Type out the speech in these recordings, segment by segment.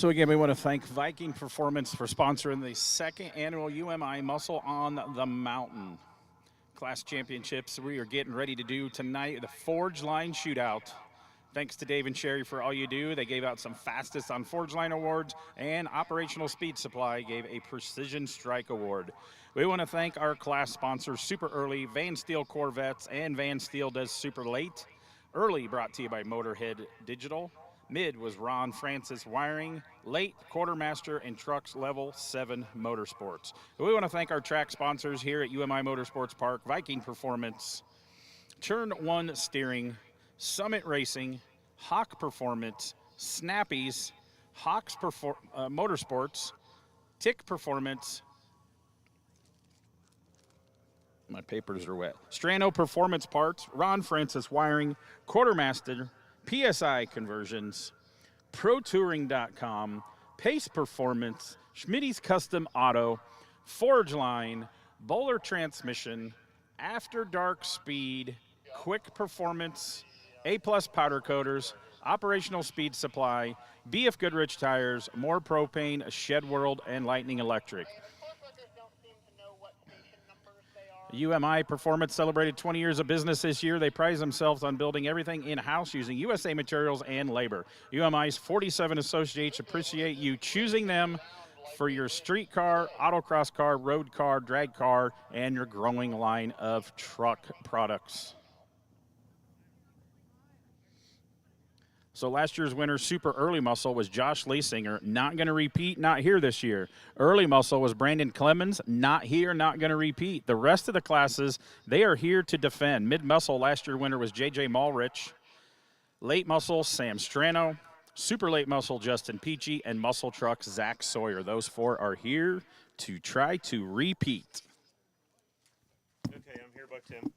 So again, we want to thank Viking Performance for sponsoring the second annual UMI Muscle on the Mountain Class Championships. We are getting ready to do tonight the Forge Line Shootout. Thanks to Dave and Sherry for all you do. They gave out some fastest on Forge Line awards, and Operational Speed Supply gave a Precision Strike award. We want to thank our class sponsors, Super Early, Van Steel Corvettes, and Van Steel does Super Late. Early brought to you by Motorhead Digital. Mid was Ron Francis Wiring. Late, Quartermaster and Trucks Level 7 Motorsports. We want to thank our track sponsors here at UMI Motorsports Park, Viking Performance, Turn 1 Steering, Summit Racing, Hawk Performance, Snappies, Hawks Motorsports, Tick Performance. My papers are wet. Strano Performance Parts, Ron Francis Wiring, Quartermaster, PSI Conversions, ProTouring.com, Pace Performance, Schmitty's Custom Auto, Forge Line, Bowler Transmission, After Dark Speed, Quick Performance, A-Plus Powder Coaters, Operational Speed Supply, BF Goodrich Tires, More Propane, Shed World, and Lightning Electric. UMI Performance celebrated 20 years of business this year. They pride themselves on building everything in-house using USA materials and labor. UMI's 47 associates appreciate you choosing them for your street car, autocross car, road car, drag car, and your growing line of truck products. So last year's winner, Super Early Muscle, was Josh Leesinger. Not going to repeat, not here this year. Early Muscle was Brandon Clemens. Not here, not going to repeat. The rest of the classes, they are here to defend. Mid Muscle, last year winner was J.J. Malrich. Late Muscle, Sam Strano. Super Late Muscle, Justin Peachy. And Muscle Truck, Zach Sawyer. Those four are here to try to repeat. Okay, I'm here by Tim.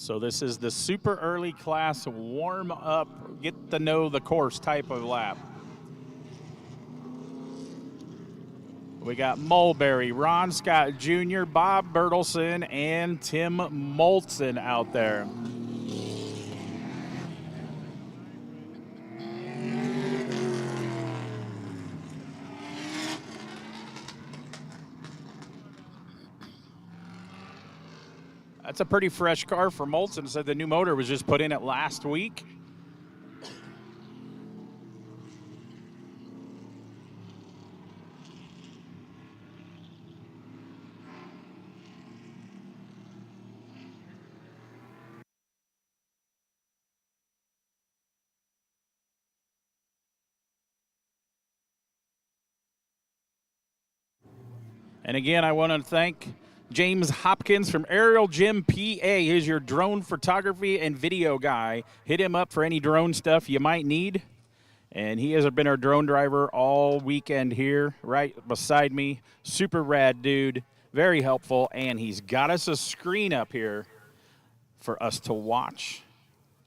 So this is the super early class warm up, get to know the course type of lap. We got Mulberry, Ron Scott Jr., Bob Bertelson, and Tim Moulton out there. That's a pretty fresh car for Moulton. Said the new motor was just put in it last week. And again, I want to thank James Hopkins from Aerial Gym PA. He's your drone photography and video guy. Hit him up for any drone stuff you might need. And he has been our drone driver all weekend here, right beside me. Super rad dude, very helpful. And he's got us a screen up here for us to watch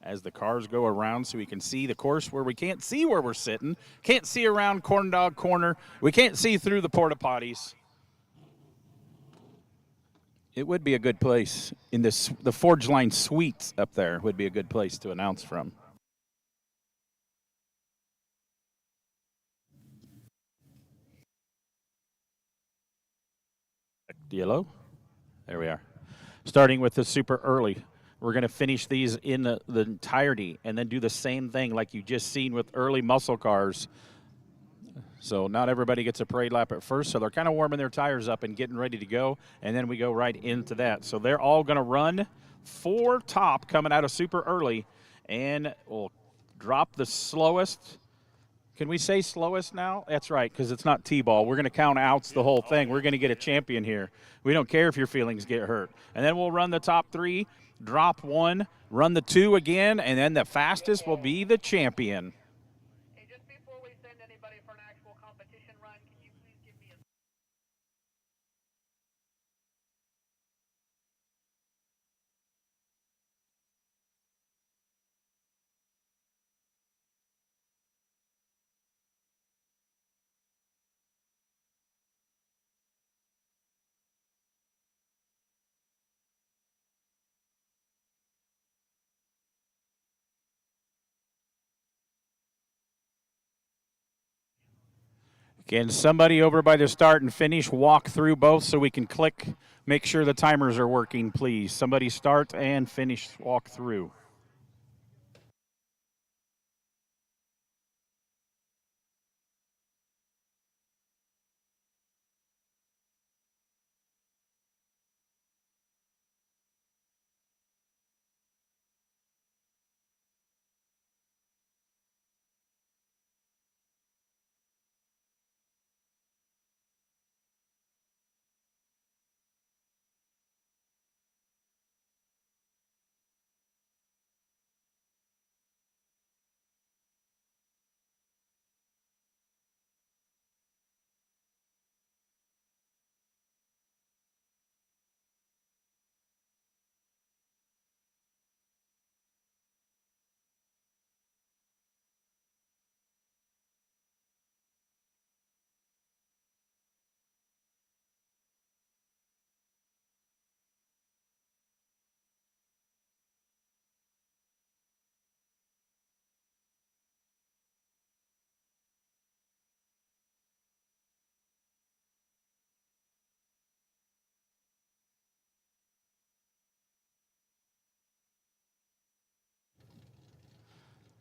as the cars go around so we can see the course where we can't see where we're sitting, can't see around Corn Dog Corner, we can't see through the porta potties. It would be a good place. In this, the Forge Line Suites up there would be a good place to announce from. Yellow. There we are. Starting with the super early. We're going to finish these in the entirety and then do the same thing like you just seen with early muscle cars. So not everybody gets a parade lap at first, so they're kind of warming their tires up and getting ready to go, and then we go right into that. So they're all going to run 4 top coming out of super early, and we'll drop the slowest. Can we say slowest now? That's right, because it's not T-ball. We're going to count outs the whole thing. We're going to get a champion here. We don't care if your feelings get hurt. And then we'll run the top 3, drop 1, run the 2 again, and then the fastest will be the champion. Can somebody over by the start and finish walk through both so we can click, make sure the timers are working, please? Somebody start and finish walk through.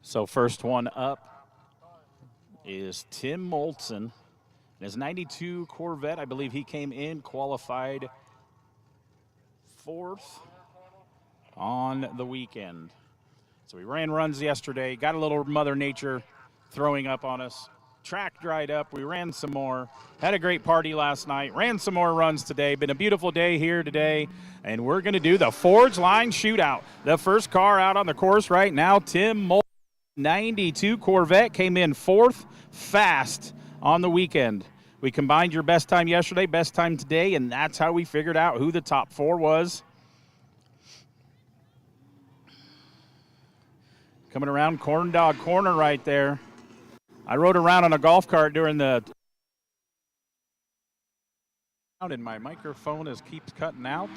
So first one up is Tim Moulton. His 92 Corvette, I believe he came in, qualified 4th on the weekend. So we ran runs yesterday, got a little Mother Nature throwing up on us. Track dried up, we ran some more, had a great party last night, ran some more runs today. Been a beautiful day here today, and we're going to do the Forge Line Shootout. The first car out on the course right now, Tim Moulton, 92 Corvette, came in 4th fast on the weekend. We combined your best time yesterday, best time today, and that's how we figured out who the top 4 was. Coming around Corn Dog Corner right there. I rode around on a golf cart during the... And my microphone keeps cutting out.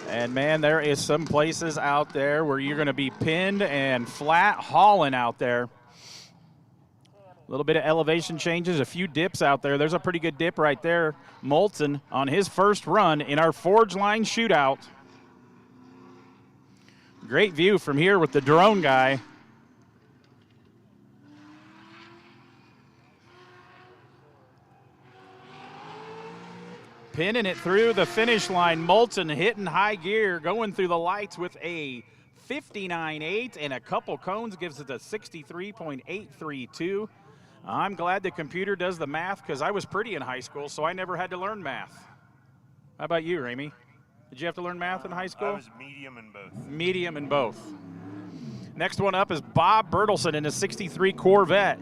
And, man, there is some places out there where you're going to be pinned and flat hauling out there. A little bit of elevation changes, a few dips out there. There's a pretty good dip right there. Moulton on his first run in our Forge Line Shootout. Great view from here with the drone guy. Pinning it through the finish line. Moulton hitting high gear, going through the lights with a 59.8 and a couple cones, gives it a 63.832. I'm glad the computer does the math because I was pretty in high school, so I never had to learn math. How about you, Ramey? Did you have to learn math in high school? I was medium in both. Medium in both. Next one up is Bob Bertelson in a 63 Corvette.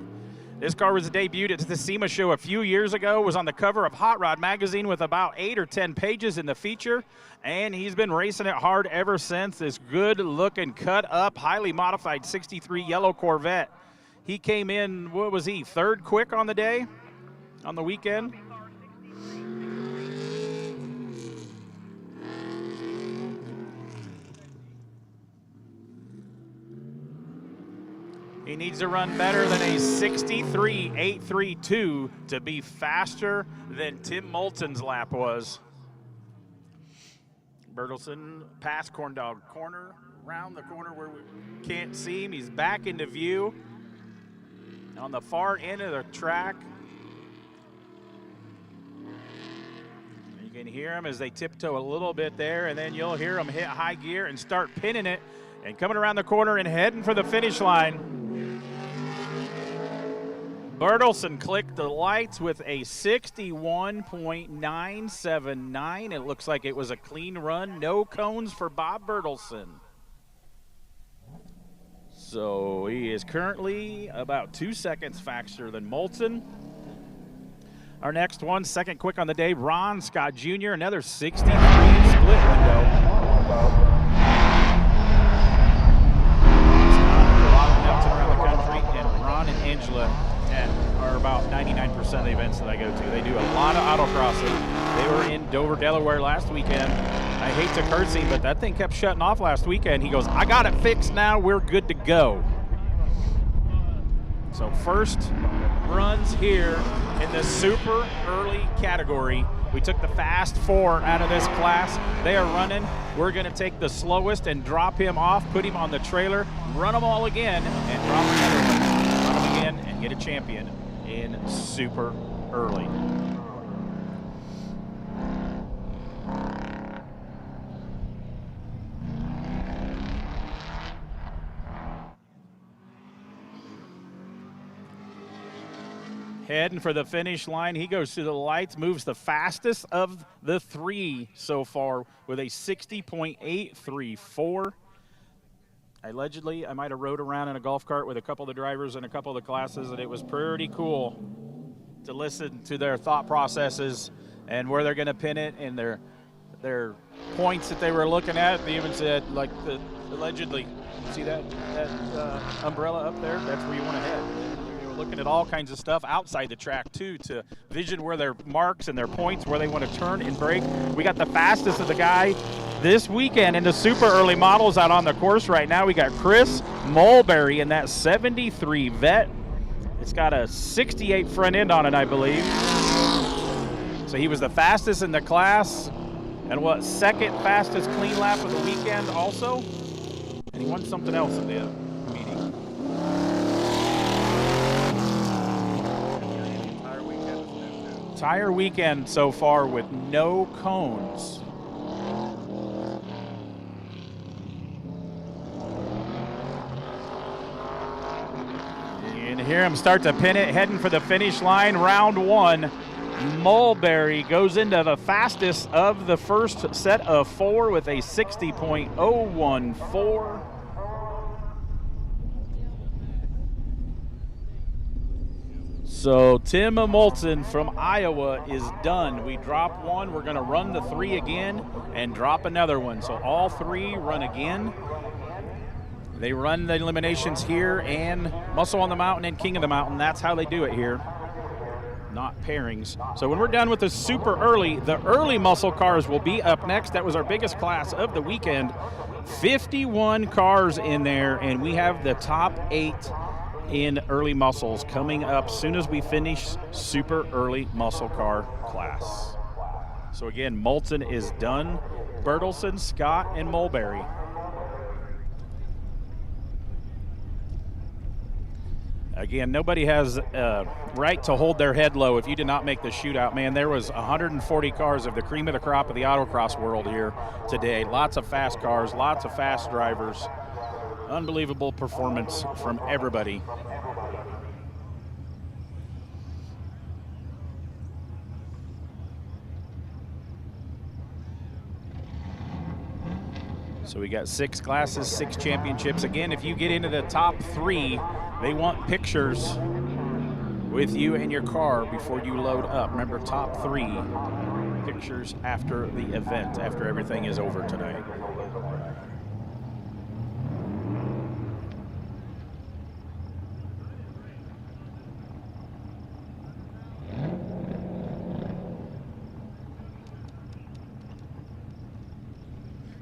This car was debuted at the SEMA show a few years ago, was on the cover of Hot Rod magazine with about 8 or 10 pages in the feature, and he's been racing it hard ever since. This good-looking, cut-up, highly modified 63 yellow Corvette. He came in, what was he, third quick on the day, on the weekend? He needs to run better than a 63.832 to be faster than Tim Moulton's lap was. Bertelson past Corn Dog Corner, around the corner where we can't see him. He's back into view on the far end of the track. You can hear him as they tiptoe a little bit there, and then you'll hear him hit high gear and start pinning it and coming around the corner and heading for the finish line. Bertelson clicked the lights with a 61.979. It looks like it was a clean run. No cones for Bob Bertelson. So he is currently about 2 seconds faster than Moulton. Our next one, second quick on the day, Ron Scott Jr., another 63 split window. Ron and Angela are about 99% of the events that I go to. They do a lot of autocrossing. They were in Dover, Delaware last weekend. I hate to curse him, but that thing kept shutting off last weekend. He goes, I got it fixed now. We're good to go. So first runs here in the super early category. We took the fast 4 out of this class. They are running. We're going to take the slowest and drop him off, put him on the trailer, run them all again, and drop another one. Run them again and get a champion in super early. Heading for the finish line. He goes through the lights, moves the fastest of the 3 so far with a 60.834. Allegedly, I might have rode around in a golf cart with a couple of the drivers and a couple of the classes, and it was pretty cool to listen to their thought processes and where they're going to pin it and their points that they were looking at. They even said, like, allegedly, see that umbrella up there? That's where you want to head. Looking at all kinds of stuff outside the track too to vision where their marks and their points, where they want to turn and brake. We got the fastest of the guy this weekend in the super early models out on the course right now. We got Chris Mulberry in that 73 Vet. It's got a 68 front end on it, I believe. So he was the fastest in the class and second fastest clean lap of the weekend also. And he won something else at the meeting. Entire weekend so far with no cones. You can hear him start to pin it, heading for the finish line. Round 1, Mulberry goes into the fastest of the first set of 4 with a 60.014. So Tim Moulton from Iowa is done. We drop 1. We're going to run the 3 again and drop another one. So all 3 run again. They run the eliminations here and Muscle on the Mountain and King of the Mountain. That's how they do it here, not pairings. So when we're done with the super early, the early muscle cars will be up next. That was our biggest class of the weekend. 51 cars in there, and we have the top 8 in early muscles coming up soon as we finish super early muscle car class. So again, Moulton is done. Bertelsen, Scott, and Mulberry. Again, nobody has a right to hold their head low if you did not make the shootout. Man, there was 140 cars of the cream of the crop of the autocross world here today. Lots of fast cars, lots of fast drivers. Unbelievable performance from everybody. So we got 6 classes, 6 championships. Again, if you get into the top 3, they want pictures with you and your car before you load up. Remember, top 3 pictures after the event, after everything is over tonight.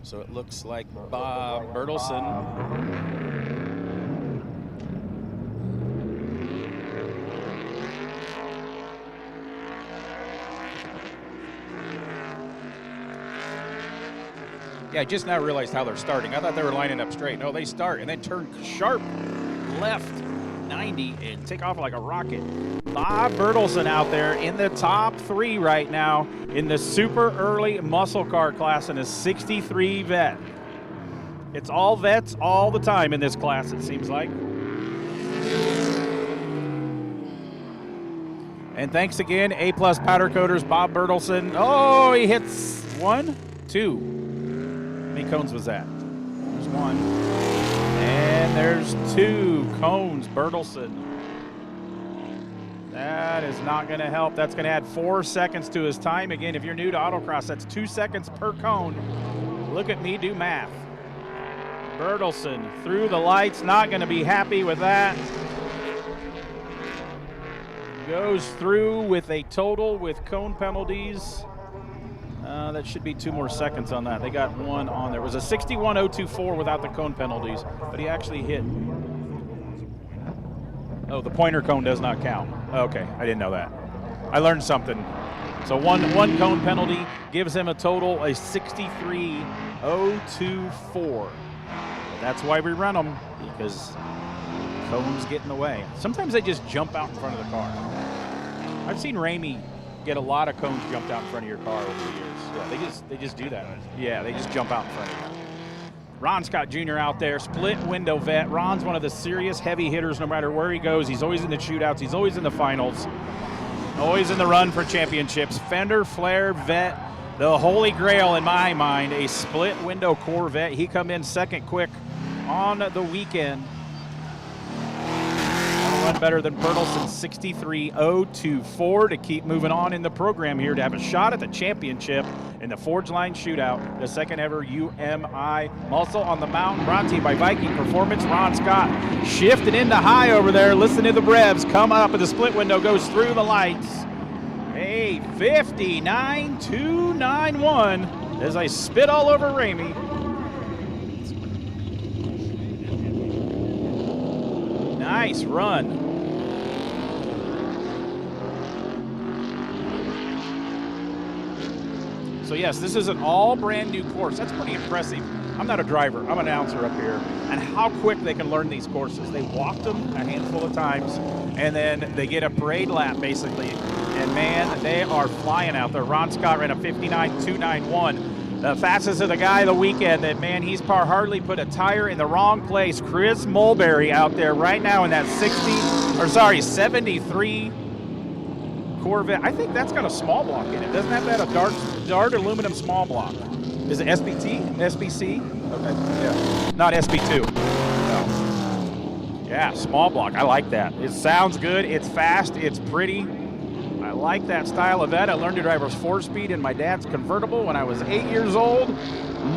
So it looks like Bob Bertelsen I just now realized how they're starting. I thought they were lining up straight. No, they start and then turn sharp left 90 and take off like a rocket. Bob Bertelsen out there in the top 3 right now in the super early muscle car class in a 63 vet. It's all vets all the time in this class, it seems like. And thanks again, A+ powder coaters, Bob Bertelsen. Oh, he hits 1, 2. How many cones was that? There's 1. And there's 2 cones, Bertelsen. That is not going to help. That's going to add 4 seconds to his time. Again, if you're new to autocross, that's 2 seconds per cone. Look at me do math. Bertelsen through the lights, not going to be happy with that. Goes through with a total with cone penalties. That should be 2 more seconds on that. They got 1 on there. It was a 61.024 without the cone penalties, but he actually hit. Oh, the pointer cone does not count. Okay, I didn't know that. I learned something. So one cone penalty gives him a total of 63.024. That's why we run them, because cones get in the way. Sometimes they just jump out in front of the car. I've seen Ramey get a lot of cones jumped out in front of your car over the years. Yeah, they just do that. Yeah, they just jump out in front of you. Ron Scott Jr. out there, split window vet. Ron's one of the serious heavy hitters no matter where he goes. He's always in the shootouts. He's always in the finals. Always in the run for championships. Fender Flare vet, the holy grail in my mind, a split window Corvette. He come in second quick on the weekend. Run better than Bertelsen, 63.024 to keep moving on in the program here to have a shot at the championship in the Forge Line Shootout, the second ever UMI Muscle on the Mountain, brought to you by Viking Performance. Ron Scott shifted into high over there. Listen to the brevs come up, and the split window goes through the lights. A 59.291 as I spit all over Ramey. Nice run. So yes, this is an all brand new course. That's pretty impressive. I'm not a driver, I'm an announcer up here. And how quick they can learn these courses. They walked them a handful of times, and then they get a parade lap basically. And man, they are flying out there. Ron Scott ran a 59.291. The fastest of the guy of the weekend, that man, he's hardly put a tire in the wrong place. Chris Mulberry out there right now in that 73 Corvette. I think that's got a small block in it. Doesn't have that a dart aluminum small block. Is it SBT? SBC? Okay, yeah. Not SB2. No. Yeah, small block. I like that. It sounds good. It's fast. It's pretty. I like that style of that. I learned to drive a 4-speed in my dad's convertible when I was 8 years old.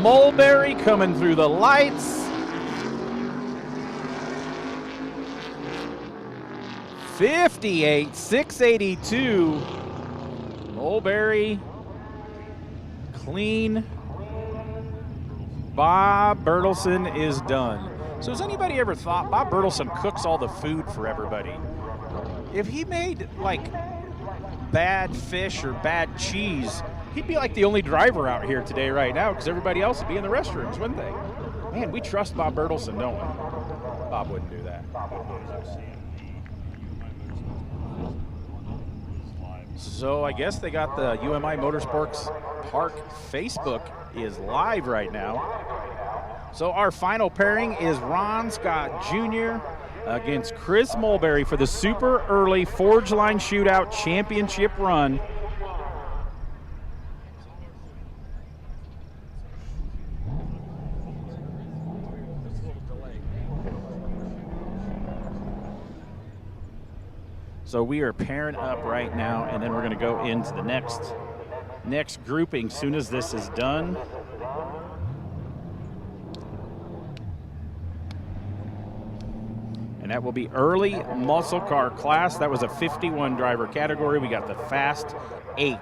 Mulberry coming through the lights. 58,682. Mulberry, clean. Bob Bertelson is done. So has anybody ever thought Bob Bertelson cooks all the food for everybody? If he made like bad fish or bad cheese, he'd be like the only driver out here today right now because everybody else would be in the restrooms, wouldn't they? Man, we trust Bob Bertelson, don't we? Bob wouldn't do that. So I guess they got the UMI Motorsports Park Facebook is live right now. So our final pairing is Ron Scott Jr. against Chris Mulberry for the super early Forge Line Shootout Championship run. So we are pairing up right now, and then we're going to go into the next grouping soon as this is done. And that will be early muscle car class. That was a 51 driver category. We got the Fast 8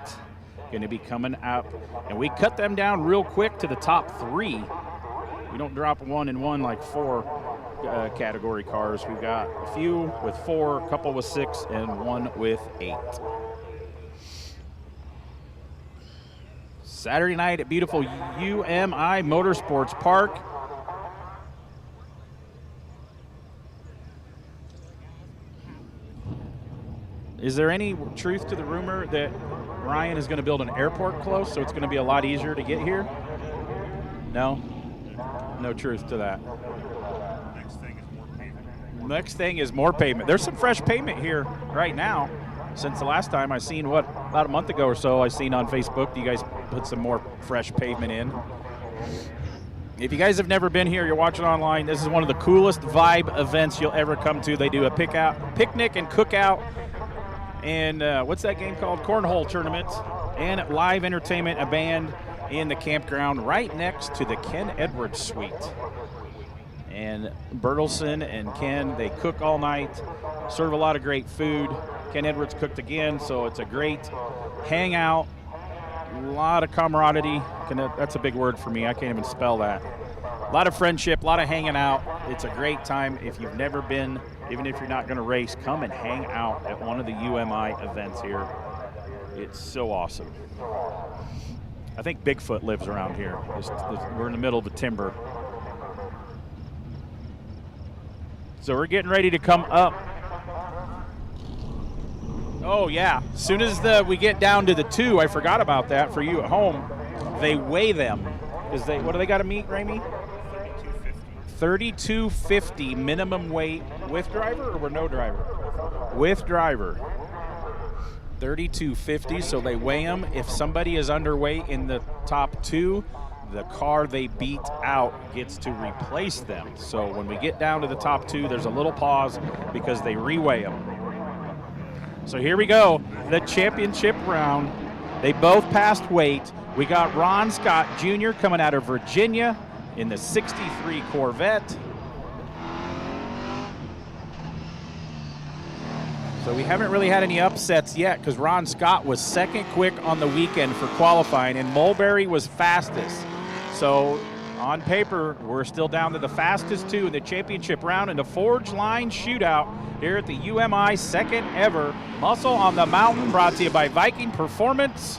going to be coming up. And we cut them down real quick to the top 3. We don't drop 1 and 1 like 4 category cars. We've got a few with 4, a couple with 6, and 1 with 8. Saturday night at beautiful UMI Motorsports Park. Is there any truth to the rumor that Ryan is going to build an airport close, so it's going to be a lot easier to get here? No? No truth to that. Next thing is more pavement. There's some fresh pavement here right now. Since the last time I seen, about a month ago or so, I seen on Facebook, you guys put some more fresh pavement in. If you guys have never been here, you're watching online, this is one of the coolest vibe events you'll ever come to. They do a picnic and cookout and what's that game called? Cornhole tournament and live entertainment, a band in the campground right next to the Ken Edwards Suite. And Bertelson and Ken, they cook all night, serve a lot of great food. Ken Edwards cooked again, so it's a great hangout, a lot of camaraderie. That's a big word for me. I can't even spell that. A lot of friendship, a lot of hanging out. It's a great time. If you've never been, even if you're not going to race, come and hang out at one of the UMI events here. It's so awesome. I think Bigfoot lives around here. We're in the middle of the timber. So we're getting ready to come up. Oh yeah, as soon as we get down to the 2, I forgot about that for you at home, they weigh them. What do they got to meet, Ramey? 3250 minimum weight with driver or with no driver? With driver. 3250, so they weigh them. If somebody is underweight in the top 2, the car they beat out gets to replace them. So when we get down to the top 2, there's a little pause because they reweigh them. So here we go, the championship round. They both passed weight. We got Ron Scott Jr. coming out of Virginia in the 63 Corvette. So we haven't really had any upsets yet because Ron Scott was second quick on the weekend for qualifying and Mulberry was fastest. So on paper, we're still down to the fastest 2 in the championship round in the Forge Line Shootout here at the UMI second ever Muscle on the Mountain, brought to you by Viking Performance.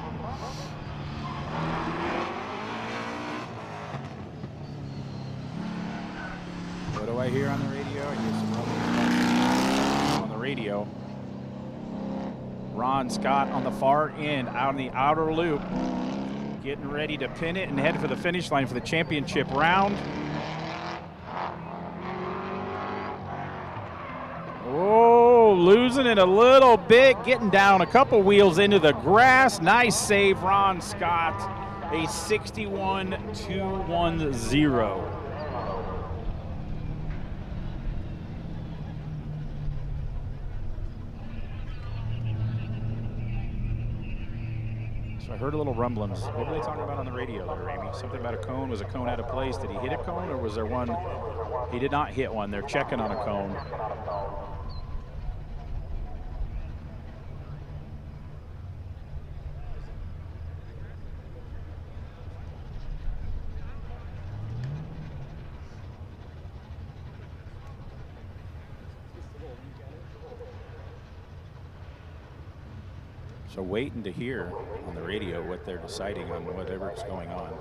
What do I hear on the radio? I hear some on the radio. Ron Scott on the far end, out on the outer loop. Getting ready to pin it and head for the finish line for the championship round. Oh, losing it a little bit, getting down a couple wheels into the grass. Nice save, Ron Scott. A 61-210. I heard a little rumblings. What were they talking about on the radio there, Amy? Something about a cone. Was a cone out of place? Did he hit a cone, or was there one? He did not hit one. They're checking on a cone. So waiting to hear on the radio what they're deciding on whatever's going on.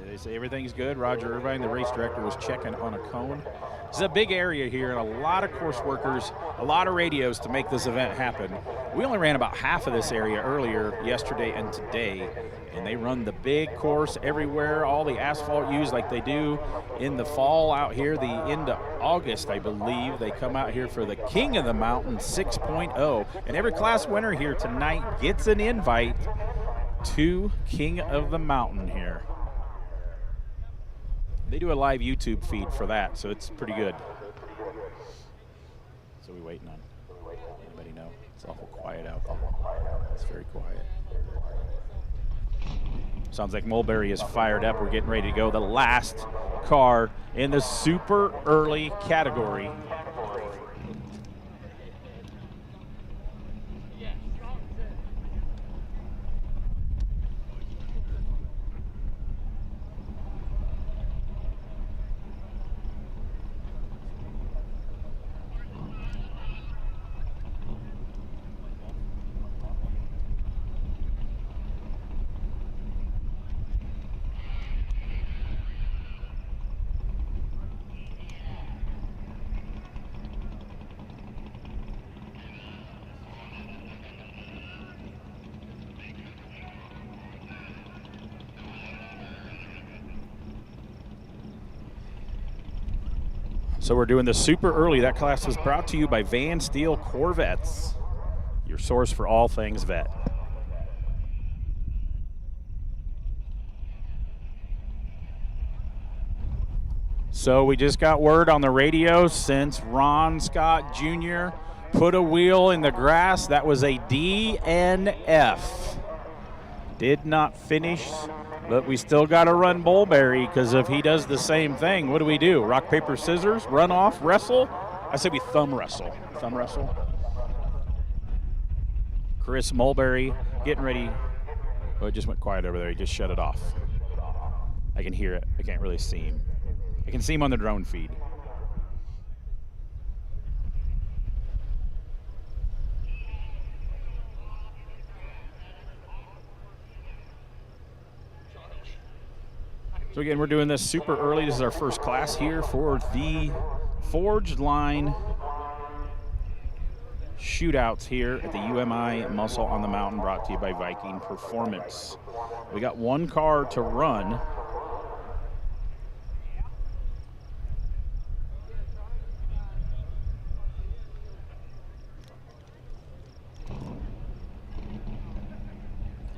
They say everything's good. Roger Irvine, the race director, was checking on a cone. This is a big area here and a lot of course workers, a lot of radios to make this event happen. We only ran about half of this area earlier yesterday and today, and they run the big course everywhere, all the asphalt used like they do in the fall out here, the end of August, I believe. They come out here for the King of the Mountain 6.0, and every class winner here tonight gets an invite to King of the Mountain here. They do a live YouTube feed for that, so it's pretty good. So we waiting on anybody know? It's awful quiet out there. It's very quiet. Sounds like Mulberry is fired up. We're getting ready to go. The last car in the super early category. So we're doing this super early. That class was brought to you by Van Steel Corvettes, your source for all things vet. So we just got word on the radio since Ron Scott Jr. put a wheel in the grass. That was a DNF. Did not finish, but we still got to run Mulberry because if he does the same thing, what do we do? Rock, paper, scissors, run off, wrestle? I say we thumb wrestle. Thumb wrestle. Chris Mulberry getting ready. Oh, it just went quiet over there. He just shut it off. I can hear it. I can't really see him. I can see him on the drone feed. So again, we're doing this super early. This is our first class here for the Forged Line Shootouts here at the UMI Muscle on the Mountain, brought to you by Viking Performance. We got one car to run.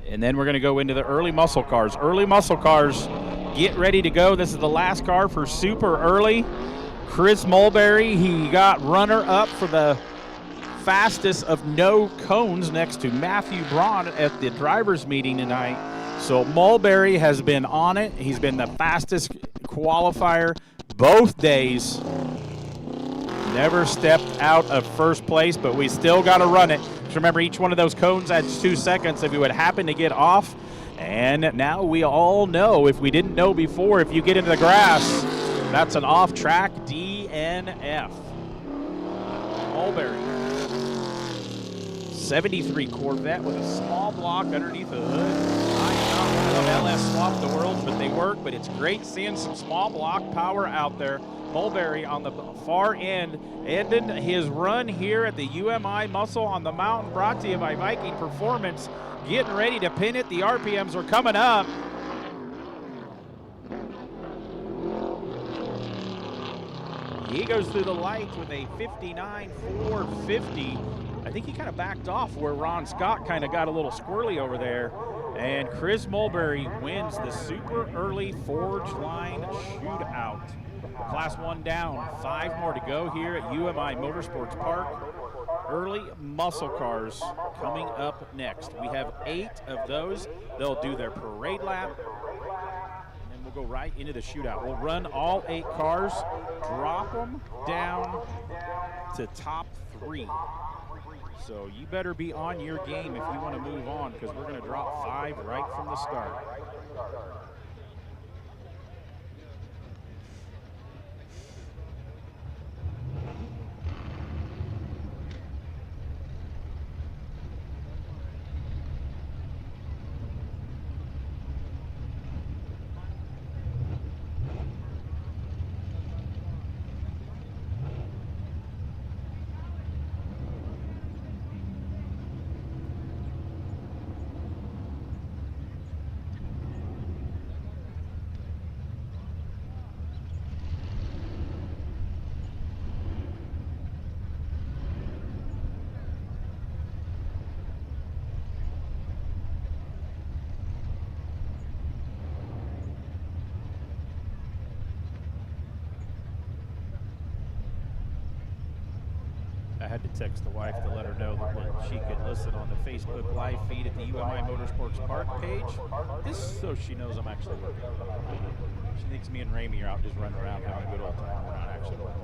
And then we're going to go into the early muscle cars. Early muscle cars, get ready to go. This is the last car for super early. Chris Mulberry, he got runner-up for the fastest of no cones next to Matthew Braun at the drivers' meeting tonight. So Mulberry has been on it. He's been the fastest qualifier both days. Never stepped out of first place, but we still got to run it. Just remember, each one of those cones adds 2 seconds if you would happen to get off. And now we all know, if we didn't know before, if you get into the grass, that's an off-track DNF. Mulberry. 73 Corvette with a small block underneath the hood. I am not one of LS Swap the world, but they work. But it's great seeing some small block power out there. Mulberry on the far end, ending his run here at the UMI Muscle on the Mountain, brought to you by Viking Performance. Getting ready to pin it. The RPMs are coming up. He goes through the lights with a 59.450. I think he kind of backed off where Ron Scott kind of got a little squirrely over there. And Chris Mulberry wins the super early Forge Line Shootout. Class 1 down, 5 more to go here at UMI Motorsports Park. Early muscle cars coming up next. We have 8 of those. They'll do their parade lap, and then we'll go right into the shootout. We'll run all 8 cars, drop them down to top 3. So you better be on your game if you want to move on, because we're going to drop 5 right from the start. had to text the wife to let her know that she could listen on the Facebook live feed at the UMI Motorsports Park page, just so she knows I'm actually working. She thinks me and Ramey are out just running around having a good old time. We're not actually working.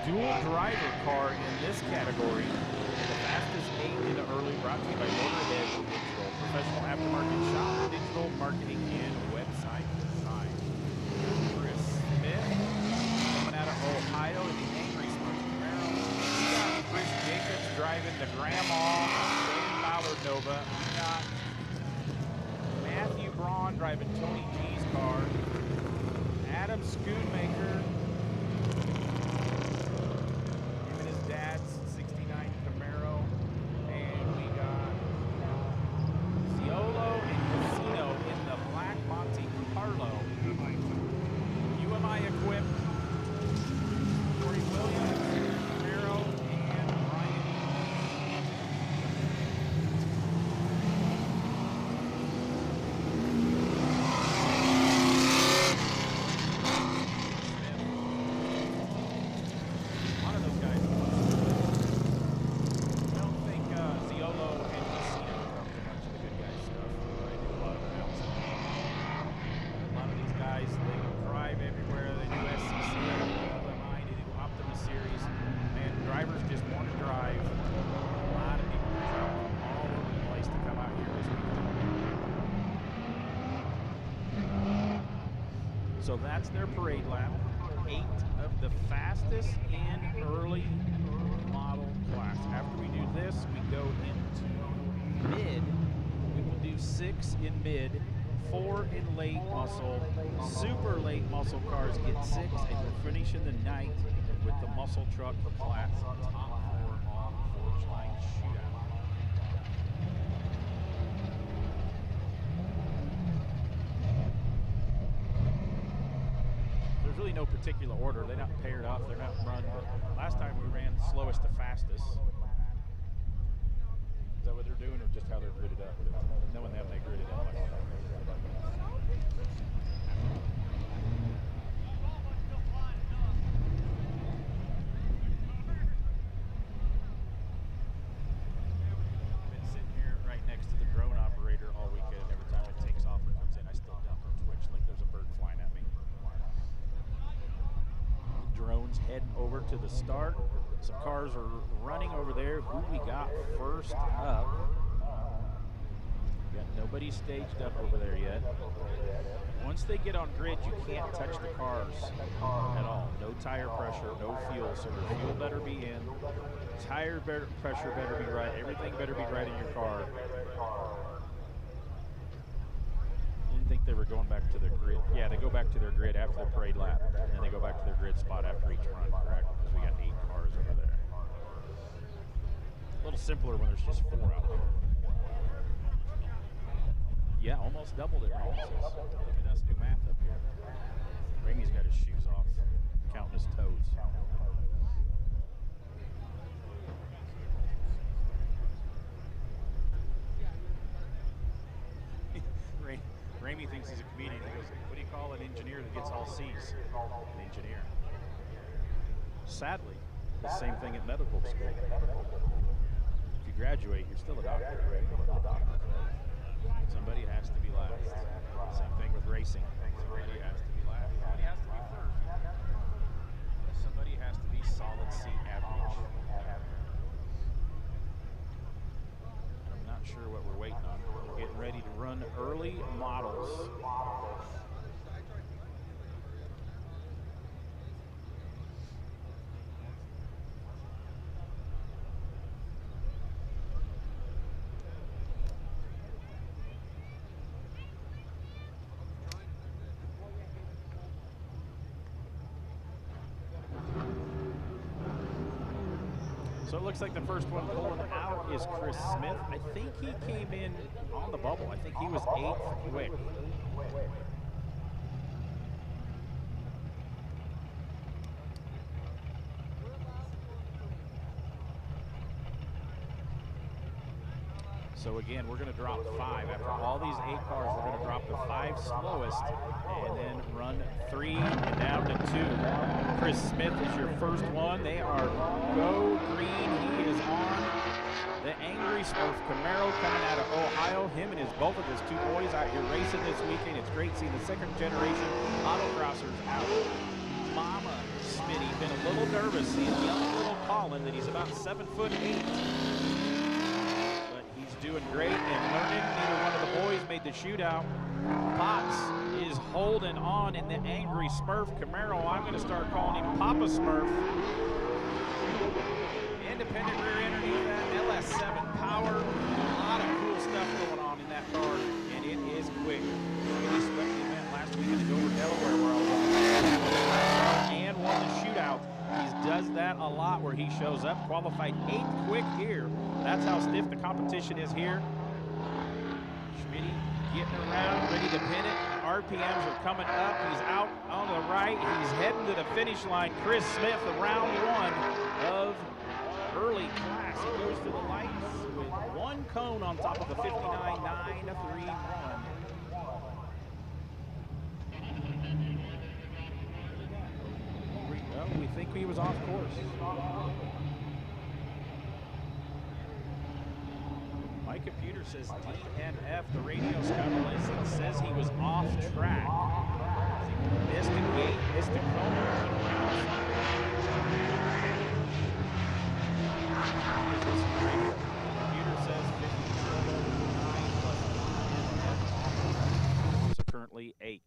Dual driver car in this category. The fastest 8 in the early, brought to you by Motorhead Digital, professional aftermarket shop, digital marketing, and website design. Chris Smith coming out of Ohio in the Angry Smart Camaro. We got Chris Jacobs driving the Grandma Dan Ballard Nova. We got Matthew Braun driving Tony G's car. Adam Schoonmaker. So that's their parade lap. 8 of the fastest in early model class. After we do this, we go into mid. We will do 6 in mid, 4 in late muscle. Super late muscle cars get 6, and we're finishing the night with the muscle truck class top 4 on Forge Line Shootout. There's really no particular order. They're not paired up. They're not run. But last time we ran slowest to fastest. Is that what they're doing, or just how they're gridded up? Knowing them, they gridded up like that. Heading over to the start. Some cars are running over there. Who we got first up? Yeah, nobody's staged up over there yet. Once they get on grid, you can't touch the cars at all. No tire pressure, no fuel, so the fuel better be in. Tire pressure better be right. Everything better be right in your car. Didn't think they were going back to their grid. Yeah, they go back to their grid after the parade lap, and then they go back to their grid spot after each run, correct? Because we got 8 cars over there. A little simpler when there's just 4 out there. Yeah, almost doubled it, Ramey says. Look at us do math up here. Ramey's got his shoes off, counting his toes. Ramey thinks he's a comedian. He goes, what do you call an engineer that gets all C's? An engineer. Sadly, the same thing at medical school. If you graduate, you're still a doctor, right? Somebody has to be last. Same thing with racing. Somebody has to be last. Somebody has to be first. Somebody has to be solid C average. I'm not sure what we're waiting on. We're getting ready to run early models. So it looks like the first one pulling out is Chris Smith. I think he came in on the bubble. I think he was 8th quick. So again, we're going to drop 5. After all these 8 cars, we're going to drop the 5 slowest and then run 3 and down to 2. Chris Smith is your first one. They are go green. He is on the Angry Smurf Camaro coming out of Ohio. Him and both of his 2 boys out here racing this weekend. It's great seeing the second generation autocrossers out. Mama Smitty been a little nervous seeing young little Colin that he's about 7'8". Doing great and learning. Neither one of the boys made the shootout. Pops is holding on in the Angry Smurf Camaro. I'm going to start calling him Papa Smurf. Independent rear end underneath that. LS7 power. A lot of cool stuff going on in that car, and it is quick. Really swept the event last weekend in Dover, Delaware, where I and won the shootout. He does that a lot where he shows up, qualified 8th quick here. That's how stiff the competition is here. Schmitty getting around, ready to pin it. RPMs are coming up. He's out on the right. He's heading to the finish line. Chris Smith, round 1 of early class. He goes to the lights with 1 cone on top of the 59.931. We think he was off course. My computer says DNF. The radio scout list says he was off track. He missed a gate, missed a cone. Computer says 59 plus 9. So currently 8th.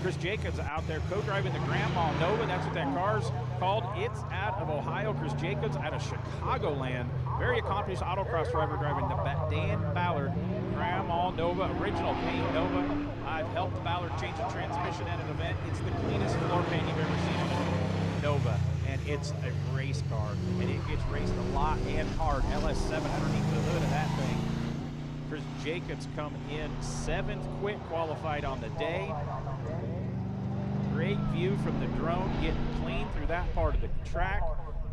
Chris Jacobs out there co-driving the Grandma Nova. That's what that car's called. It's out of Ohio. Chris Jacobs out of Chicagoland. Very accomplished autocross driver driving the Dan Ballard Grandma Nova, original paint Nova. I've helped Ballard change a transmission at an event. It's the cleanest floor paint you've ever seen on Nova. And it's a race car. And it gets raced a lot and hard. LS7 underneath the hood of that thing. Chris Jacobs come in 7th quick, qualified on the day. Great view from the drone, getting clean through that part of the track.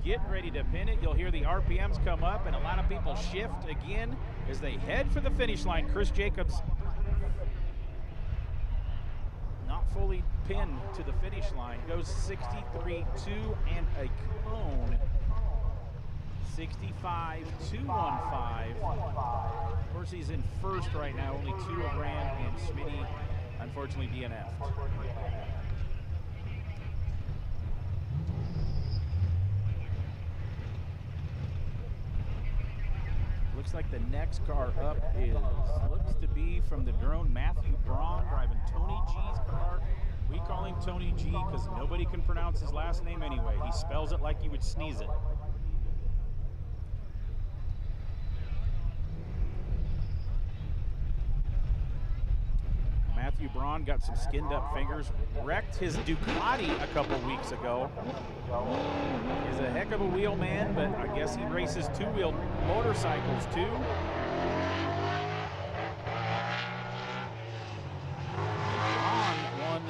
Getting ready to pin it. You'll hear the RPMs come up and a lot of people shift again as they head for the finish line. Chris Jacobs not fully pinned to the finish line. Goes 63.2 and a cone. 65.215. Of course, he's in first right now. Only 2 have ran, and Smitty, unfortunately, DNF'd. Looks like the next car up looks to be from the drone, Matthew Braun, driving Tony G's car. We call him Tony G because nobody can pronounce his last name anyway. He spells it like you would sneeze it. Matthew Braun got some skinned up fingers, wrecked his Ducati a couple weeks ago. He's a heck of a wheel man, but I guess he races two-wheel motorcycles too. Braun won,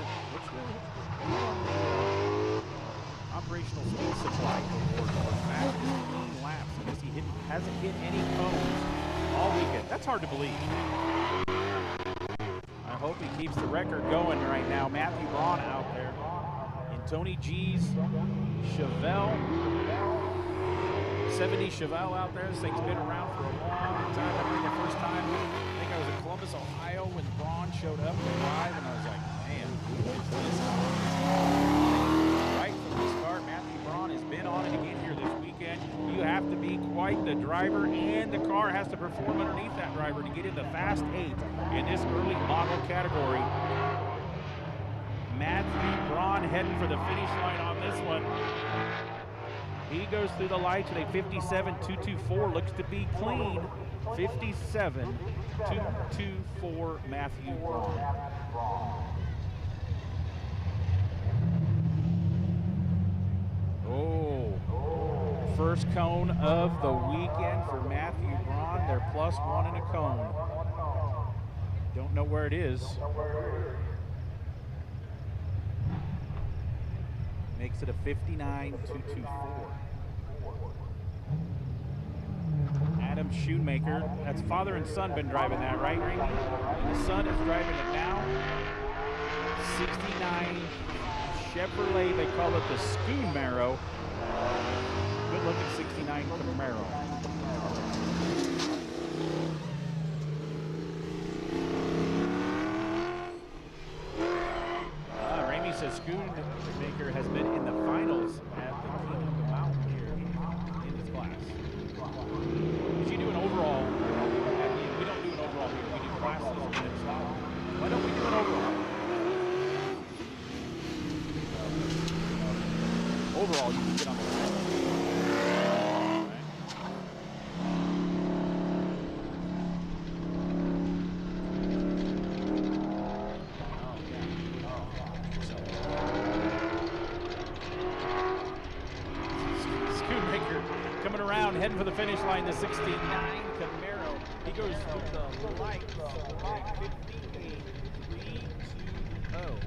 Operational Speed Supply Award for fastest clean laps. I guess he hasn't hit any cones all weekend. That's hard to believe. I hope he keeps the record going right now. Matthew Braun out there in Tony G's Chevelle. 70 Chevelle out there. This thing's been around for a long time. I remember the first time, I think I was in Columbus, Ohio, when Braun showed up to drive, and I was like, man, who is this car? Right from the start, Matthew Braun has been on it again here this weekend. You have to be quite the driver, and the car has to perform underneath that driver to get in the Fast 8 in this early model category. Matthew Braun heading for the finish line on this one. He goes through the lights at a 57.224, looks to be clean. 57.224 Matthew Braun. Oh, first cone of the weekend for Matthew Braun. They're +1 in a cone. Don't know where it is. Makes it a 59.224. Adam Shoemaker, that's father and son been driving that, right, Randy? And the son is driving it now. 69 Chevrolet, they call it the Schoonmaro. Good looking 69 Camaro. Ramey says Schoonmaker has been in the finals at the King of the Mountain here in his class. Did you do an overall? We don't do an overall here. We do classes and then stop. Why don't we do an overall? Overall, you can get on the track. Schoonmaker coming around, heading for the finish line, the 69 Camaro. He goes through the lights at 58.320.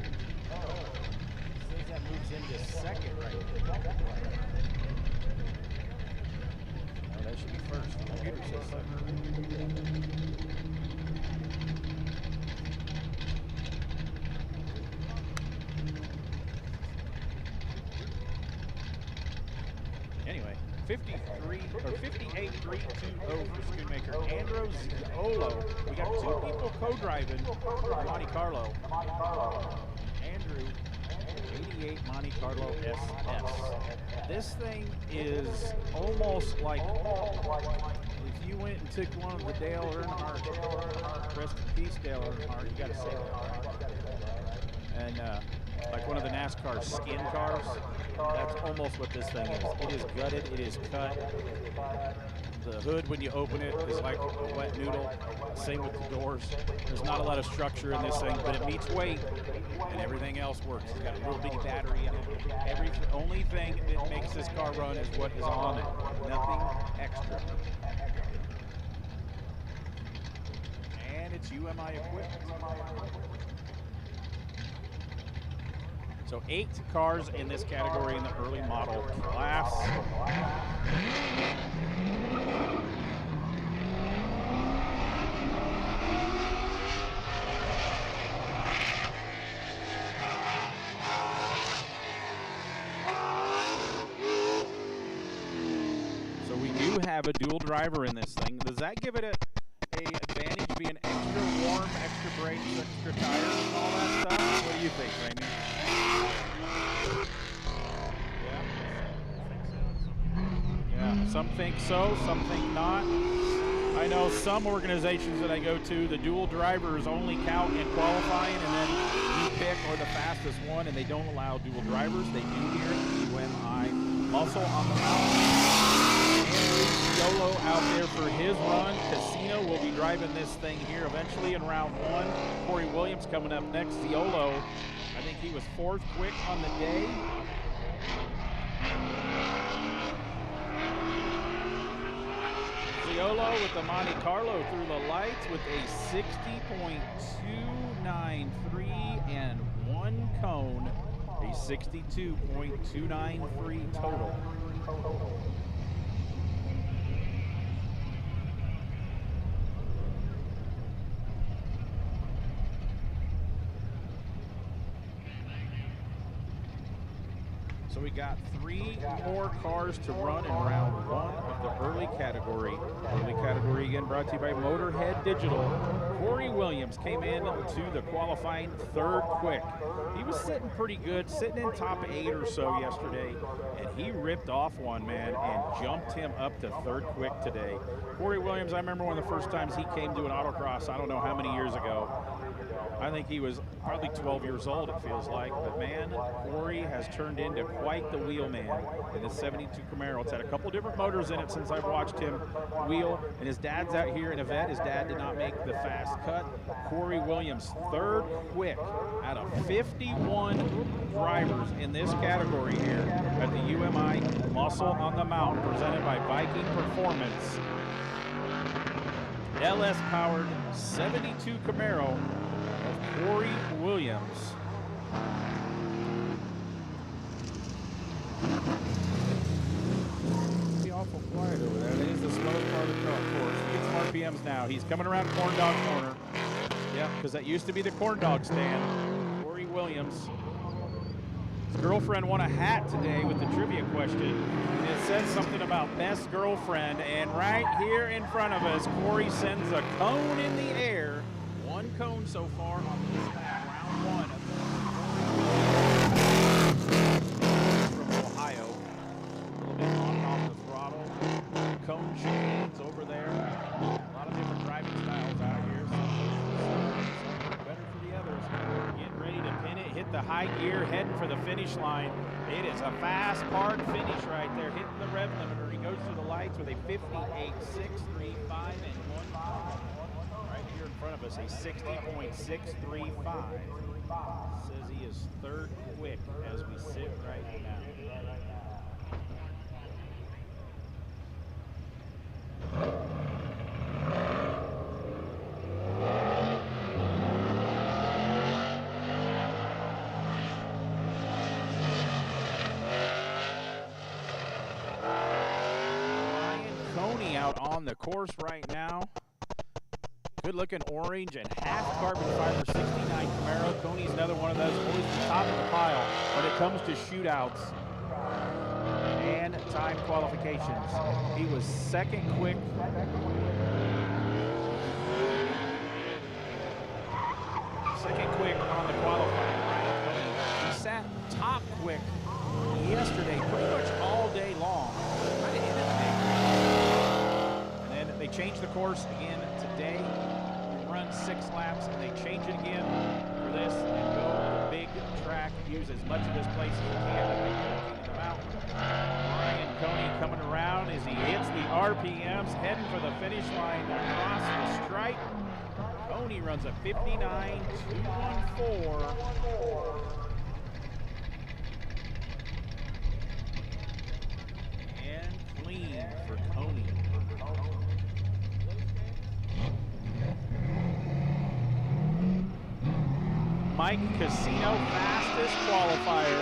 Says that moves into second right there. No, that should be first. The computer says second. Anyway, 58.320 for Schoonmaker. Andrew Ziolo. We got two people co-driving Monte Carlo. Andrew, 88 Monte Carlo SS. This thing is almost like if you went and took one of the Dale Earnhardt, rest in peace Dale Earnhardt, you got to say that, right? And like one of the NASCAR skin cars, that's almost what this thing is. It is gutted, it is cut. The hood, when you open it, is like a wet noodle. Same with the doors. There's not a lot of structure in this thing, but it meets weight, and everything else works. It's got a little bitty battery in it. Only thing that makes this car run is what is on it. Nothing extra. And it's UMI equipped. So 8 cars in this category in the early model class. So we do have a dual driver in this thing. Does that give it a advantage being extra warm, extra brakes, extra tires, and all that stuff? What do you think, Raymond? Yeah, some think so, some think not. I know some organizations that I go to, the dual drivers only count in qualifying, and then you pick or the fastest one, and they don't allow dual drivers. They do here at the UMI Muscle on the Mountain. Andrew Yolo out there for his run. Casino will be driving this thing here eventually in round one. Corey Williams coming up next. Ziolo, I think he was 4th quick on the day. Ziolo with the Monte Carlo through the lights with a 60.293 and 1 cone, a 62.293 total. So we got 3 more cars to run in round 1 of the early category. Early category again brought to you by Motorhead Digital. Corey Williams came in to the qualifying 3rd quick. He was sitting pretty good, sitting in top 8 or so yesterday, and he ripped off one, man, and jumped him up to 3rd quick today. Corey Williams, I remember one of the first times he came to an autocross, I don't know how many years ago. I think he was probably 12 years old, it feels like. But, man, Corey has turned into quite the wheelman in the 72 Camaro. It's had a couple different motors in it since I've watched him wheel. And his dad's out here in Yvette. His dad did not make the fast cut. Corey Williams, 3rd quick out of 51 drivers in this category here at the UMI Muscle on the Mountain, presented by Viking Performance. LS-powered 72 Camaro of Corey Williams. Be awful quiet over there. That is the slowest part of the course. He gets some RPMs now. He's coming around Corn Dog Corner. Yeah, because that used to be the corn dog stand. Corey Williams. His girlfriend won a hat today with the trivia question. And it says something about best girlfriend. And right here in front of us, Corey sends a cone in the air. 1 cone so far on this round 1 from Ohio. A little bit on and off the throttle. Cone chicanes over there. A lot of different driving styles out here. Some better for the others. Getting ready to pin it, hit the high gear, heading for the finish line. It is a fast part finish right there, hitting the rev limiter. He goes through the lights with a 58.635 and 1 cone. In front of us, a 60.635. Says he is 3rd quick as we sit right now. Ryan Coney out on the course right now. Good looking orange and half carbon fiber 69 Camaro. Coney's another one of those, always at the top of the pile when it comes to shootouts and time qualifications. He was 2nd quick. 2nd quick on the qualifying. He sat top quick yesterday pretty much all day long. And then they changed the course again today. Run 6 laps and they change it again for this and go the big track, use as much of this place as you can to make it in the mountain. Ryan Coney coming around as he hits the RPMs, heading for the finish line across the stripe. Coney runs a 59.214. And clean for Coney. Mike Casino, fastest qualifier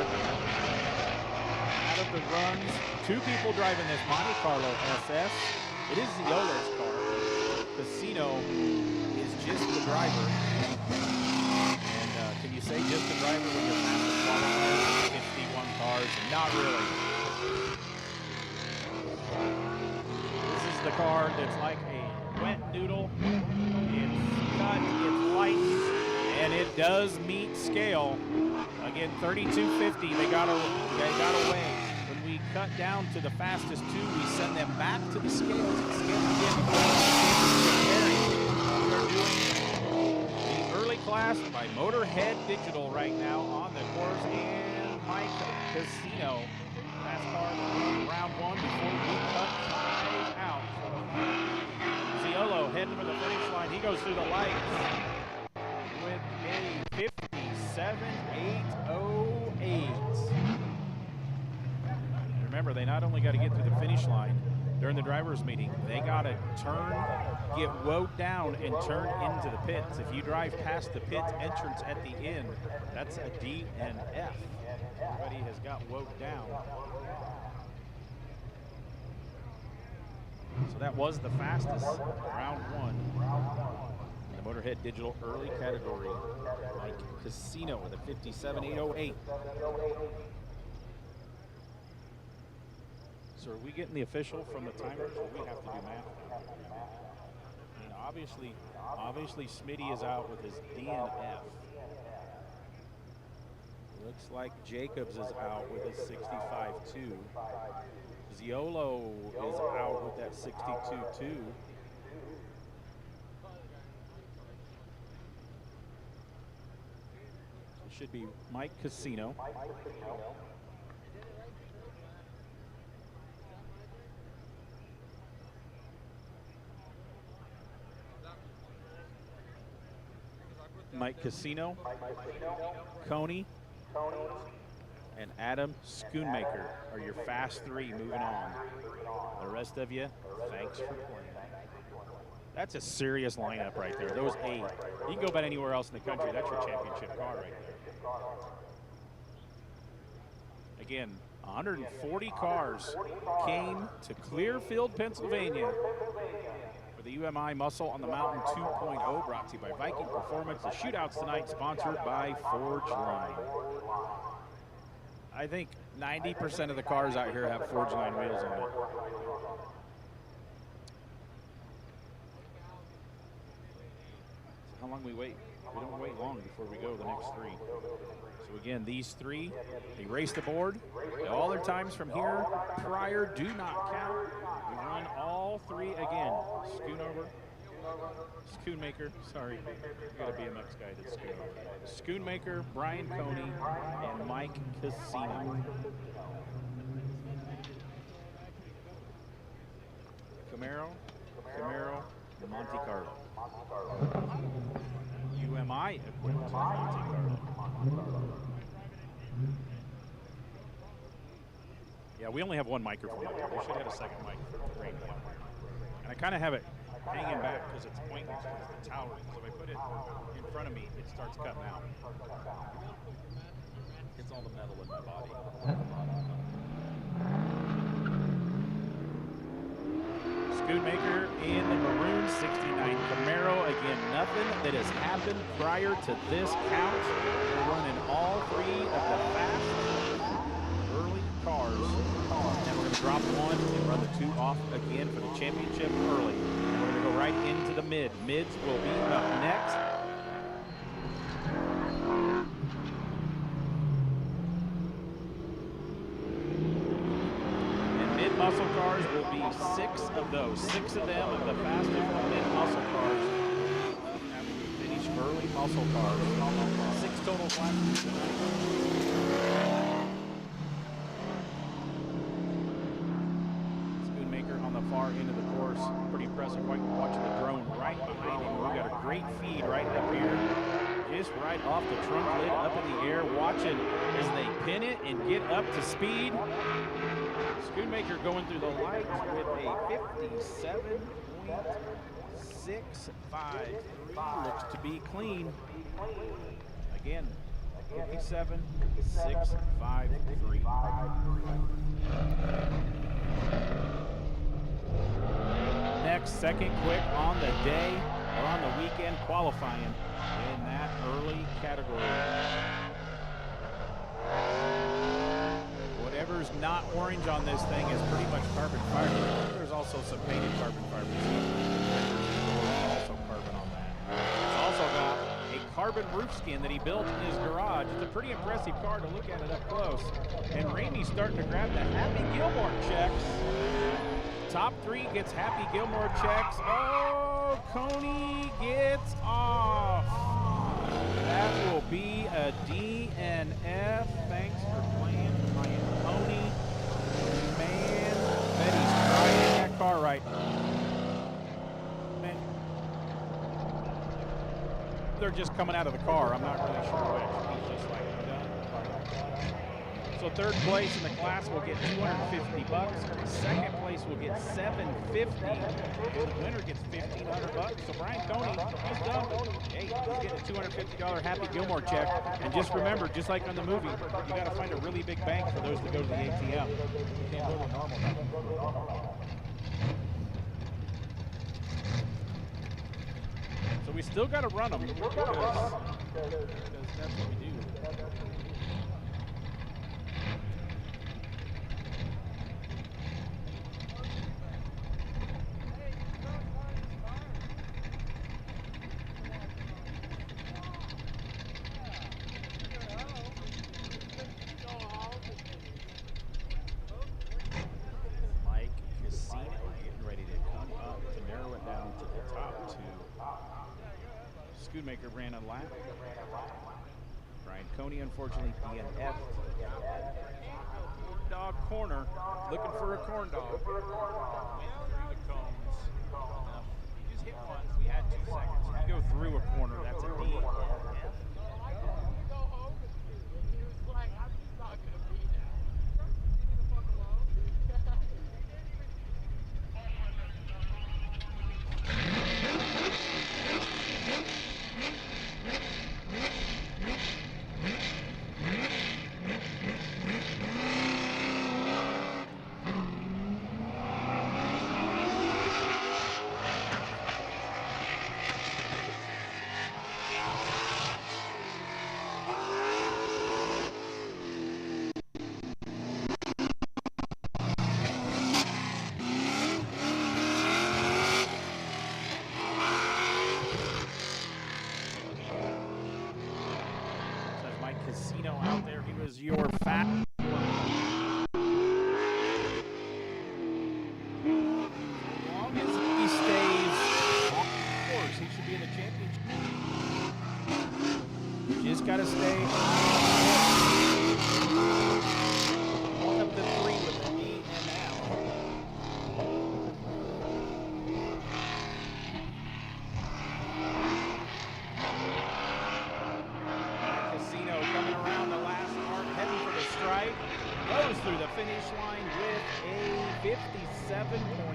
out of the runs. 2 people driving this Monte Carlo SS. It is Ziolo's car. Casino is just the driver. And can you say just the driver when you're fastest qualifier? 51 cars? Not really. This is the car that's like a wet noodle. It's cut, it's light. And it does meet scale. Again, 3250. They got away when we cut down to the fastest two. We send them back to the scales and scale again. We are doing the early class by Motorhead Digital right now on the course, and Mike Casino. Fast car in round one before we cut 5 out. Ziolo heading for the finish line. He goes through the lights with a 57.808. Remember, they not only got to get through the finish line during the driver's meeting, they got to turn, get woed down, and turn into the pits. If you drive past the pit entrance at the end, that's a D and F. Everybody has got woed down. So that was the fastest round one in the Motorhead Digital early category. Mike Casino with a 57.808. So are we getting the official from the timers, or we have to do math? I mean, obviously Smitty is out with his DNF. Looks like Jacobs is out with his 65.2. Ziolo is out with that 62.2. It should be Mike Casino. Mike Casino, Coney, and Adam Schoonmaker are your fast three moving on. The rest of you, thanks for playing. That's a serious lineup right there. Those 8. You can go about anywhere else in the country. That's your championship car right there. Again, 140 cars came to Clearfield, Pennsylvania for the UMI Muscle on the Mountain 2.0, brought to you by Viking Performance. The shootouts tonight sponsored by Forge Line. I think 90% of the cars out here have Forge Line wheels on it. So how long we wait? We don't wait long before we go to the next 3. So again, these 3, they race the board. All their times from here prior do not count. We run all 3 again. Schoonmaker, sorry, I got a BMX guy that's Schoonmaker, Brian Coney, and Mike Casino. Camaro, Monte Carlo. UMI equipped Monte Carlo. Yeah, we only have 1 microphone up there. We should have a second mic for the radio. And I kind of have it hanging back because it's pointless because the tower. So if I put it in front of me, it starts cutting out. It's all the metal in my body. Schoonmaker in the maroon 69 Camaro. Again, nothing that has happened prior to this count. We're running all 3 of the fast early cars. And we're going to drop 1 and run the 2 off again for the championship early. And we're going to go right into the mid. Mids will be up next. Muscle cars will be 6 of those. 6 of them of the fastest mid-muscle cars. After we finish early muscle cars. 6 total classes tonight. Schoonmaker on the far end of the course. Pretty impressive. Watching the drone right behind him. We've got a great feed right up here. Just right off the trunk lid up in the air. Watching as they pin it and get up to speed. Schoonmaker going through the lights with a 57.653. Looks to be clean. Again, 57.653. Next, second quick on the day or on the weekend qualifying in that early category. Whatever's not orange on this thing is pretty much carbon fiber. There's also some painted carbon fiber. Also carbon on that. It's also got a carbon carbon roof skin that he built in his garage. It's a pretty impressive car to look at it up close. And Ramey's starting to grab the Happy Gilmore checks. Top 3 gets Happy Gilmore checks. Oh, Coney gets off. That will be a DNF. Thanks for playing, Ryan Coney. Man, Betty's trying that car right. Man, they're just coming out of the car. I'm not really sure which. He's just like, I'm done. So third place in the class will get $250. Second place will get $750. And the winner gets $1,500. So Brian Coney, he's done. Hey, he's getting a $250 Happy Gilmore check. And just remember, just like on the movie, you got to find a really big bank for those that go to the ATM. You can't go to a normal bank. So we still got to run them because that's what we do. Mike Casino getting ready to come up to narrow it down to the top two. Schoonmaker ran a lap. Brian Coney, unfortunately, DNF. Corn dog corner, looking for a corn dog. Went through the cones. You just hit once. We had 2 seconds. If you go through a corner, that's a DNF. Casino out there. He was your fat. As long as he stays off the course, he should be in the championship. Just got to stay on up the 3 with the knee and out. Coming around the last mark, heading for the stripe, goes through the finish line with a 57.725.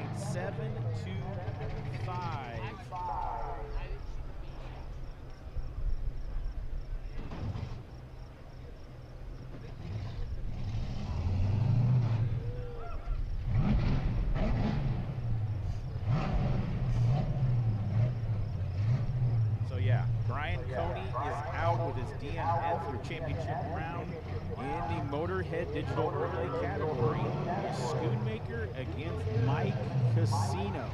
Brian Coney is out with his DNF for championship round in the Motorhead Digital Early category. Schoonmaker against Mike Casino.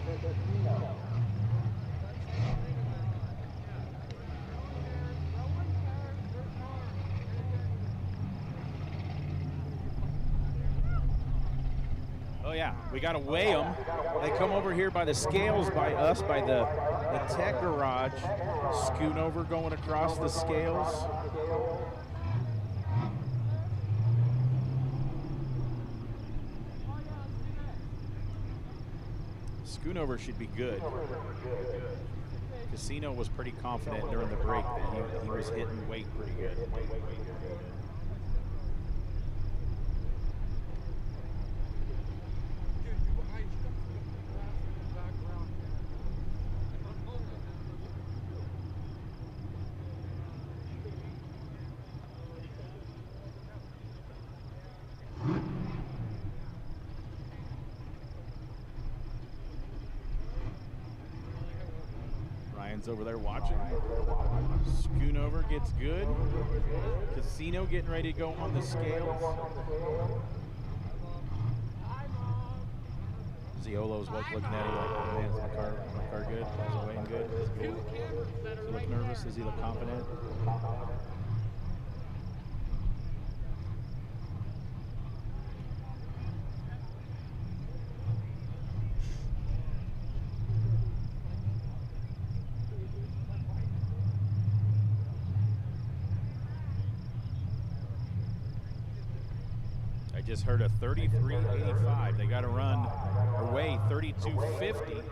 Oh yeah, we got to weigh them. They come over here by the scales by us, by the tech garage. Schoonover going across the scales. Schoonover should be good. Casino was pretty confident during the break that he was hitting weight pretty good. Over there watching. Schoonover gets good. Casino getting ready to go on the scales. Ziolo's looking at it like, oh man, is my car good? Is it weighing good? Is it good? Does he look nervous? Does he look confident? I just heard a 33.85. They got to run or weigh 32.50.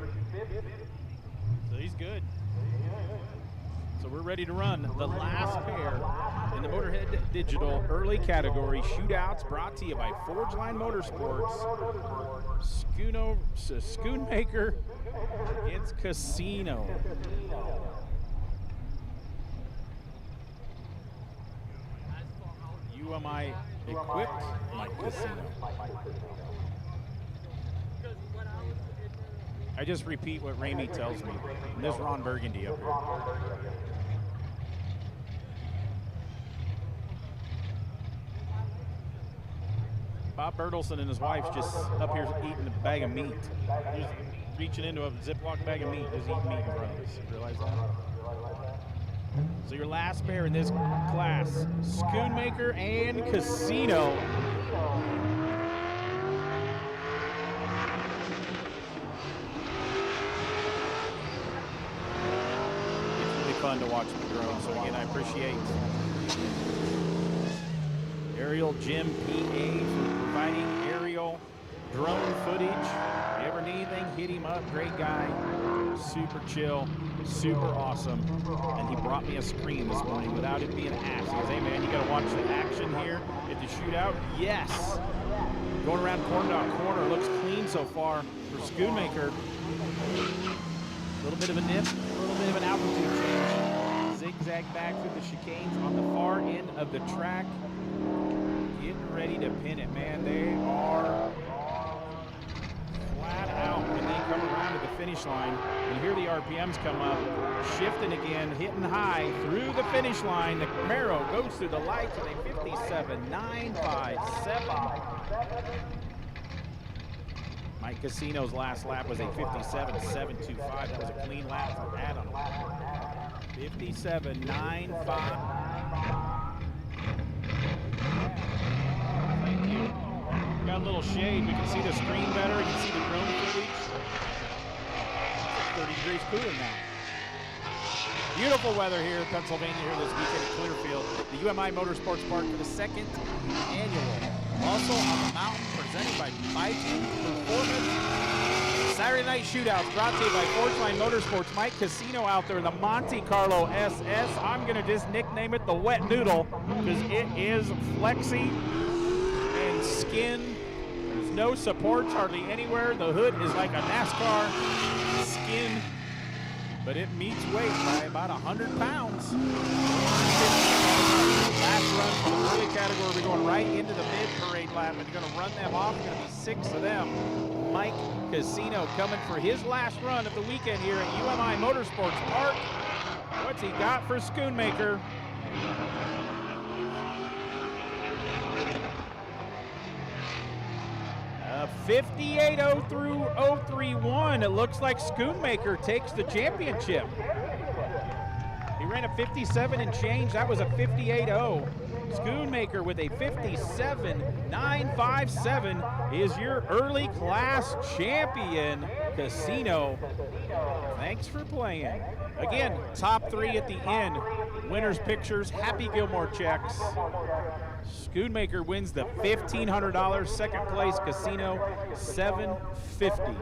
So he's good. So we're ready to run the last pair in the Motorhead Digital early category shootouts, brought to you by Forgeline Motorsports. Schoonmaker against Casino. UMI equipped like Casino. I just repeat what Ramey tells me. And this Ron Burgundy up here. Bob Bertelsen and his wife's just up here eating a bag of meat. He's reaching into a Ziploc bag of meat, just eating meat in front of us. You realize that? So your last pair in this class, Schoonmaker and Casino. It's really fun to watch the drone, so again, I appreciate Aerial Jim PA for providing aerial drone footage. If you ever need anything, hit him up. Great guy, super chill, super awesome. And he brought me a screen this morning without it being asked. He goes, hey man, you gotta watch the action here at the shootout. Yes. Going around corner to corner, looks clean so far for Schoonmaker. A little bit of a nip, a little bit of an altitude change. Zigzag back through the chicanes on the far end of the track. Getting ready to pin it, man. They are flat out when they come around to the finish line. And here the RPMs come up, shifting again, hitting high through the finish line. The Camaro goes through the lights with a 57.957. Mike Casino's last lap was a 57.725. That was a clean lap for Adam. 57.95. Thank you. Got a little shade. We can see the screen better. You can see the drone footage. 30 degrees cooler now. Beautiful weather here in Pennsylvania here this weekend at Clearfield. The UMI Motorsports Park for the second annual. Also on the mountain, presented by Viking Performance. Saturday Night Shootouts brought to you by Forgeline Motorsports. Mike Casino out there in the Monte Carlo SS. I'm going to just nickname it the Wet Noodle because it is flexy and skin. There's no supports hardly anywhere. The hood is like a NASCAR skin, but it meets weight by about 100 pounds. Last run for the early category. We're going right into the mid-parade lap, and you're going to run them off. Going to be 6 of them. Mike Casino coming for his last run of the weekend here at UMI Motorsports Park. What's he got for Schoonmaker? A 58.0 through 031. It looks like Schoonmaker takes the championship. He ran a 57 and change. That was a 58.0. Schoonmaker with a 57.957 is your early class champion. Casino, thanks for playing. Again, top 3 at the end. Winners pictures, Happy Gilmore checks. Schoonmaker wins the $1,500. Second place, Casino, $750.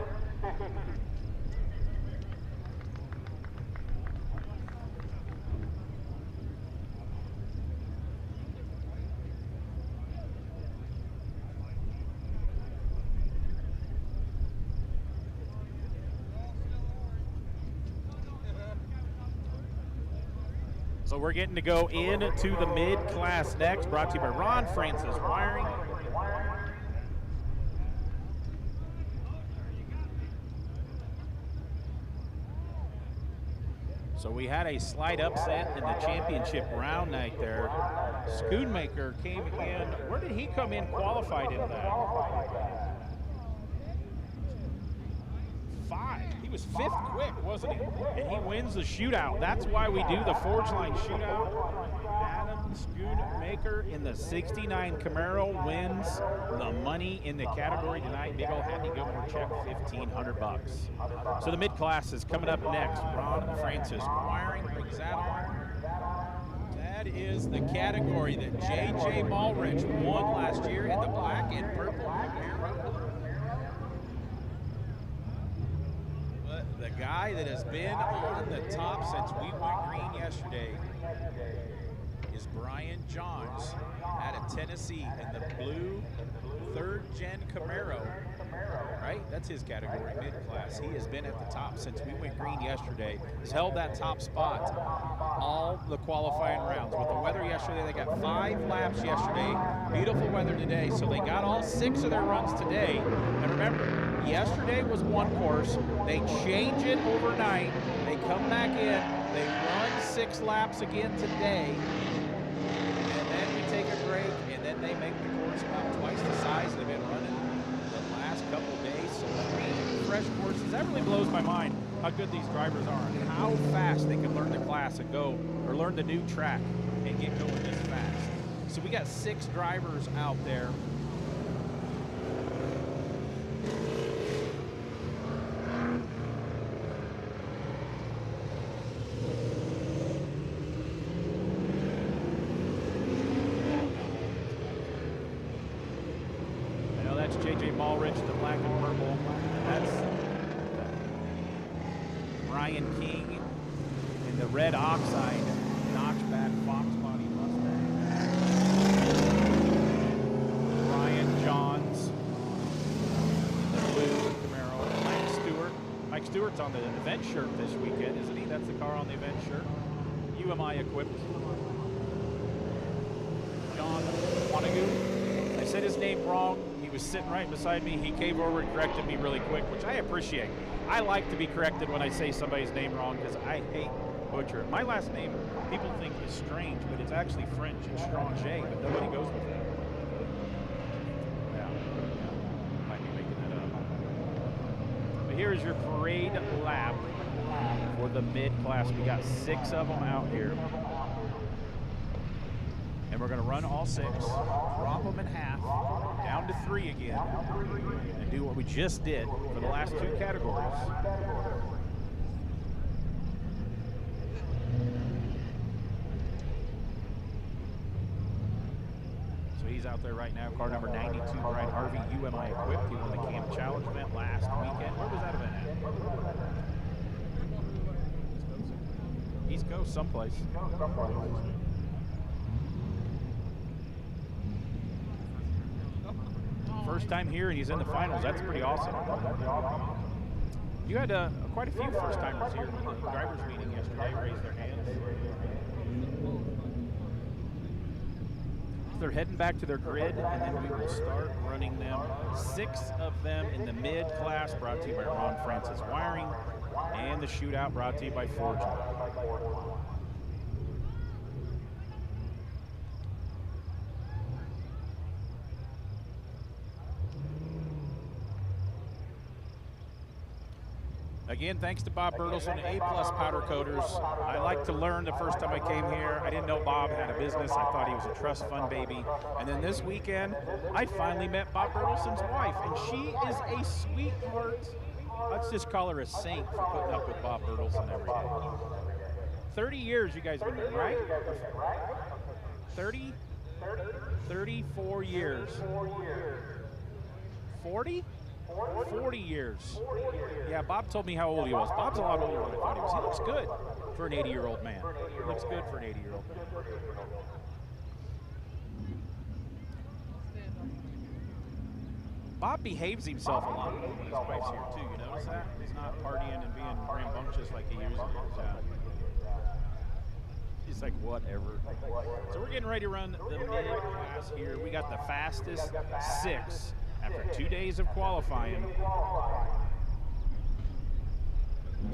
So we're getting to go into the mid-class next, brought to you by Ron Francis Wiring. So we had a slight upset in the championship round night there. Schoonmaker came in. Where did he come in qualified in that? was 5th quick, wasn't he? And he wins the shootout. That's why we do the Forge Line shootout. Adam Schoonmaker in the 69 Camaro wins the money in the category tonight. Big old Happy Gilmore check, $1,500. So the mid-class is coming up next. Ron Francis wiring brings that on. That is the category that J.J. Malrich won last year in the black and purple Camaro. But the guy that has been on the top since we went green yesterday is Brian Johns out of Tennessee in the blue 3rd-gen Camaro. Right? That's his category, mid-class. He has been at the top since we went green yesterday. He's held that top spot all the qualifying rounds. With the weather yesterday, they got 5 laps yesterday. Beautiful weather today, so they got all 6 of their runs today. And remember, yesterday was one course. They change it overnight. They come back in. They run 6 laps again today. And then we take a break, and then they make the course about twice the size they've been running the last couple days. So 3 fresh courses. That really blows my mind how good these drivers are and how fast they can learn the class and go, or learn the new track and get going this fast. So we got 6 drivers out there. I know that's J.J. Malrich, the black and purple. That's Ryan King in the red oxide notchback Fox body Mustang. Ryan Johns in the blue Camaro. Mike Stewart. Mike Stewart's on the event shirt this weekend, isn't he? That's the car on the event shirt. UMI equipped. John Wanagoo. I said his name wrong. He was sitting right beside me. He came over and corrected me really quick, which I appreciate. I like to be corrected when I say somebody's name wrong because I hate butcher. My last name, people think is strange, but it's actually French. It's Stranger, but nobody goes with that. Yeah. Might be making that up. But here is your parade lap for the mid-class. We got 6 of them out here. And we're going to run all 6, drop them in half, down to 3 again, and do what we just did for the last 2 categories. So he's out there right now, car number 92, Brian Harvey, UMI equipped. He won the Camp Challenge event last weekend. Where was that event at? East Coast, someplace. First time here, and he's in the finals. That's pretty awesome. You had quite a few first-timers here in the drivers' meeting yesterday raise their hands. They're heading back to their grid, and then we will start running them. 6 of them in the mid-class, brought to you by Ron Francis Wiring, and the shootout brought to you by Forge. Again, thanks to Bob Bertelson, A-plus powder coaters. I like to learn. The first time I came here, I didn't know Bob had a business. I thought he was a trust fund baby. And then this weekend, I finally met Bob Bertelson's wife, and she is a sweetheart. Let's just call her a saint for putting up with Bob Bertelson every day. 30 years you guys have been there, right? 30? 34 years. 40? 40 years. Yeah, Bob told me how old he was. Bob's a lot older than I thought he was. He looks good for an 80-year-old man. He looks good for an 80-year-old man. Bob behaves himself a lot when his wife's here, too. You notice that? He's not partying and being rambunctious like he usually is. He's like, whatever. So we're getting ready to run the mid-class here. We got the fastest 6 after 2 days of qualifying.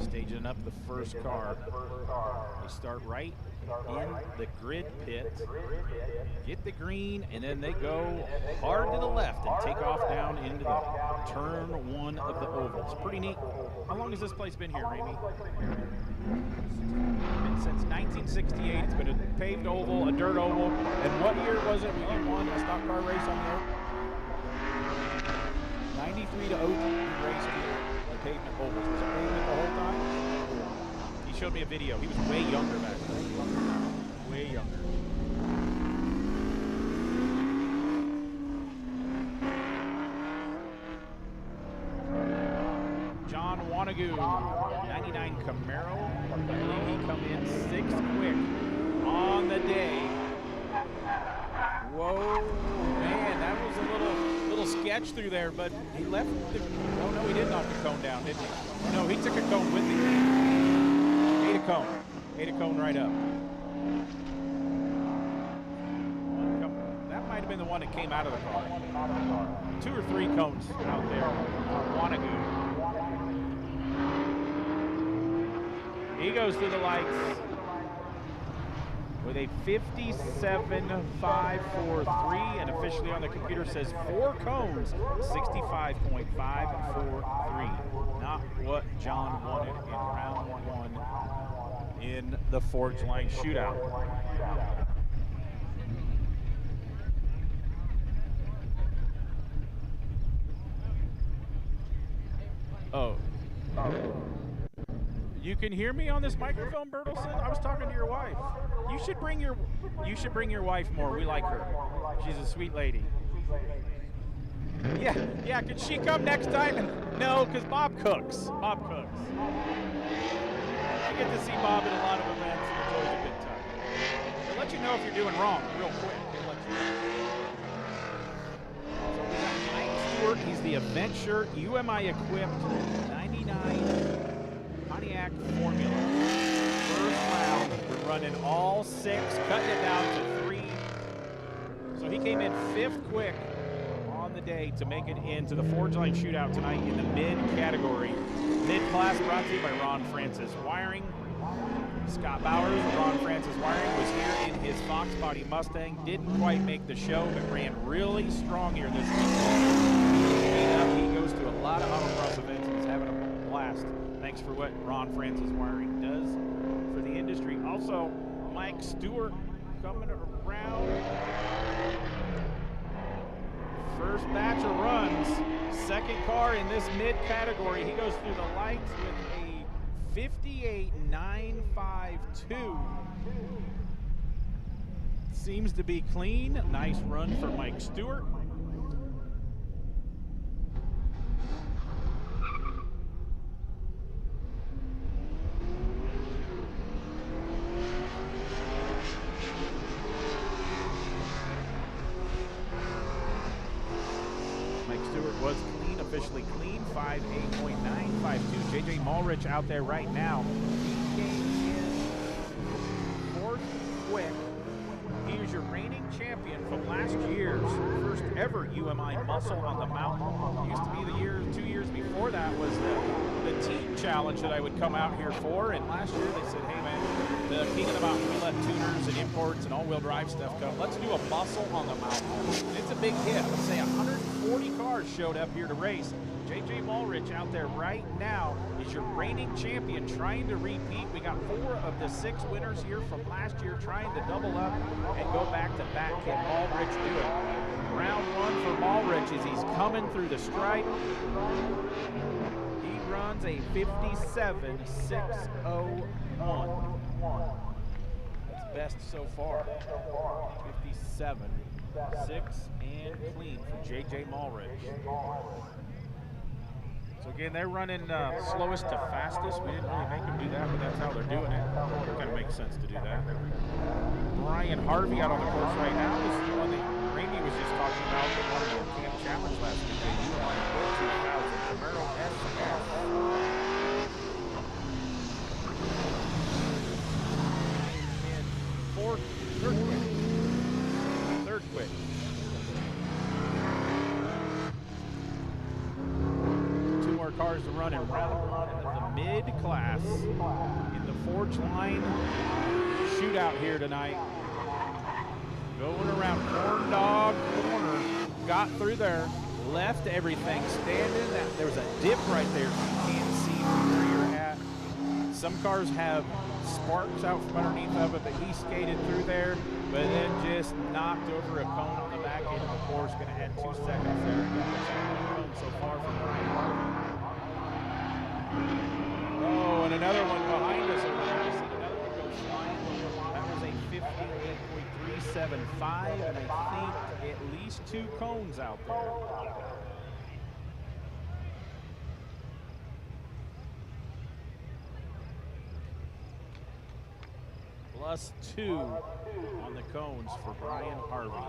Stay Staging up the first car. They start right in the grid pit, get the green, and then they go hard to the left and take off down into the turn one of the oval. It's pretty neat. How long has this place been here, Amy? Since 1968. It's been a paved oval, a dirt oval. And what year was it when you won a stock car race on the oval? 93 to 03 race here. The pavement ovals. Was it pavement the whole time? He showed me a video. He was way younger back then. Way younger. John Wanagoo, 99 Camaro. I believe he come in 6th quick on the day. Whoa, man, that was a little sketch through there, but he left the, oh no, he did knock the cone down, didn't he? No, he took a cone with him. Ate a cone right up. That might have been the one that came out of the car. 2 or 3 cones out there on Wanagoo. He goes through the lights with a 57.543, and officially on the computer says 4 cones, 65.543. Not what John wanted in round 1 in the Forge Line Shootout. Oh. You can hear me on this microphone, Bertelson? I was talking to your wife. You should bring your wife more. We like her. She's a sweet lady. Yeah, could she come next time? No, because Bob cooks. You get to see Bob at a lot of events, and it's always a good time. They'll let you know if you're doing wrong real quick. They'll let you know. So we got Mike Stewart. He's the event shirt, UMI equipped, 99 Pontiac Formula. First round, we're running all 6, cutting it down to 3. So he came in 5th quick on the day to make it into the Forge Line Shootout tonight in the mid category. Mid class brought to you by Ron Francis Wiring. Scott Bowers of Ron Francis Wiring was here in his Fox Body Mustang. Didn't quite make the show, but ran really strong here this weekend. He goes to a lot of autocross events and is having a blast. Thanks for what Ron Francis Wiring does for the industry. Also, Mike Stewart coming around. First batch of runs. 2nd car in this mid category. He goes through the lights with a 58.952. Seems to be clean. Nice run for Mike Stewart. Was clean, officially clean, 5.8.952. JJ Mulrich out there right now. He came in 4th quick. He was your reigning champion from last year's first ever UMI Muscle on the Mountain. Used to be the 2 years before that was the team challenge that I would come out here for. And last year they said, hey man, the King of the Mountain, we let tuners and imports and all-wheel drive stuff come. Let's do a muscle on the mountain. And it's a big hit. Let's say 140 cars showed up here to race. JJ Mulrich out there right now is your reigning champion, trying to repeat. We got 4 of the 6 winners here from last year trying to double up and go back to back. Can Mulrich do it? Round 1 for Mulrich as he's coming through the stripe. He runs a 57.601. That's best so far. 57.6 and clean for JJ Mulrich. So again, they're running slowest to fastest. We didn't really make them do that, but that's how they're doing it. Kind of makes sense to do that. Brian Harvey out on the course right now is the one that Ramey was just talking about that won the Camp Challenge last week. The UMI 2000 Camaro SS. Third quick. more cars to run in round one of the mid-class in the Forge Line Shootout here tonight. Going around Corn Dog Corner, got through there, left everything standing. There was a dip right there. You can't see where you're at. Some cars have sparks out from underneath of it, but he skated through there, but then just knocked over a cone on the back end of the course. Going to add 2 seconds there. Cone so far from Ryan Harvey. Oh, and another one behind us over there. Just another one goes flying. That was a 58.375, and I think at least 2 cones out there. +2 on the cones for Brian Harvey.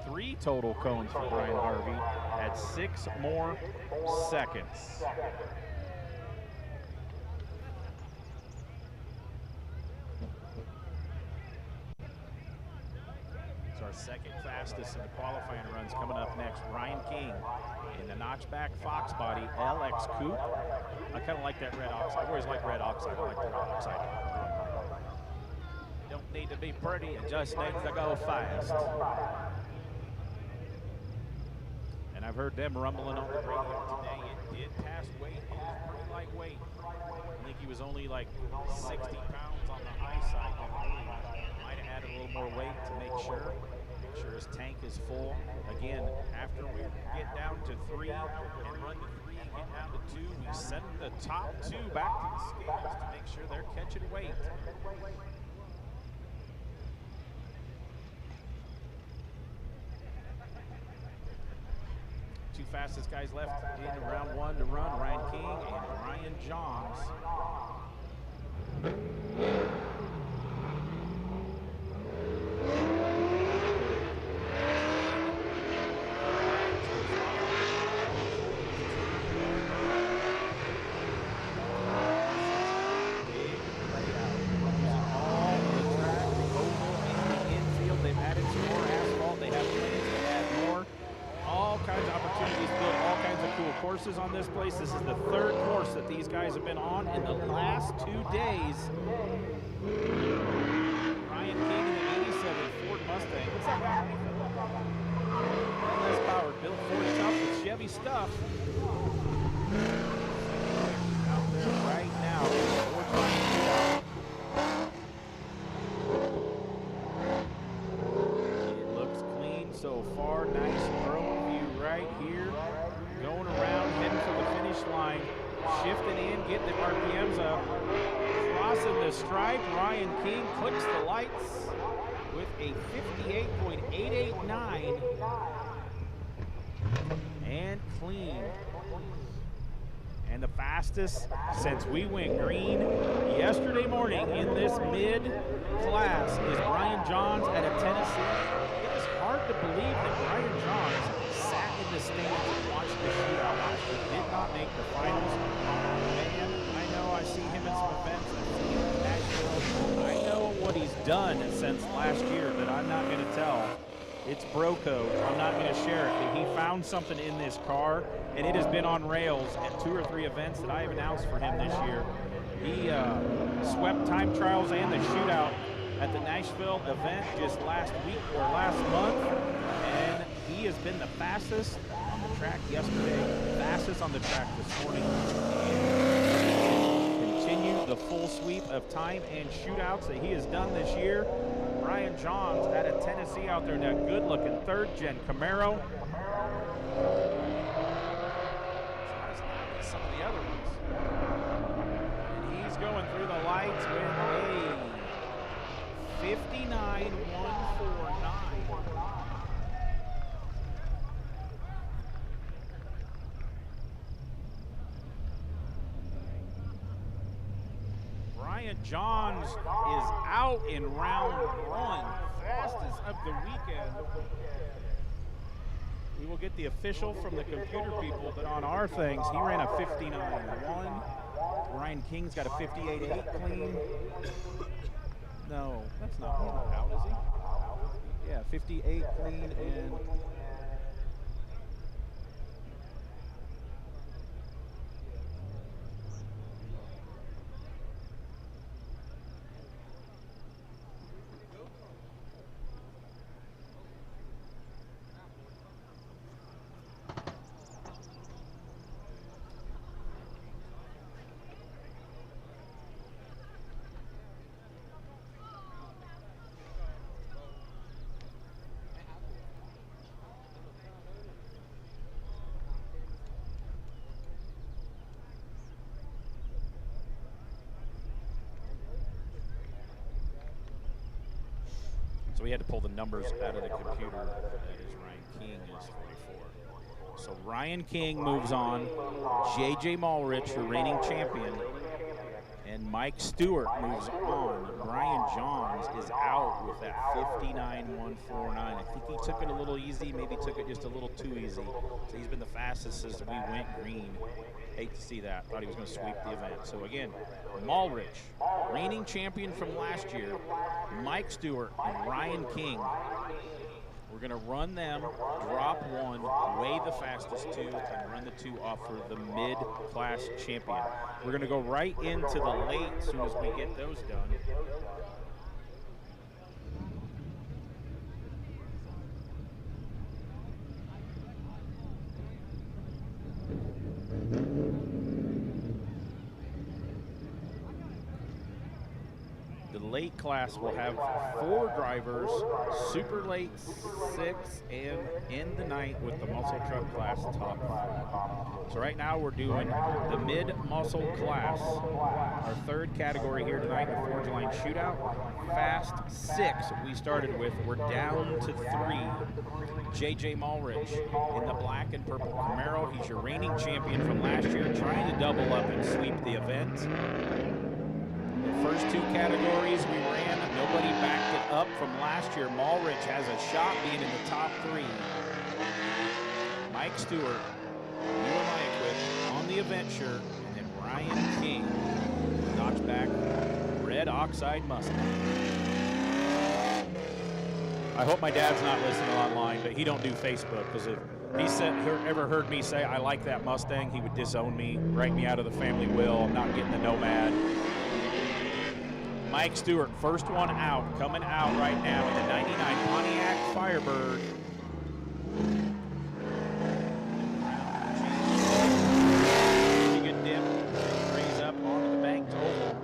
3 total cones for Brian Harvey at 6 more seconds. It's our second fastest in the qualifying runs coming up next. Ryan King in the notchback Fox body LX Coupe. I kind of like that red oxide. I've always liked red oxide. I like the red oxide. You don't need to be pretty, it just needs to go fast. And I've heard them rumbling on the radio today. It did pass weight. It is pretty lightweight. I think he was only like 60 pounds on the high side. Might have added a little more weight to make sure his tank is full. Again, after we get down to 3 and run to 3 and get down to 2, we send the top 2 back to the scales to make sure they're catching weight. Two fastest guys left in round 1 to run, Ryan King and Brian Johns. On this place. This is the 3rd course that these guys have been on in the last 2 days. Ryan King in the 87 Ford Mustang. What's that guy? Less powered, built Ford tough with Chevy stuff. Out there right now. It looks clean so far. Nice throwing view right here. Going around, heading for the finish line, shifting in, getting the RPMs up, crossing the stripe. Ryan King clicks the lights with a 58.889 and clean. And the fastest since we went green yesterday morning in this mid-class is Brian Johns out of Tennessee. It is hard to believe that Brian Johns sat in the stands and watched the shootout last year. Did not make the finals. Man, I know I see him in some events. I've seen him in Nashville. I know what he's done since last year, but I'm not going to tell. It's bro code. I'm not going to share it. But he found something in this car, and it has been on rails at 2 or 3 events that I have announced for him this year. He swept time trials and the shootout at the Nashville event just last week or last month, and he has been the fastest on the track yesterday, fastest on the track this morning, and continue the full sweep of time and shootouts that he has done this year. Brian Johns out of Tennessee out there in that good-looking 3rd-gen Camaro. Some of the other ones. And he's going through the lights with a 59.149. Brian Johns is out in round 1, fastest of the weekend. We will get the official from the computer people, but on our things, he ran a 59.1. Ryan King's got a 58.8 clean. No, that's not, he's not out, is he? Yeah, 58 clean and we had to pull the numbers out of the computer. That is Ryan King is 44. So Ryan King moves on. J.J. Malrich, your reigning champion. And Mike Stewart moves on. Brian Johns is out with that 59.149. I think he took it a little easy, maybe took it just a little too easy. So he's been the fastest since we went green. Hate to see that. Thought he was going to sweep the event. So again, Malrich, reigning champion from last year, Mike Stewart and Ryan King. We're going to run them, drop one, weigh the fastest two, and run the two off for the mid-class champion. We're going to go right into the late as soon as we get those done. The late class will have 4 drivers, super late 6, and end the night with the muscle truck class top 5. So right now we're doing the mid-muscle class, our 3rd category here tonight, the Forge Line Shootout. Fast 6 we started with. We're down to 3. J.J. Malrich in the black and purple Camaro. He's your reigning champion from last year, trying to double up and sweep the event. The first 2 categories we ran, nobody backed it up from last year. Malrich has a shot being in the top 3. Mike Stewart, UMI equipped on the event shirt, and then Ryan King, notchback red oxide Mustang. I hope my dad's not listening online, but he don't do Facebook, because if he ever heard me say I like that Mustang, he would disown me, write me out of the family will. I'm not getting the Nomad. Mike Stewart, first one out, coming out right now in the 99 Pontiac Firebird. Pretty good dip, raise up onto the banked oval.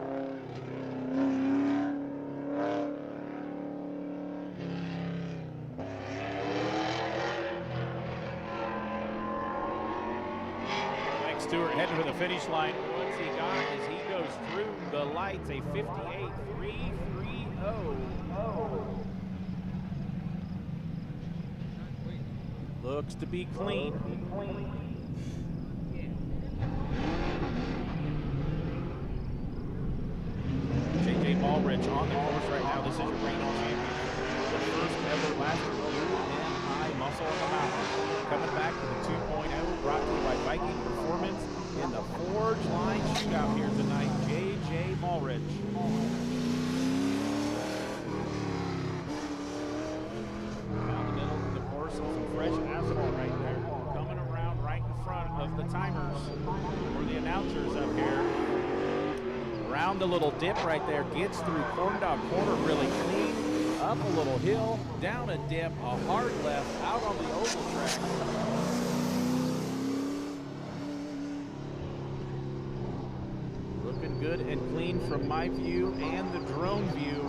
Mike Stewart heading for the finish line. What's he got as he goes through the lights, a 58.330. Looks to be clean. J.J. Malrich on the course right now. This is your reigning champion. The first ever last UMI Muscle on the Mountain. Coming back to the 2.0, brought to you by Viking Performance in the Forge Line Shootout here tonight. J.J. Malrich. Down the middle of the course, some fresh asphalt right there. Coming around right in front of the timers, or the announcers up here. Around a little dip right there, gets through Corn Dog Corner really clean. Up a little hill, down a dip, a hard left, out on the oval track. Looking good and clean from my view and the drone view.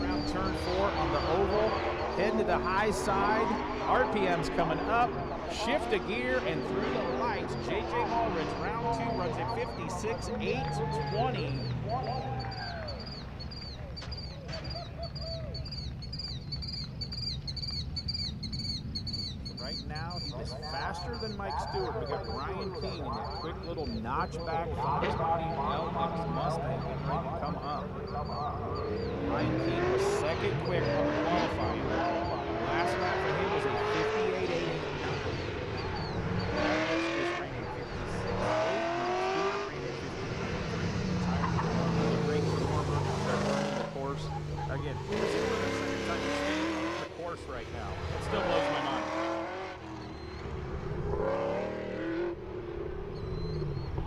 Around turn 4 on the oval, head to the high side. RPM's coming up, shift a gear and through the lights. J.J. Malrich, round 2, runs at 56.820. Right now, he is faster than Mike Stewart. We got Ryan King in that quick little notchback Fox Body LX Mustang getting ready to come up. Ryan King was second quick on the qualifying. Last lap for him was a 58.89. Again, this is the second time he's staying on the course right now. It still blows my mind.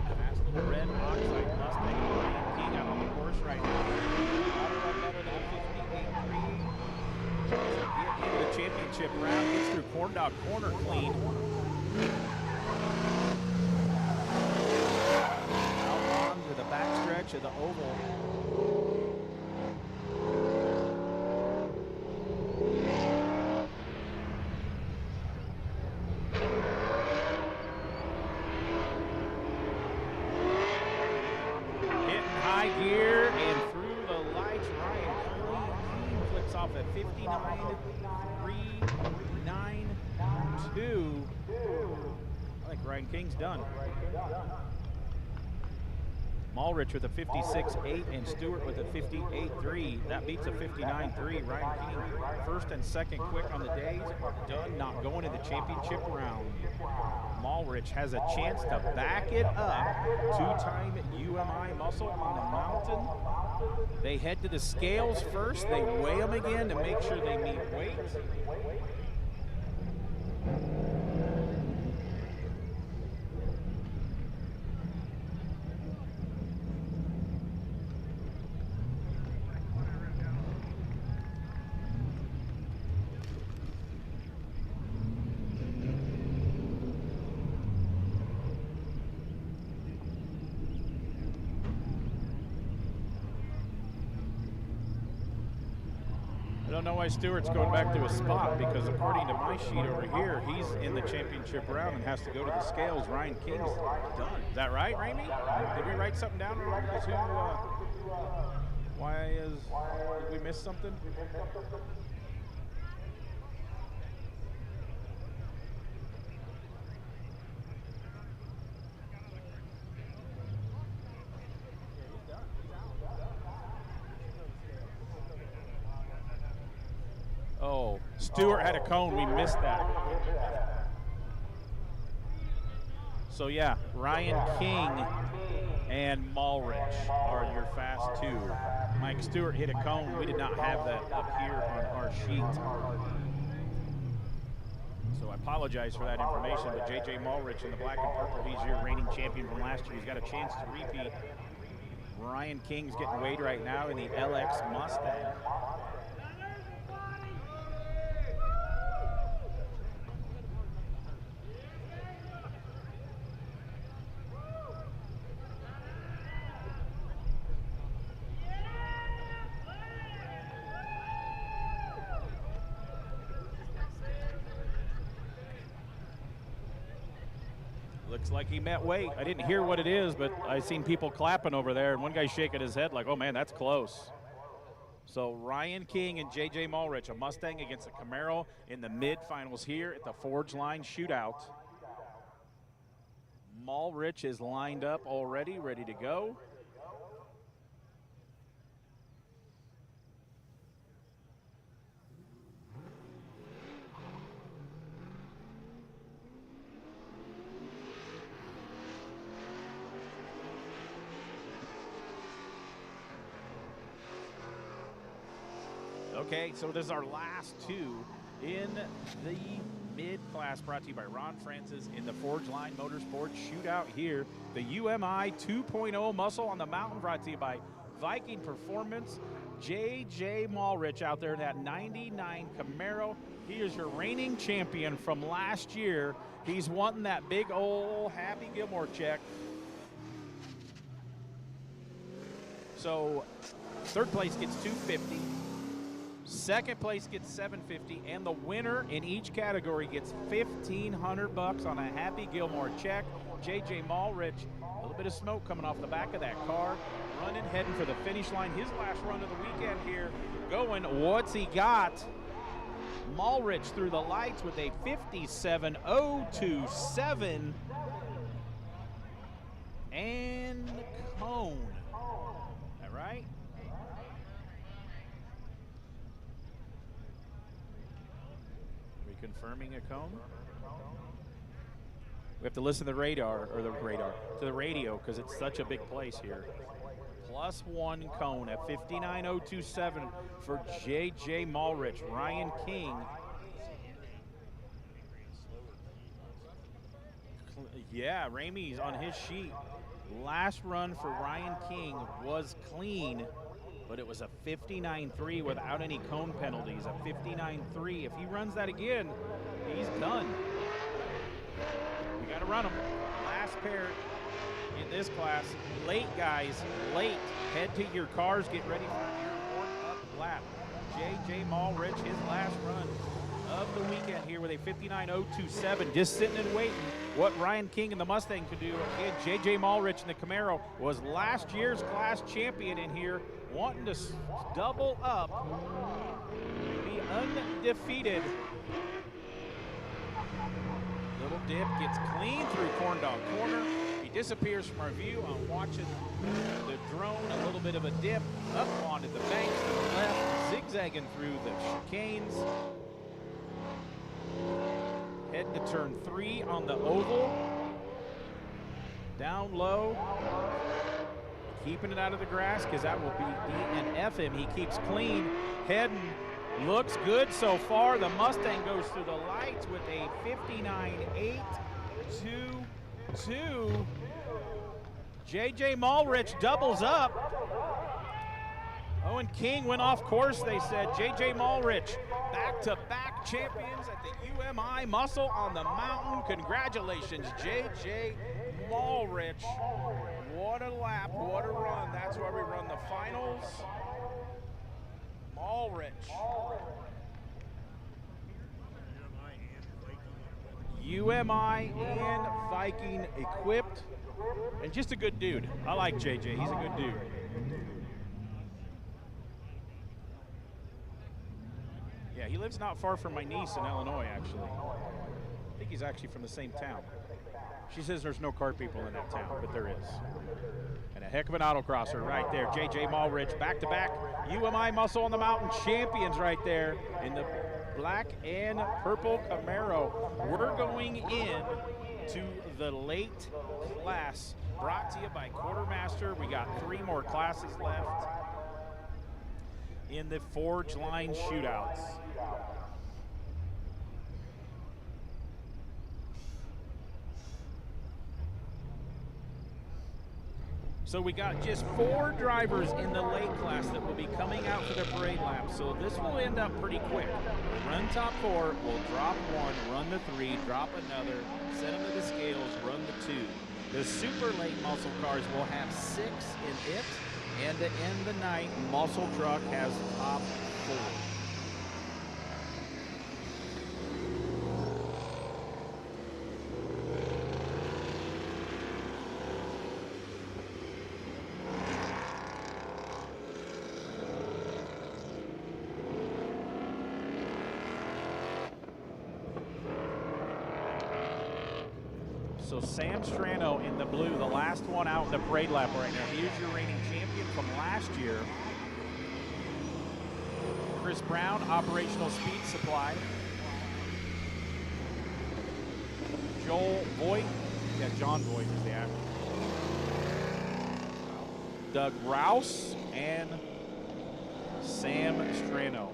Fast little red oxide Mustang, Ryan King out on the course right now. How to run better than a 58.3. Get into the championship round, gets through Corn Dog Corner clean. Out on to the backstretch of the oval. Gear and through the lights, Ryan King 59.392. I think Ryan King's done. Mulrich with a 56.8 and Stewart with a 58.3. That beats a 59.3. Ryan King, first and second quick on the days, are done, not going to the championship round. Mulrich has a chance to back it up. Two-time UMI muscle on the mountain. They head to the scales first. They weigh them again to make sure they meet weight. I don't know why Stewart's going back to his spot, because according to my sheet over here, he's in the championship round and has to go to the scales. Ryan King's done. Is that right, Ramey? Did we write something down wrong? Did we miss something? Oh, Stewart had a cone. We missed that. So, yeah, Ryan King and Mulrich are your fast two. Mike Stewart hit a cone. We did not have that up here on our sheet. So I apologize for that information, but J.J. Mulrich in the black and purple, he's your reigning champion from last year. He's got a chance to repeat. Ryan King's getting weighed right now in the LX Mustang. Looks like he met weight. I didn't hear what it is, but I seen people clapping over there, and one guy shaking his head like, oh man, that's close. So Ryan King and J.J. Mulrich, a Mustang against a Camaro in the mid-finals here at the Forge Line Shootout. Mulrich is lined up already, ready to go. Okay, so this is our last two in the mid-class, brought to you by Ron Francis in the Forge Line Motorsports Shootout here. The UMI 2.0 Muscle on the Mountain, brought to you by Viking Performance. J.J. Mulrich out there in that 99 Camaro. He is your reigning champion from last year. He's wanting that big old Happy Gilmore check. So third place gets $250. Second place gets $750, and the winner in each category gets $1,500 on a Happy Gilmore check. J.J. Mulrich, a little bit of smoke coming off the back of that car, running, heading for the finish line. His last run of the weekend here, going, what's he got? Mulrich through the lights with a 57.027 and cone. All right? Confirming a cone. We have to listen to the radar, or to the radio, because it's such a big place here. +1 cone at 59.027 for J.J. Mulrich. Ryan King. Yeah, Ramey's on his sheet. Last run for Ryan King was clean, but it was a 59.3 without any cone penalties, a 59.3. If he runs that again, he's done. We got to run him. Last pair in this class. Late, guys, late. Head to your cars, get ready for your warm-up lap. J.J. Mulrich, his last run of the weekend here with a 59.027, just sitting and waiting. What Ryan King and the Mustang could do. Again, J.J. Mulrich in the Camaro was last year's class champion in here, wanting to double up, be undefeated. Little dip gets clean through Corn Dog Corner. He disappears from our view. I'm watching the drone, a little bit of a dip up onto the banks to the left, zigzagging through the chicanes. Heading to turn 3 on the oval. Down low. Keeping it out of the grass because that will be DNF him. He keeps clean. Heading. Looks good so far. The Mustang goes through the lights with a 59.822. JJ Mulrich doubles up. Owen King went off course, they said. JJ Mulrich, back-to-back champions at the UMI Muscle on the Mountain. Congratulations, JJ Mulrich. What a lap, what a run. That's where we run the finals. Mulrich. UMI and Viking equipped. And just a good dude. I like JJ, he's a good dude. Yeah, he lives not far from my niece in Illinois, actually. I think he's actually from the same town. She says there's no car people in that town, but there is. And a heck of an autocrosser right there. JJ Mulrich, back-to-back UMI Muscle on the Mountain champions right there in the black and purple Camaro. We're going in to the late class, brought to you by Quartermaster. We got 3 more classes left in the Forge Line Shootouts. So we got just 4 drivers in the late class that will be coming out for their parade lap. So this will end up pretty quick. We'll run top 4, we'll drop 1, run the 3, drop another, set them to the scales, run the 2. The super late muscle cars will have 6 in it, and to end the night, muscle truck has top 4. So Sam Strano in the blue, the last one out in the parade lap right now. He is your reigning champion from last year. Chris Brown, operational speed supply. Joel Voigt, yeah, John Voigt is the actor. Doug Rouse and Sam Strano.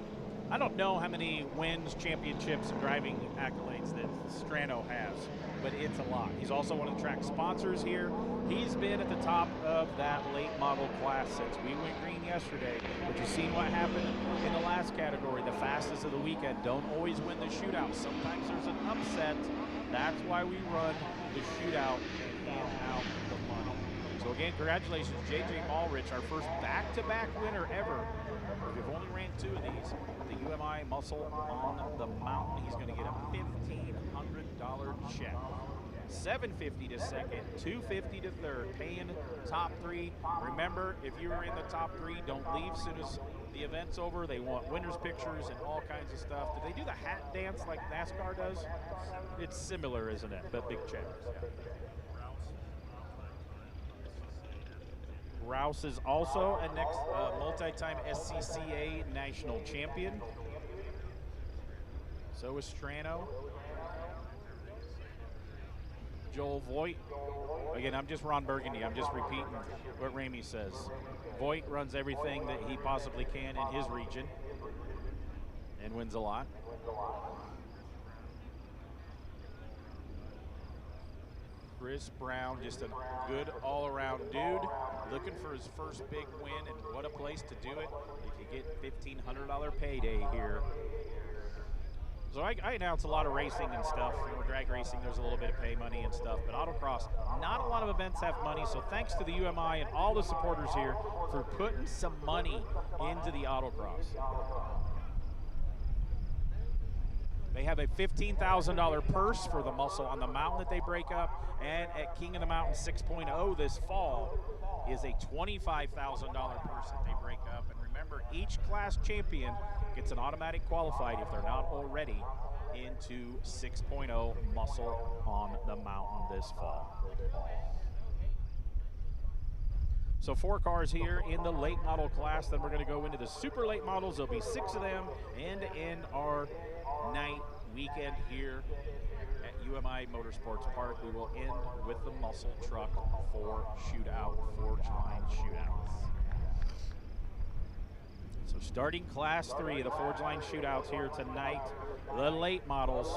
I don't know how many wins, championships, and driving accolades that Strano has, but it's a lot. He's also one of the track sponsors here. He's been at the top of that late model class since we went green yesterday. But you've seen what happened in the last category. The fastest of the weekend don't always win the shootout. Sometimes there's an upset. That's why we run the shootout and hand out the money. So again, congratulations, JJ Mulrich, our first back-to-back winner ever. We've only ran 2 of these. The UMI Muscle on the Mountain. He's going to get a $1,500 check. $750 to second, $250 to third, paying top 3. Remember, if you were in the top 3, don't leave as soon as the event's over. They want winners' pictures and all kinds of stuff. Do they do the hat dance like NASCAR does? It's similar, isn't it? But big checks. Rouse is also a next multi-time SCCA national champion. So is Strano. Joel Voigt. Again, I'm just Ron Burgundy. I'm just repeating what Ramey says. Voigt runs everything that he possibly can in his region and wins a lot. Chris Brown, just a good all-around dude, looking for his first big win, and what a place to do it if you get $1,500 payday here. So I announce a lot of racing and stuff. You know, drag racing, there's a little bit of pay money and stuff, but autocross, not a lot of events have money, so thanks to the UMI and all the supporters here for putting some money into the autocross. They have a $15,000 purse for the muscle on the mountain that they break up, and at King of the Mountain 6.0 this fall is a $25,000 purse that they break up. And Remember, each class champion gets an automatic qualified if they're not already into 6.0 Muscle on the Mountain this fall. So 4 cars here in the late model class. Then we're going to go into the super late models. There'll be 6 of them and end our night weekend here at UMI Motorsports Park. We will end with the muscle truck for Shootout, Forge Line Shootouts. So starting class 3 of the Forge Line Shootouts here tonight, the late models.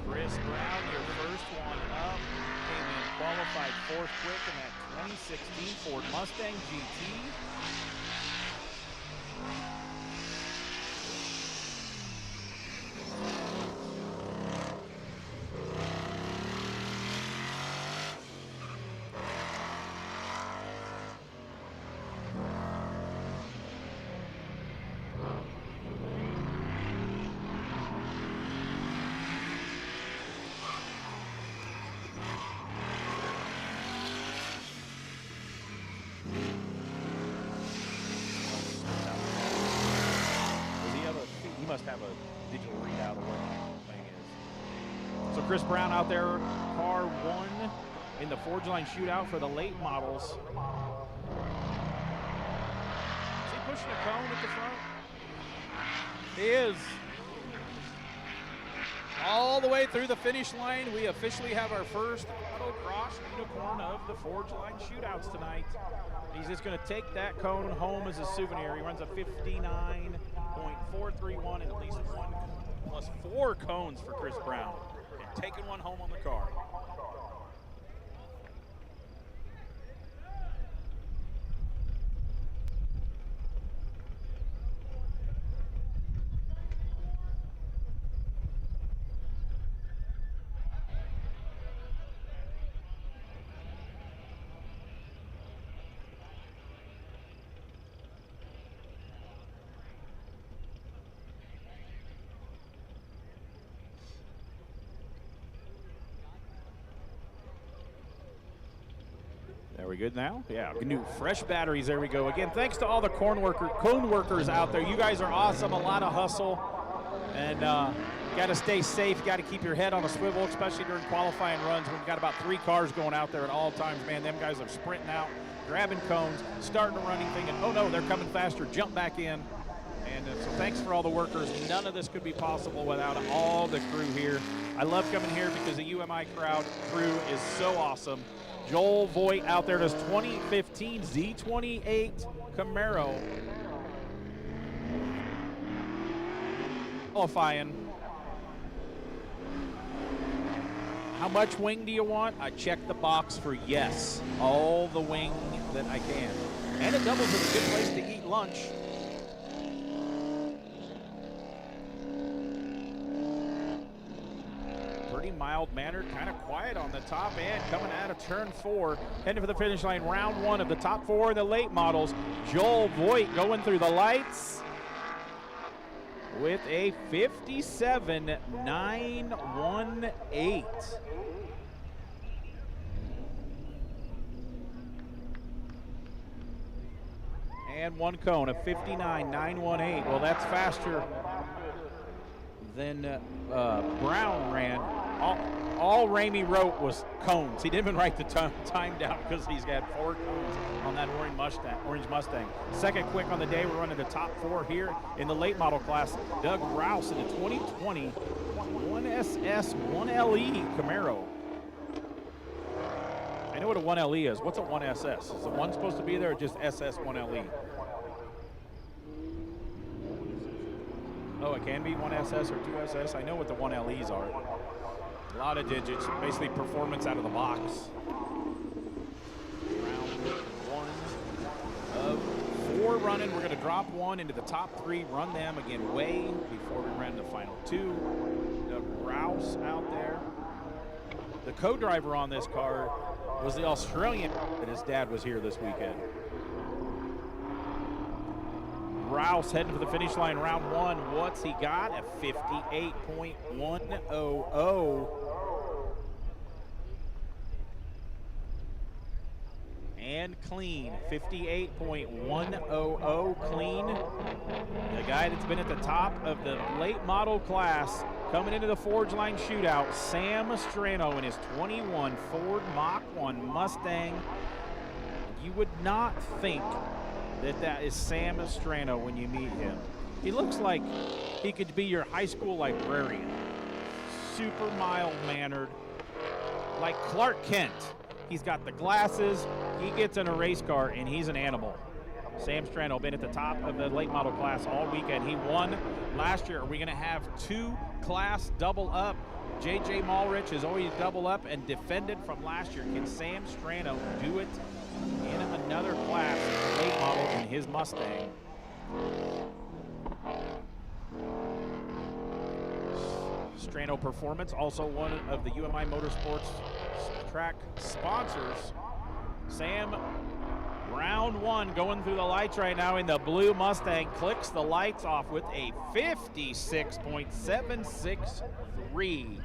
Chris Brown, your first one up, came in qualified 4th quick in that 2016 Ford Mustang GT. Must have a digital readout of what the thing is. So Chris Brown out there, car 1 in the Forge Line Shootout for the late models. Is he pushing a cone at the front? He is. All the way through the finish line, we officially have our first autocross unicorn of the Forge Line Shootouts tonight. He's just going to take that cone home as a souvenir. He runs a 59.431 and at least 1 plus 4 cones for Chris Brown. And taking one home on the car. There we good now? Yeah, new fresh batteries. There we go. Again, thanks to all the cone workers out there. You guys are awesome. A lot of hustle. And got to stay safe. Got to keep your head on a swivel, especially during qualifying runs. We've got about 3 cars going out there at all times. Man, them guys are sprinting out, grabbing cones, starting a running thing, and oh no, they're coming faster. Jump back in. And so thanks for all the workers. None of this could be possible without all the crew here. I love coming here because the UMI crew is so awesome. Joel Voigt out there does 2015 Z28 Camaro. Qualifying. How much wing do you want? I check the box for yes. All the wing that I can. And it doubles as a good place to eat lunch. Pretty mild-mannered, kind of quiet on the top end, coming out of turn 4, heading for the finish line. Round 1 of the top 4 of the late models. Joel Voigt going through the lights with a 57.918. And 1 cone, a 59.918. Well, that's faster than Brown ran. All Ramey wrote was cones. He didn't even write the time down because he's got 4 cones on that orange Mustang. Second quick on the day. We're running the top 4 here in the late model class. Doug Rouse in the 2020 1SS 1LE Camaro. I know what a 1LE is. What's a 1SS? Is the 1 supposed to be there or just SS 1LE? Oh, it can be 1SS or 2SS. I know what the 1LEs are. A lot of digits, basically performance out of the box. Round 1 of 4 running. We're going to drop 1 into the top 3, run them again way before we run the final 2. Doug Rouse out there. The co-driver on this car was the Australian that his dad was here this weekend. Rouse heading for the finish line, round one. What's he got? A 58.100. And clean, 58.100 clean. The guy that's been at the top of the late model class coming into the Forge Line Shootout, Sam Strano in his 21 Ford Mach 1 Mustang. You would not think that is Sam Strano when you meet him. He looks like he could be your high school librarian. Super mild-mannered, like Clark Kent. He's got the glasses, he gets in a race car, and he's an animal. Sam Strano been at the top of the late model class all weekend. He won last year. Are we gonna have two class double up? JJ Malrich is always double up and defended from last year. Can Sam Strano do it in another class, late model in his Mustang? Strano Performance, also one of the UMI Motorsports track sponsors. Sam, round one, going through the lights right now in the blue Mustang, clicks the lights off with a 56.763.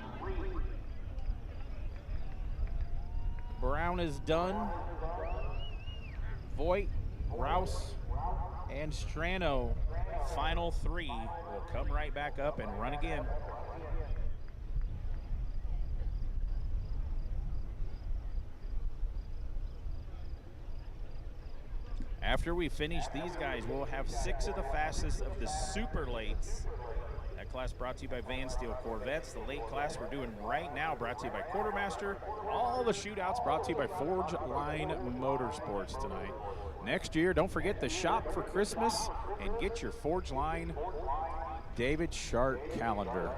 Brown is done. Voigt, Rouse, and Strano, final three, will come right back up and run again. After we finish these guys, we'll have 6 of the fastest of the super lates. That class brought to you by Van Steel Corvettes. The late class we're doing right now brought to you by Quartermaster. All the shootouts brought to you by Forge Line Motorsports tonight. Next year, don't forget to shop for Christmas and get your Forge Line David Sharp calendar.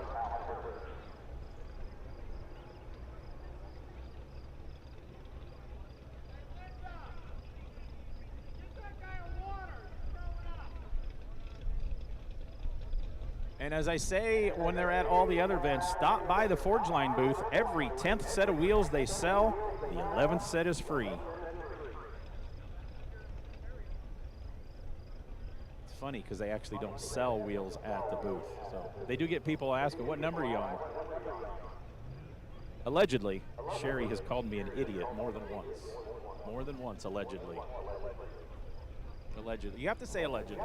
And as I say, when they're at all the other events, stop by the Forge Line booth. Every 10th set of wheels they sell, the 11th set is free. It's funny because they actually don't sell wheels at the booth. So they do get people asking, what number are you on? Allegedly, Sherry has called me an idiot more than once. More than once, allegedly. Allegedly. You have to say allegedly.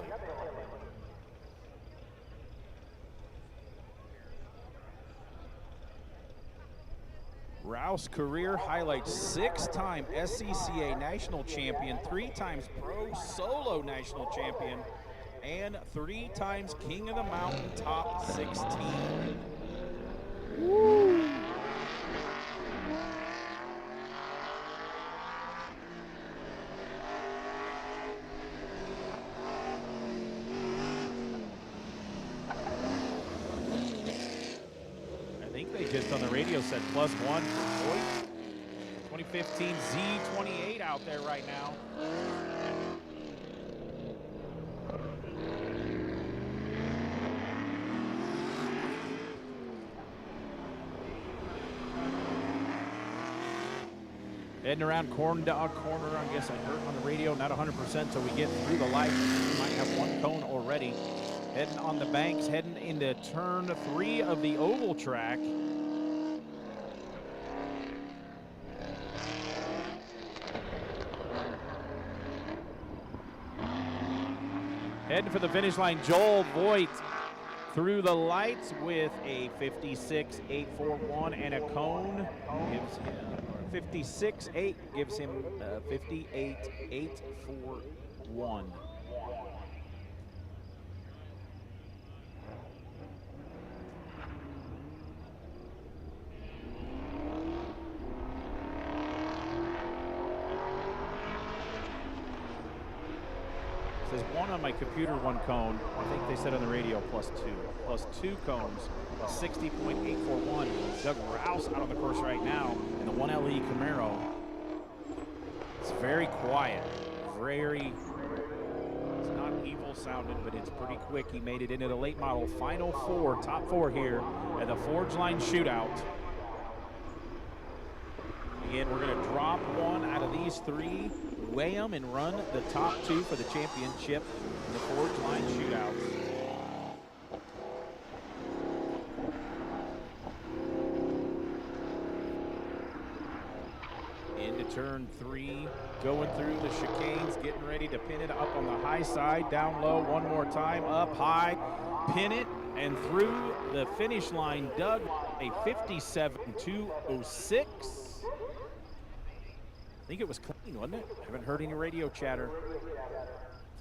Rouse career highlights: 6-time SCCA national champion, 3 times pro solo national champion, and 3 times King of the Mountain top 16. Woo. Just on the radio said +1 for Voigt. 2015 Z28 out there right now. Heading around Corn Dog Corner. I guess I heard on the radio, not 100% till we get through the lights. We might have 1 cone already. Heading on the banks, heading into turn 3 of the oval track. Heading for the finish line, Joel Voigt through the lights with a 56.841 and a cone. Gives him 56.8, gives him 58.841. There's 1 on my computer, 1 cone. I think they said on the radio +2. +2 cones, a 60.841. Doug Rouse out on the course right now in the 1LE Camaro. It's very quiet, it's not evil sounding, but it's pretty quick. He made it into the late model final 4, top 4 here at the Forge Line Shootout. Again, we're going to drop one out of these three, weigh them, and run the top two for the championship in the Forge Line Shootout. Into turn 3, going through the chicanes, getting ready to pin it up on the high side, down low one more time, up high, pin it, and through the finish line, Doug, a 57.206. I think it was clean, wasn't it? Haven't heard any radio chatter.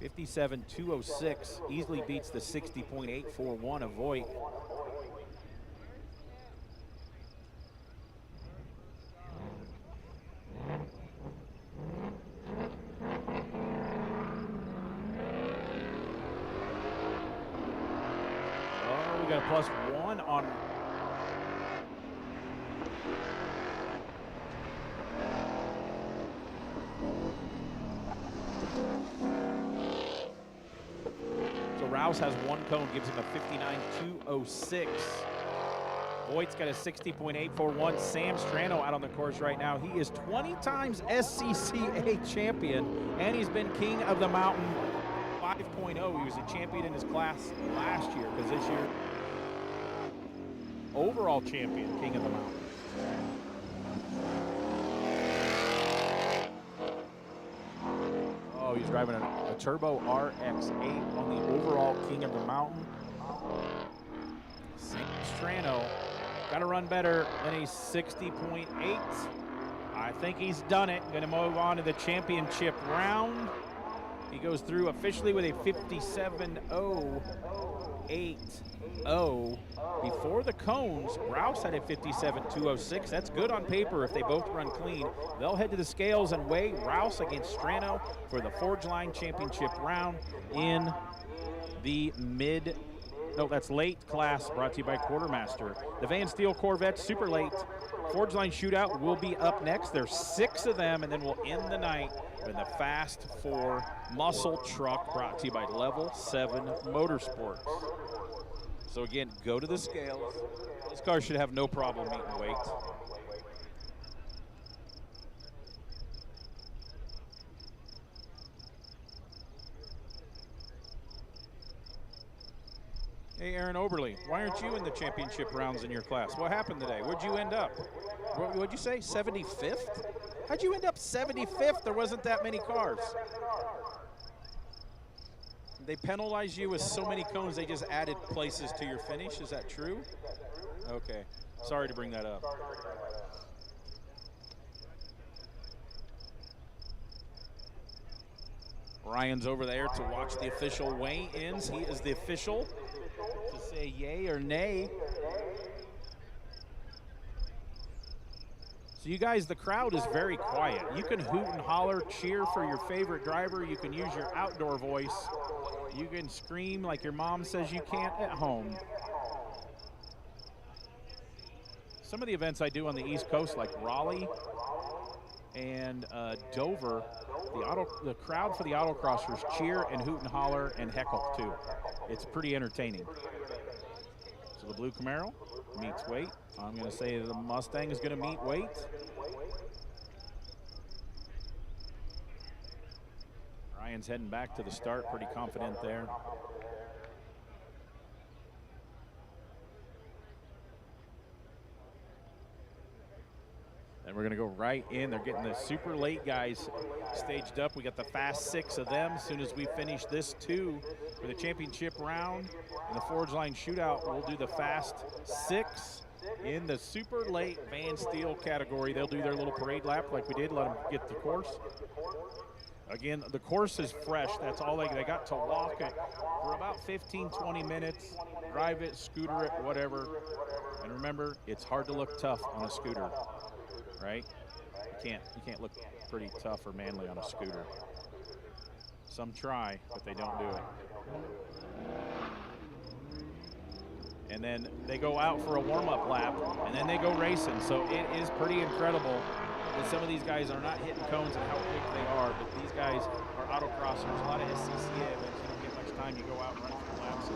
57.206 easily beats the 60.841 of Voigt. Oh, we got a +1 on. Rouse has one cone, gives him a 59.206. Voigt's got a 60.841. Sam Strano out on the course right now. He is 20 times SCCA champion, and he's been King of the Mountain 5.0. He was a champion in his class last year, because this year, overall champion, King of the Mountain. Oh, he's driving a Turbo RX-8 on the overall King of the Mountain. Sam Strano got to run better than a 60.8. I think he's done it. Going to move on to the championship round. He goes through officially with a 57.080. Before the cones, Rouse had a 57.206. That's good on paper if they both run clean. They'll head to the scales and weigh Rouse against Strano for the Forge Line Championship round in the that's late class, brought to you by Quartermaster. The Van Steel Corvette Super Late Forge Line Shootout will be up next. There's 6 of them, and then we'll end the night with the Fast 4 Muscle Truck, brought to you by Level 7 Motorsports. So again, go to the scales. This car should have no problem meeting weight. Hey, Aaron Oberly, why aren't you in the championship rounds in your class? What happened today? Where'd you end up? What'd you say, 75th? How'd you end up 75th? There wasn't that many cars. They penalize you with so many cones, they just added places to your finish. Is that true? Okay. Sorry to bring that up. Ryan's over there to watch the official weigh-ins. He is the official to say yay or nay. So you guys, the crowd is very quiet. You can hoot and holler, cheer for your favorite driver. You can use your outdoor voice. You can scream like your mom says you can't at home. Some of the events I do on the East Coast, like Raleigh and Dover, the crowd for the autocrossers cheer and hoot and holler and heckle too. It's pretty entertaining. So the blue Camaro meets weight. I'm going to say the Mustang is going to meet weight. Ryan's heading back to the start, pretty confident there. And we're going to go right in. They're getting the super late guys staged up. We got the fast 6 of them. As soon as we finish this 2 for the championship round in the Forge Line Shootout, we'll do the fast 6 in the super late Van Steel category. They'll do their little parade lap like we did, let them get the course. Again, the course is fresh. That's all they got to walk it for about 15, 20 minutes, drive it, scooter it, whatever. And remember, it's hard to look tough on a scooter, right? You can't look pretty tough or manly on a scooter. Some try, but they don't do it. And then they go out for a warm-up lap, and then they go racing. So it is pretty incredible that some of these guys are not hitting cones and how quick they are, but these guys are autocrossers. A lot of SCCA events, you don't get much time. You go out and run some laps. So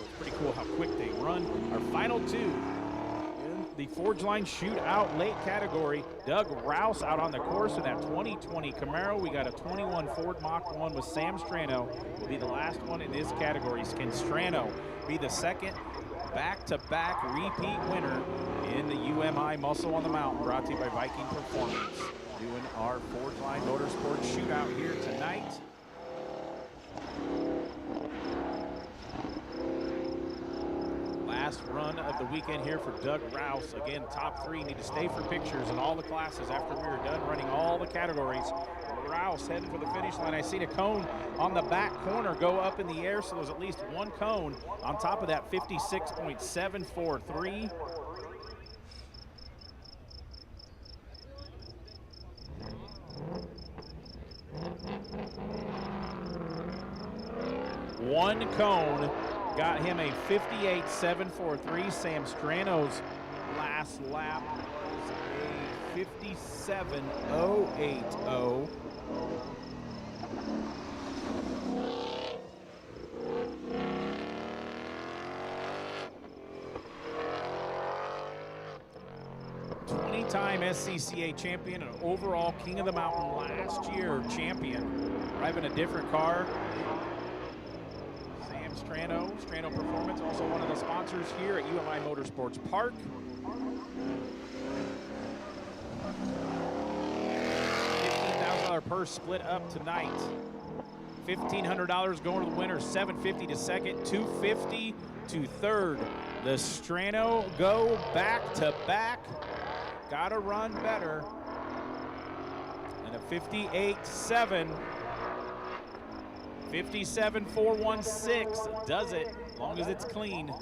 it's pretty cool how quick they run. Our final 2 in the Forge Line Shootout late category. Doug Rouse out on the course in that 2020 Camaro. We got a 21 Ford Mach 1 with Sam Strano. Will be the last one in this category. Can Strano be the second back-to-back repeat winner in the UMI Muscle on the Mountain, brought to you by Viking Performance. Doing our Forge Line Motorsports Shootout here tonight. Last run of the weekend here for Doug Rouse. Again, top three need to stay for pictures in all the classes after we are done running all the categories. Rouse heading for the finish line. I seen a cone on the back corner go up in the air, so there's at least one cone on top of that 56.743. One cone got him a 58.743. Sam Strano's last lap was a 57.080. Time SCCA champion and overall King of the Mountain last year champion. Driving a different car. Sam Strano, Strano Performance, also one of the sponsors here at UMI Motorsports Park. $15,000 purse split up tonight. $1,500 going to the winner, $750 to second, $250 to third. The Strano go back to back. Gotta run better. And a 58.7. 57.416 does it, as long as it's clean.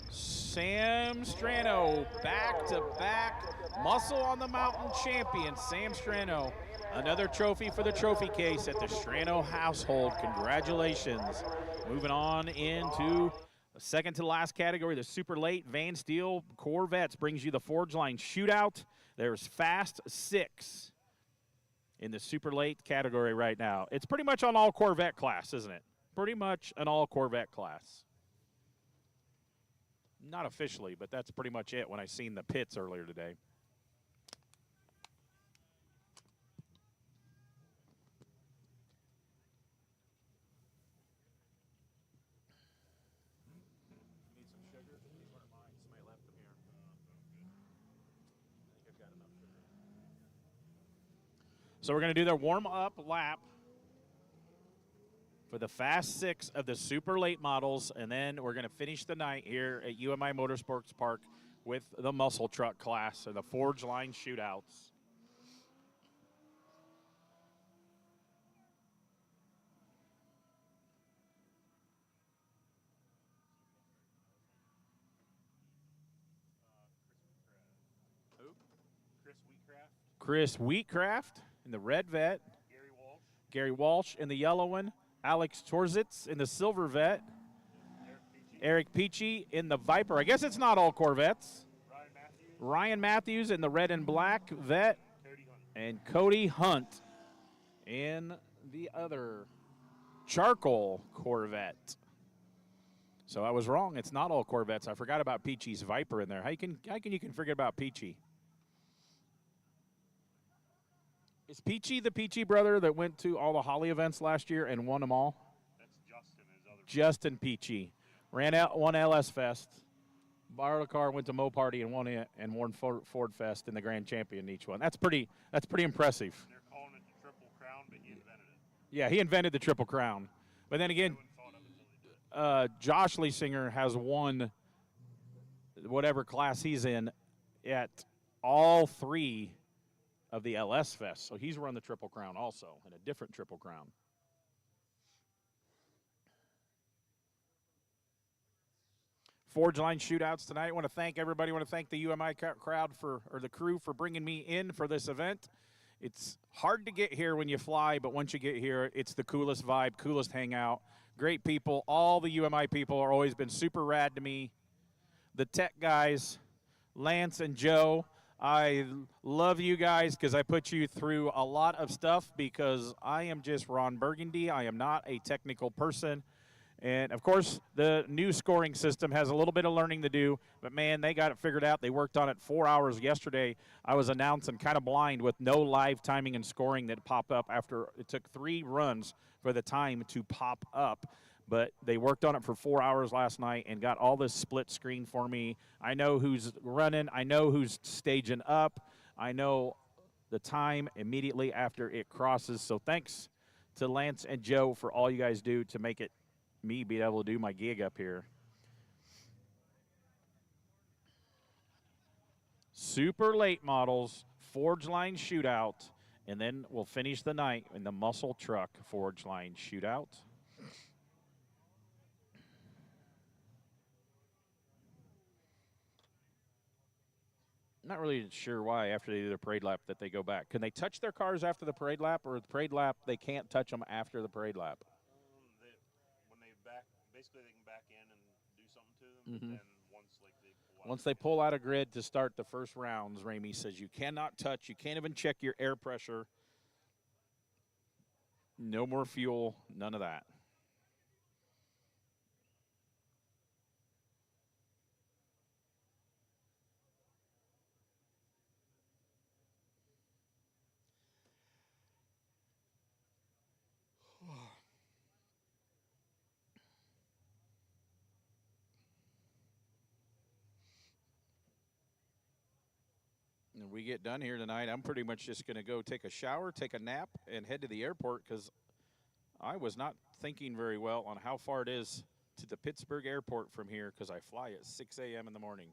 Sam Strano, back-to-back Muscle on the Mountain champion. Sam Strano, another trophy for the trophy case at the Strano household. Congratulations. Moving on into the second to last category, the super late Van Steel Corvettes brings you the Forge Line Shootout. There's Fast 6 in the super late category right now. It's pretty much on all Corvette class, isn't it? Pretty much an all Corvette class. Not officially, but that's pretty much it when I seen the pits earlier today. So we're going to do their warm-up lap for the Fast 6 of the super late models, and then we're going to finish the night here at UMI Motorsports Park with the muscle truck class and the Forge Line Shootouts. Chris Wheatcraft in the red vet. Gary Walsh in the yellow one. Alex Torzitz in the silver vet. Eric Peachy in the Viper. I guess it's not all Corvettes. Ryan Matthews in the red and black vet. And Cody Hunt in the other charcoal Corvette. So I was wrong. It's not all Corvettes. I forgot about Peachy's Viper in there. How can you forget about Peachy? Is Peachy the Peachy brother that went to all the Holly events last year and won them all? That's Justin, his other Justin Peachy. Ran out, won LS Fest, borrowed a car, went to Mo Party and won it, and won Ford Fest in the Grand Champion each one. That's pretty impressive. They're calling it the Triple Crown, but he invented it. Yeah, he invented the Triple Crown. But then again, Josh Leesinger has won whatever class he's in at all three of the LS Fest. So he's run the Triple Crown also, and a different Triple Crown. Forge Line Shootouts tonight. I want to thank everybody. I want to thank the UMI crowd or the crew for bringing me in for this event. It's hard to get here when you fly, but once you get here, it's the coolest vibe, coolest hangout. Great people. All the UMI people are always been super rad to me. The tech guys, Lance and Joe, I love you guys because I put you through a lot of stuff because I am just Ron Burgundy. I am not a technical person. And, of course, the new scoring system has a little bit of learning to do, but, man, they got it figured out. They worked on it 4 hours yesterday. I was announcing kind of blind with no live timing and scoring that popped up after it took 3 runs for the time to pop up. But they worked on it for 4 hours last night and got all this split screen for me. I know who's running. I know who's staging up. I know the time immediately after it crosses. So thanks to Lance and Joe for all you guys do to make it me be able to do my gig up here. Super late models, Forge Line Shootout, and then we'll finish the night in the Muscle Truck Forge Line Shootout. Not really sure why after they do the parade lap that they go back. Can they touch their cars after the parade lap, or the parade lap they can't touch them after the parade lap? When they back, basically they can back in and do something to them. Mm-hmm. And then once they pull out a grid to start the first rounds, Ramey says you cannot touch, you can't even check your air pressure. No more fuel, none of that. And we get done here tonight, I'm pretty much just going to go take a shower, take a nap, and head to the airport because I was not thinking very well on how far it is to the Pittsburgh airport from here because I fly at 6 a.m. in the morning.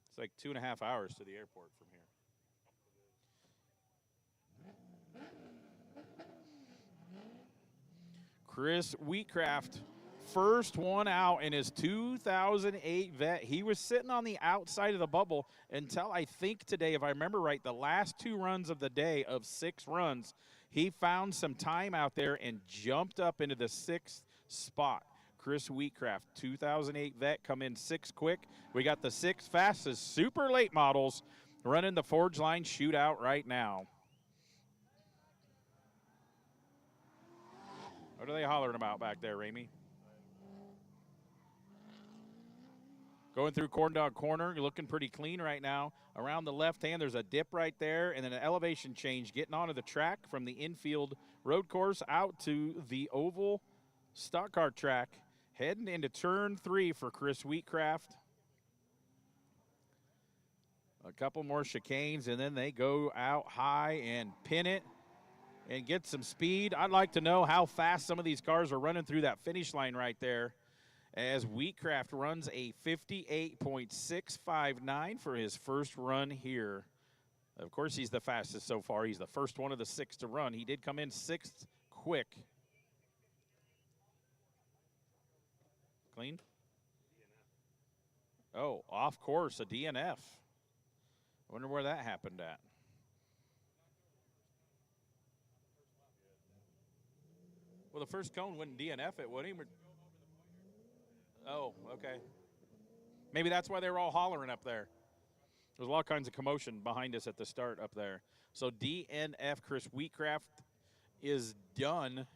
It's like 2.5 hours to the airport from here. Chris Wheatcraft, first one out in his 2008 vet. He was sitting on the outside of the bubble until I think today, if I remember right, the last 2 runs of the day of 6 runs, he found some time out there and jumped up into the 6th spot. Chris Wheatcraft, 2008 vet, come in 6 quick. We got the 6 fastest super late models running the Forge Line Shootout right now. What are they hollering about back there, Ramey? Going through Corn Dog Corner, you're looking pretty clean right now. Around the left hand, there's a dip right there, and then an elevation change getting onto the track from the infield road course out to the oval stock car track. Heading into turn 3 for Chris Wheatcraft. A couple more chicanes, and then they go out high and pin it and get some speed. I'd like to know how fast some of these cars are running through that finish line right there, as Wheatcraft runs a 58.659 for his first run here. Of course, he's the fastest so far. He's the first one of the 6 to run. He did come in 6th quick. Clean? Oh, off course, a DNF. I wonder where that happened at. Well, the first cone wouldn't DNF it, would he? Oh, okay. Maybe that's why they were all hollering up there. There's all kinds of commotion behind us at the start up there. So DNF Chris Wheatcraft is done,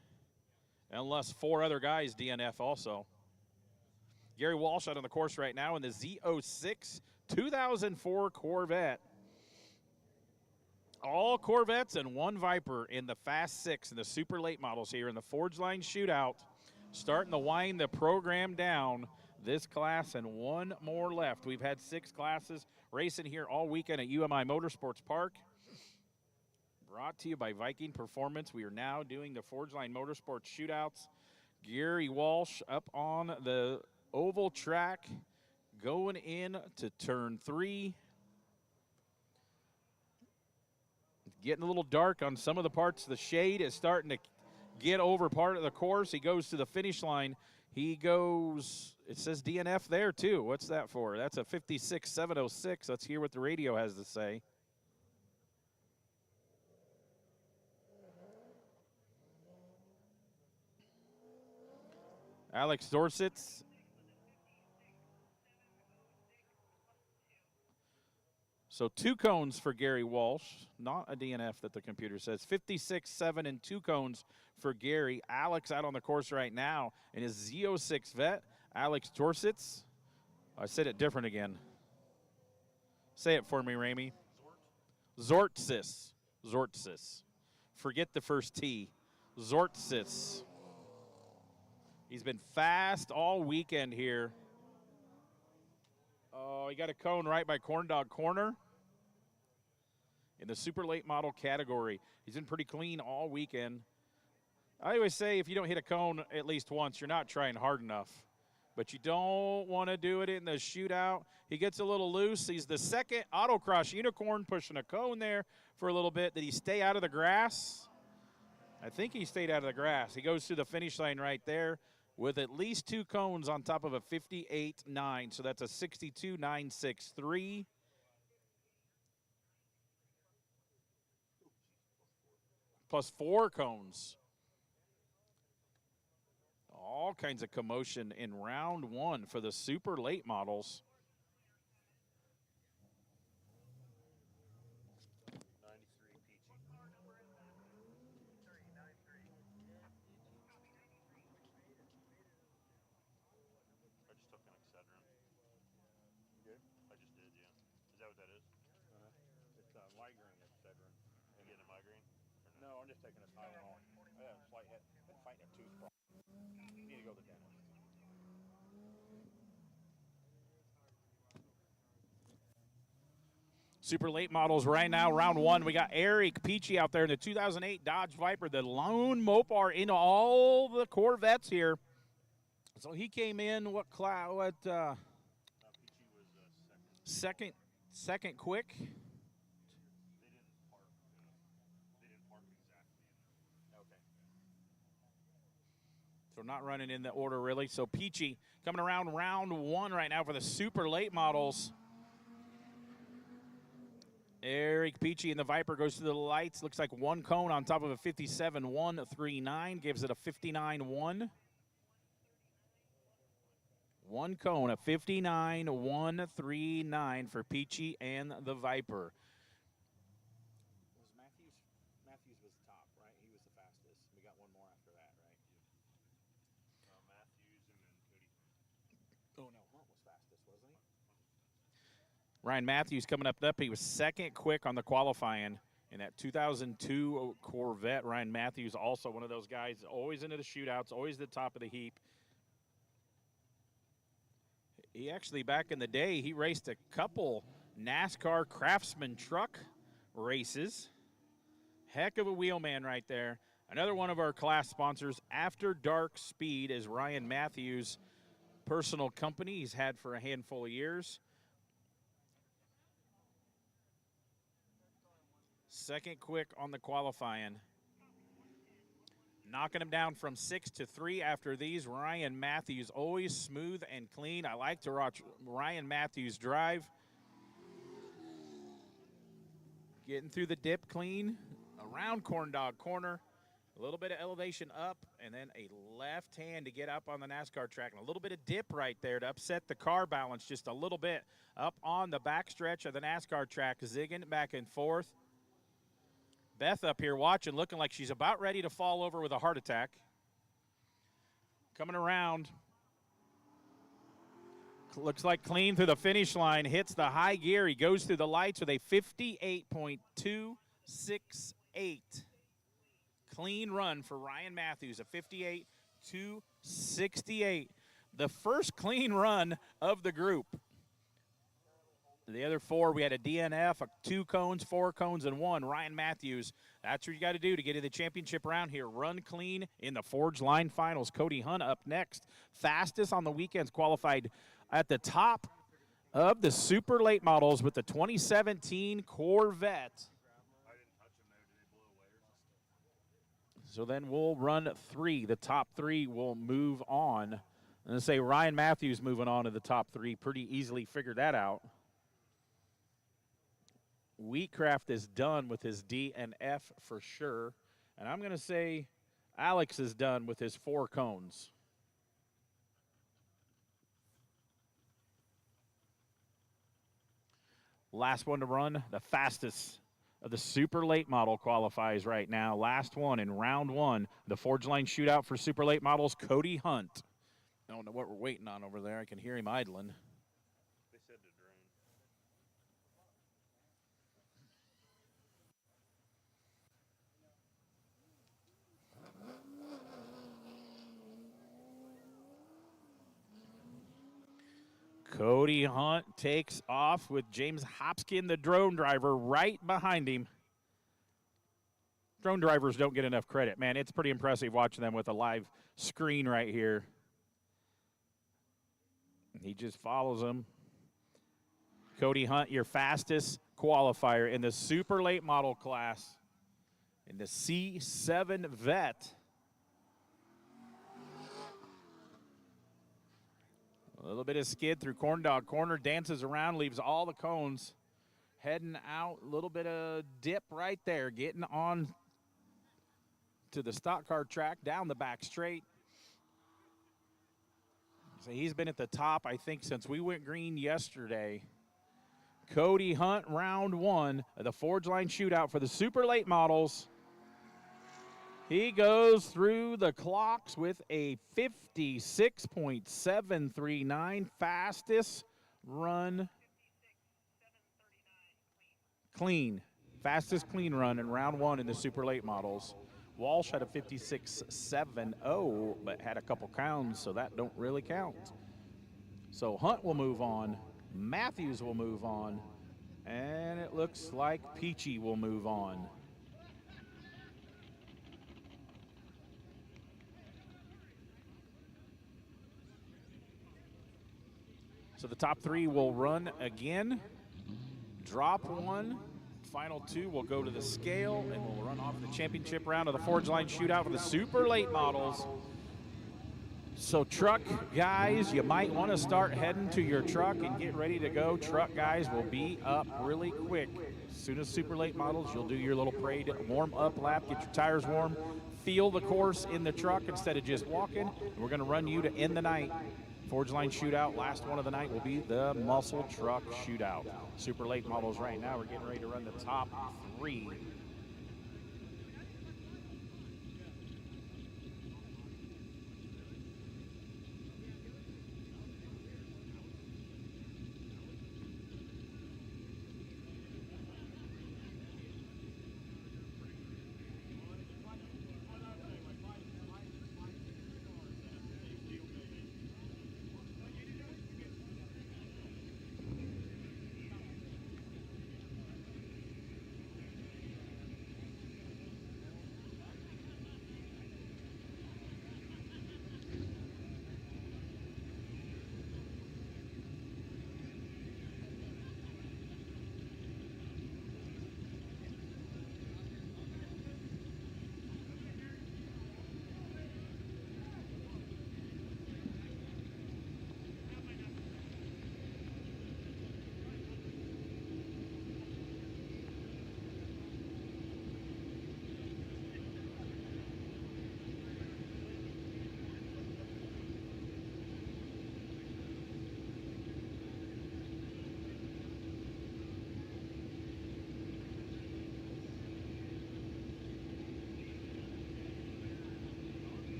unless 4 other guys DNF also. Gary Walsh out on the course right now in the Z06 2004 Corvette. All Corvettes and 1 Viper in the Fast 6 in the super late models here in the Forge Line Shootout. Starting to wind the program down. This class and 1 more left. We've had 6 classes racing here all weekend at UMI Motorsports Park. Brought to you by Viking Performance. We are now doing the Forge Line Motorsports Shootouts. Gary Walsh up on the oval track, going in to turn 3. Getting a little dark on some of the parts. The shade is starting to get over part of the course. He goes to the finish line. He goes, it says DNF there too. What's that for? That's a 56.706. Let's hear what the radio has to say. Alex Dorset's So 2 cones for Gary Walsh, not a DNF that the computer says. 56, 7, and 2 cones for Gary. Alex out on the course right now in his Z06 vet. Alex Dorsets. I said it different again. Say it for me, Ramey. Zortsis. Zortsis. Forget the first T. Zortsis. He's been fast all weekend here. Oh, he got a cone right by Corn Dog Corner. In the super late model category. He's been pretty clean all weekend. I always say if you don't hit a cone at least once, you're not trying hard enough. But you don't want to do it in the shootout. He gets a little loose. He's the second autocross unicorn pushing a cone there for a little bit. Did he stay out of the grass? I think he stayed out of the grass. He goes to the finish line right there with at least 2 cones on top of a 58.9. So that's a 62.963. Plus 4 cones. All kinds of commotion in round 1 for the super late models. 93 Peachy. I just took an Excedrin. You good? I just did, yeah. Is that what that is? It's migraine Excedrin. You getting a migraine? No, I'm just taking a Tylenol. I have a slight head. Been fighting a tooth problem. Need to go to the dentist. Super late models right now, round 1. We got Eric Peachy out there in the 2008 Dodge Viper, the lone Mopar into all the Corvettes here. So he came in, what class? What? Peachy was Second quick. They didn't park. They didn't park exactly. Okay. So not running in the order really. So Peachy coming around round 1 right now for the super late models. Eric Peachy in the Viper goes to the lights. Looks like 1 cone on top of a 57.139. Gives it a 59.1. 1 cone, a 59.139 for Peachy and the Viper. Matthews was top, right? He was the fastest. We got one more after that, right? Matthews and then Cody. Oh, no. Hunt was fastest, wasn't he? Ryan Matthews coming up. He was second quick on the qualifying in that 2002 Corvette. Ryan Matthews also one of those guys always into the shootouts, always the top of the heap. He actually, back in the day, he raced a couple NASCAR Craftsman truck races. Heck of a wheelman right there. Another one of our class sponsors, After Dark Speed, is Ryan Matthews' personal company he's had for a handful of years. Second quick on the qualifying. Knocking him down from 6 to 3 after these. Ryan Matthews, always smooth and clean. I like to watch Ryan Matthews drive. Getting through the dip clean. Around Corn Dog Corner. A little bit of elevation up, and then a left hand to get up on the NASCAR track. And a little bit of dip right there to upset the car balance just a little bit. Up on the backstretch of the NASCAR track, zigging back and forth. Beth up here watching, looking like she's about ready to fall over with a heart attack. Coming around. Looks like clean through the finish line. Hits the high gear. He goes through the lights with a 58.268. Clean run for Ryan Matthews, a 58.268. The first clean run of the group. The other 4, we had a DNF, 2 cones, 4 cones, and 1. Ryan Matthews, that's what you got to do to get to the championship round here. Run clean in the Forge Line Finals. Cody Hunt up next. Fastest on the weekends, qualified at the top of the super late models with the 2017 Corvette. I didn't touch them there. Did they blow away or something? So then we'll run 3. The top 3 will move on. And say Ryan Matthews moving on to the top 3. Pretty easily figured that out. Wheatcraft is done with his D and F for sure. And I'm going to say Alex is done with his 4 cones. Last one to run, the fastest of the super late model qualifies right now. Last one in round one, the Forge Line Shootout for super late models, Cody Hunt. I don't know what we're waiting on over there. I can hear him idling. They said the drone. Cody Hunt takes off with James Hopskin, the drone driver, right behind him. Drone drivers don't get enough credit, man. It's pretty impressive watching them with a live screen right here. He just follows them. Cody Hunt, your fastest qualifier in the super late model class in the C7 Vet. A little bit of skid through Corn Dog Corner, dances around, leaves all the cones. Heading out, a little bit of dip right there, getting on to the stock car track, down the back straight. So he's been at the top, I think, since we went green yesterday. Cody Hunt, round one of the Forge Line Shootout for the super late models. He goes through the clocks with a 56.739, fastest run clean. Fastest clean run in round one in the super late models. Walsh had a 56.70, but had a couple counts, so that don't really count. So Hunt will move on, Matthews will move on, and it looks like Peachy will move on. So the top three will run again, drop one. Final two will go to the scale, and we'll run off the championship round of the Forge Line Shootout for the super late models. So truck guys, you might want to start heading to your truck and get ready to go. Truck guys will be up really quick. As soon as super late models, you'll do your little parade warm up lap, get your tires warm, feel the course in the truck instead of just walking. And we're going to run you to end the night. Forge Line Shootout, last one of the night will be the Muscle Truck Shootout. Super late models right now, we're getting ready to run the top three.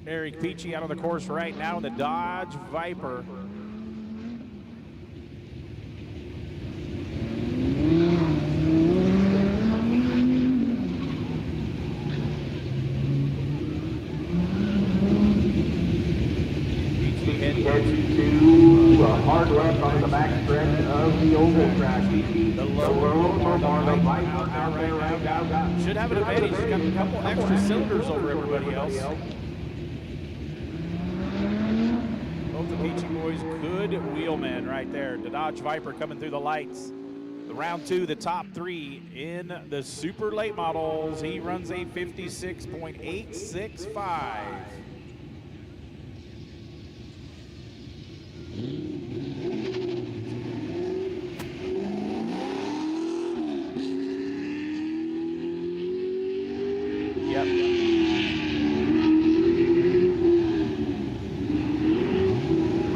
Eric Peachy out on the course right now in the Dodge Viper. To hard left on the back stretch of the oval track. The low Should have an advantage. He's got a couple extra cylinders over everybody else. both the Peachy boys, good wheelmen right there. The Dodge Viper coming through the lights. The round 2, the top 3 in the super late models. He runs a 56.865. Yep.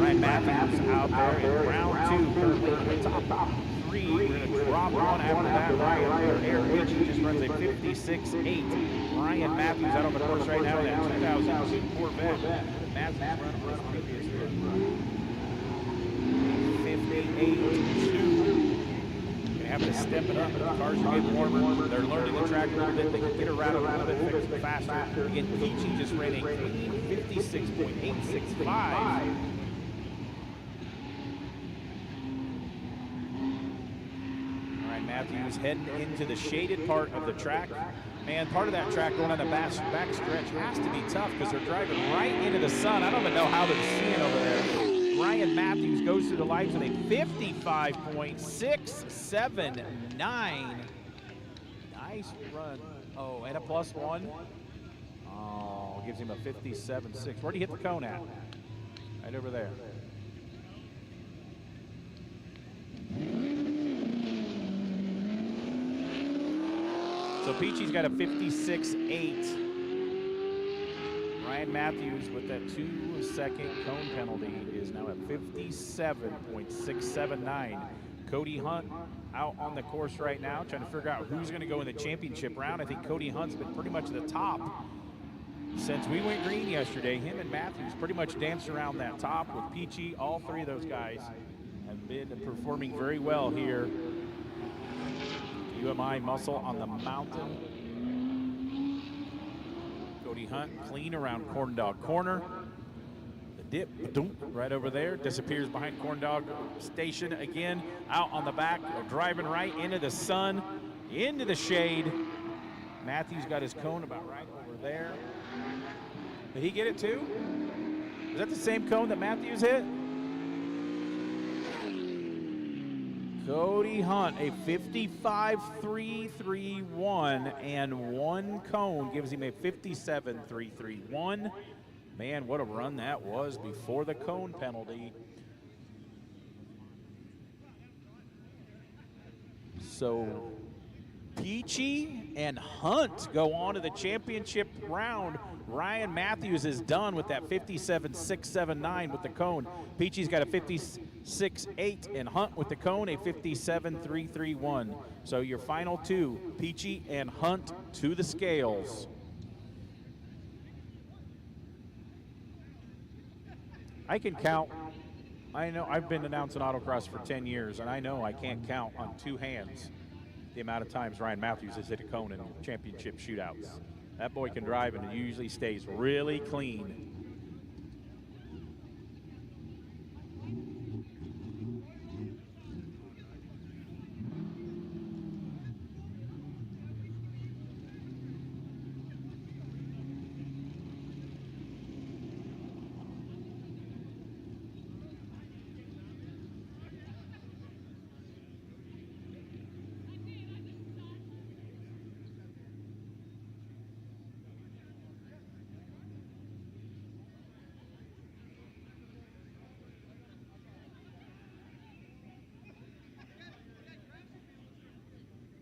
Ryan Matthews out there in round 2, currently in the top 3. We're going to drop one after that. Aaron Peachy just runs a 56.8. Ryan Matthews out on the course right now in that 2002 Corvette. Matthews run on this previous run. 58.2. Have to step it up. The cars are getting warmer. They're learning the track a little bit. They can get around a little bit faster. Again, Peachy just ran a clean 56.865. All right, Matthews heading into the shaded part of the track. Man, part of that track going on the back stretch has to be tough because they're driving right into the sun. I don't even know how they're seeing over there. Ryan Matthews goes through the lights with a 55.679. Nice run. Oh, and a +1. Oh, gives him a 57.6. Where'd he hit the cone at? Right over there. So Peachy's got a 56.8. Ryan Matthews with that 2-second cone penalty is now at 57.679. Cody Hunt out on the course right now, trying to figure out who's going to go in the championship round. I think Cody Hunt's been pretty much at the top since we went green yesterday. Him and Matthews pretty much danced around that top with Peachy. All three of those guys have been performing very well here. UMI Muscle on the Mountain. Cody Hunt clean around Corn Dog Corner. The dip, right over there, disappears behind Corn Dog Station again. Out on the back, driving right into the sun, into the shade. Matthews got his cone about right over there. Did he get it too? Is that the same cone that Matthews hit? Cody Hunt, a 55.331, and one cone gives him a 57.331. Man, what a run that was before the cone penalty. So Peachy and Hunt go on to the championship round. Ryan Matthews is done with that 57.679 with the cone. Peachy's got a 56.8 and Hunt with the cone a 57.331. So your final two, Peachy and Hunt to the scales. I can count. I know I've been announcing autocross for 10 years, and I know I can't count on two hands the amount of times Ryan Matthews has hit a cone in championship shootouts. That boy can drive, and it usually stays really clean.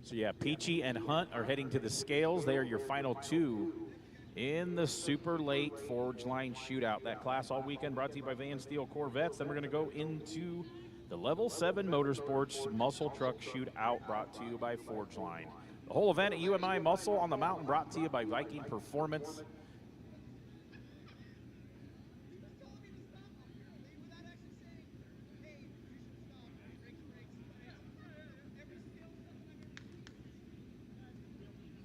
So yeah, Peachy and Hunt are heading to the scales. They are your final two in the super late Forge Line Shootout. That class all weekend brought to you by Van Steel Corvettes. Then we're going to go into the Level 7 Motorsports Muscle Truck Shootout brought to you by Forge Line. The whole event at UMI Muscle on the Mountain brought to you by Viking Performance.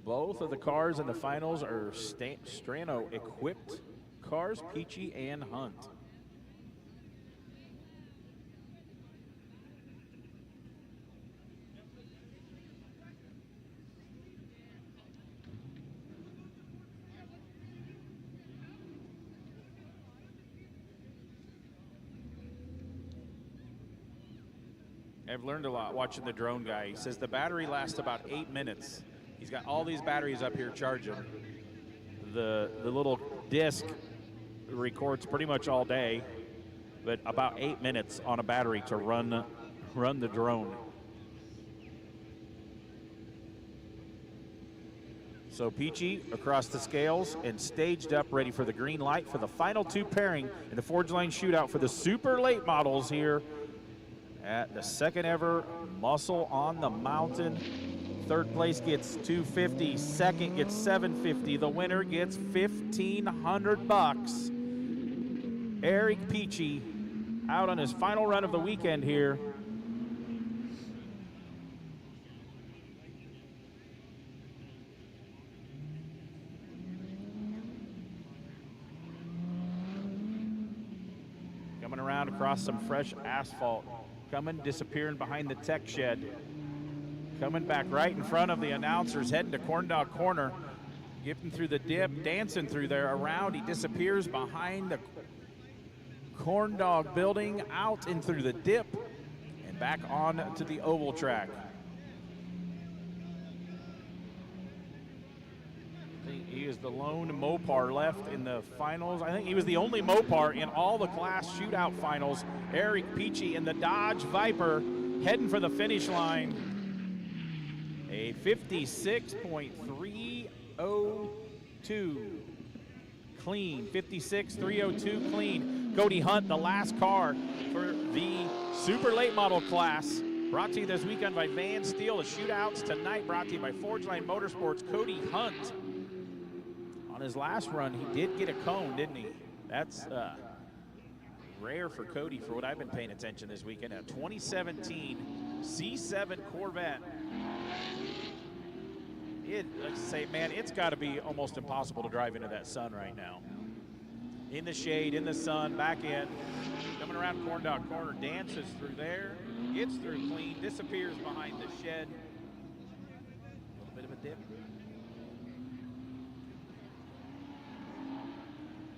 Both of the cars in the finals are Strano-equipped cars, Peachy and Hunt. I've learned a lot watching the drone guy. He says the battery lasts about 8 minutes. He's got all these batteries up here charging. The little disc records pretty much all day, but about 8 minutes on a battery to run the drone. So Peachy across the scales and staged up, ready for the green light for the final two pairing in the Forge Line Shootout for the super late models here at the second ever Muscle on the Mountain. Third place gets $250, second gets $750. The winner gets $1,500. Eric Peachy out on his final run of the weekend here. Coming around across some fresh asphalt. Coming, disappearing behind the tech shed. Coming back right in front of the announcers, heading to Corn Dog Corner. Getting through the dip, dancing through there, around. He disappears behind the Corn Dog building, out and through the dip, and back on to the oval track. He is the lone Mopar left in the finals. I think he was the only Mopar in all the class shootout finals. Eric Peachy in the Dodge Viper heading for the finish line. A 56.302 clean, 56.302 clean. Cody Hunt, the last car for the super late model class. Brought to you this weekend by Van Steel. The shootouts tonight brought to you by Forge Line Motorsports. Cody Hunt. On his last run, he did get a cone, didn't he? That's rare for Cody for what I've been paying attention this weekend. A 2017 C7 Corvette. Let's say, man, it's got to be almost impossible to drive into that sun right now. In the shade, in the sun, back in. Coming around Corn Dog Corner, dances through there, gets through clean, disappears behind the shed. A little bit of a dip.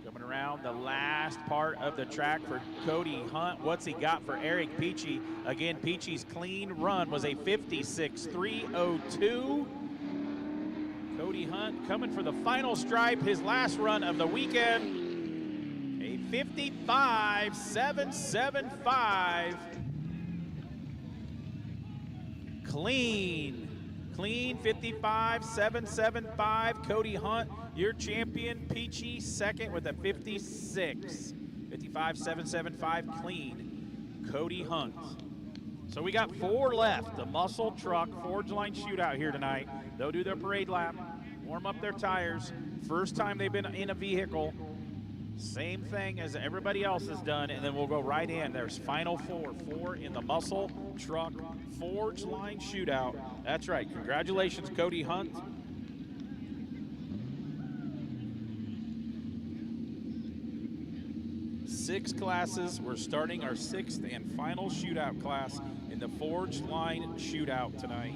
Coming around the last part of the track for Cody Hunt. What's he got for Eric Peachy? Again, Peachy's clean run was a 56.302. Cody Hunt coming for the final stripe, his last run of the weekend. A 55.775. Clean 55.775. Cody Hunt, your champion. Peachy second with a 55.775 clean. Cody Hunt. So we got 4 left. The Muscle Truck Forge Line Shootout here tonight. They'll do their parade lap, warm up their tires. First time they've been in a vehicle. Same thing as everybody else has done, and then we'll go right in. There's final 4 in the Muscle Truck Forge Line Shootout. That's right. Congratulations, Cody Hunt. Six classes. We're starting our 6th and final shootout class in the Forge Line Shootout tonight.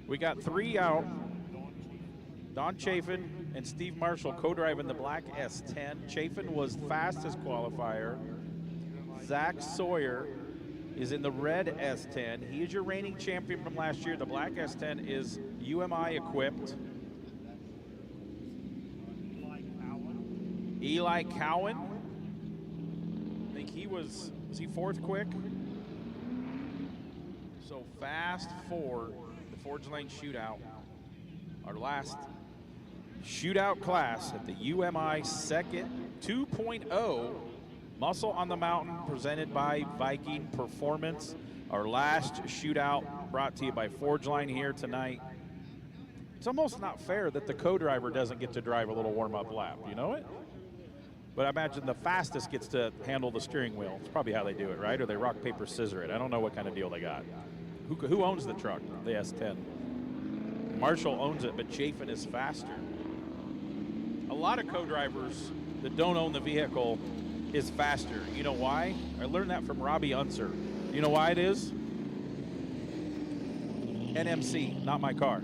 We got 3 out. Don Chafin and Steve Marshall co-driving the black S10. Chafin was fastest qualifier. Zach Sawyer is in the red S10. He is your reigning champion from last year. The black S10 is UMI equipped. Eli Cowan. I think he was he 4th quick? So fast for the Forge Lane Shootout. Our last shootout class at the UMI second 2.0 Muscle on the Mountain presented by Viking Performance. Our last shootout brought to you by Forge Line here tonight. It's almost not fair that the co-driver doesn't get to drive a little warm-up lap, you know it? But I imagine the fastest gets to handle the steering wheel. It's probably how they do it, right? Or they rock, paper, scissor it. I don't know what kind of deal they got. Who owns the truck, the S10? Marshall owns it, but Chafin is faster. A lot of co-drivers that don't own the vehicle is faster. You know why? I learned that from Robbie Unser. You know why it is? NMC, not my car.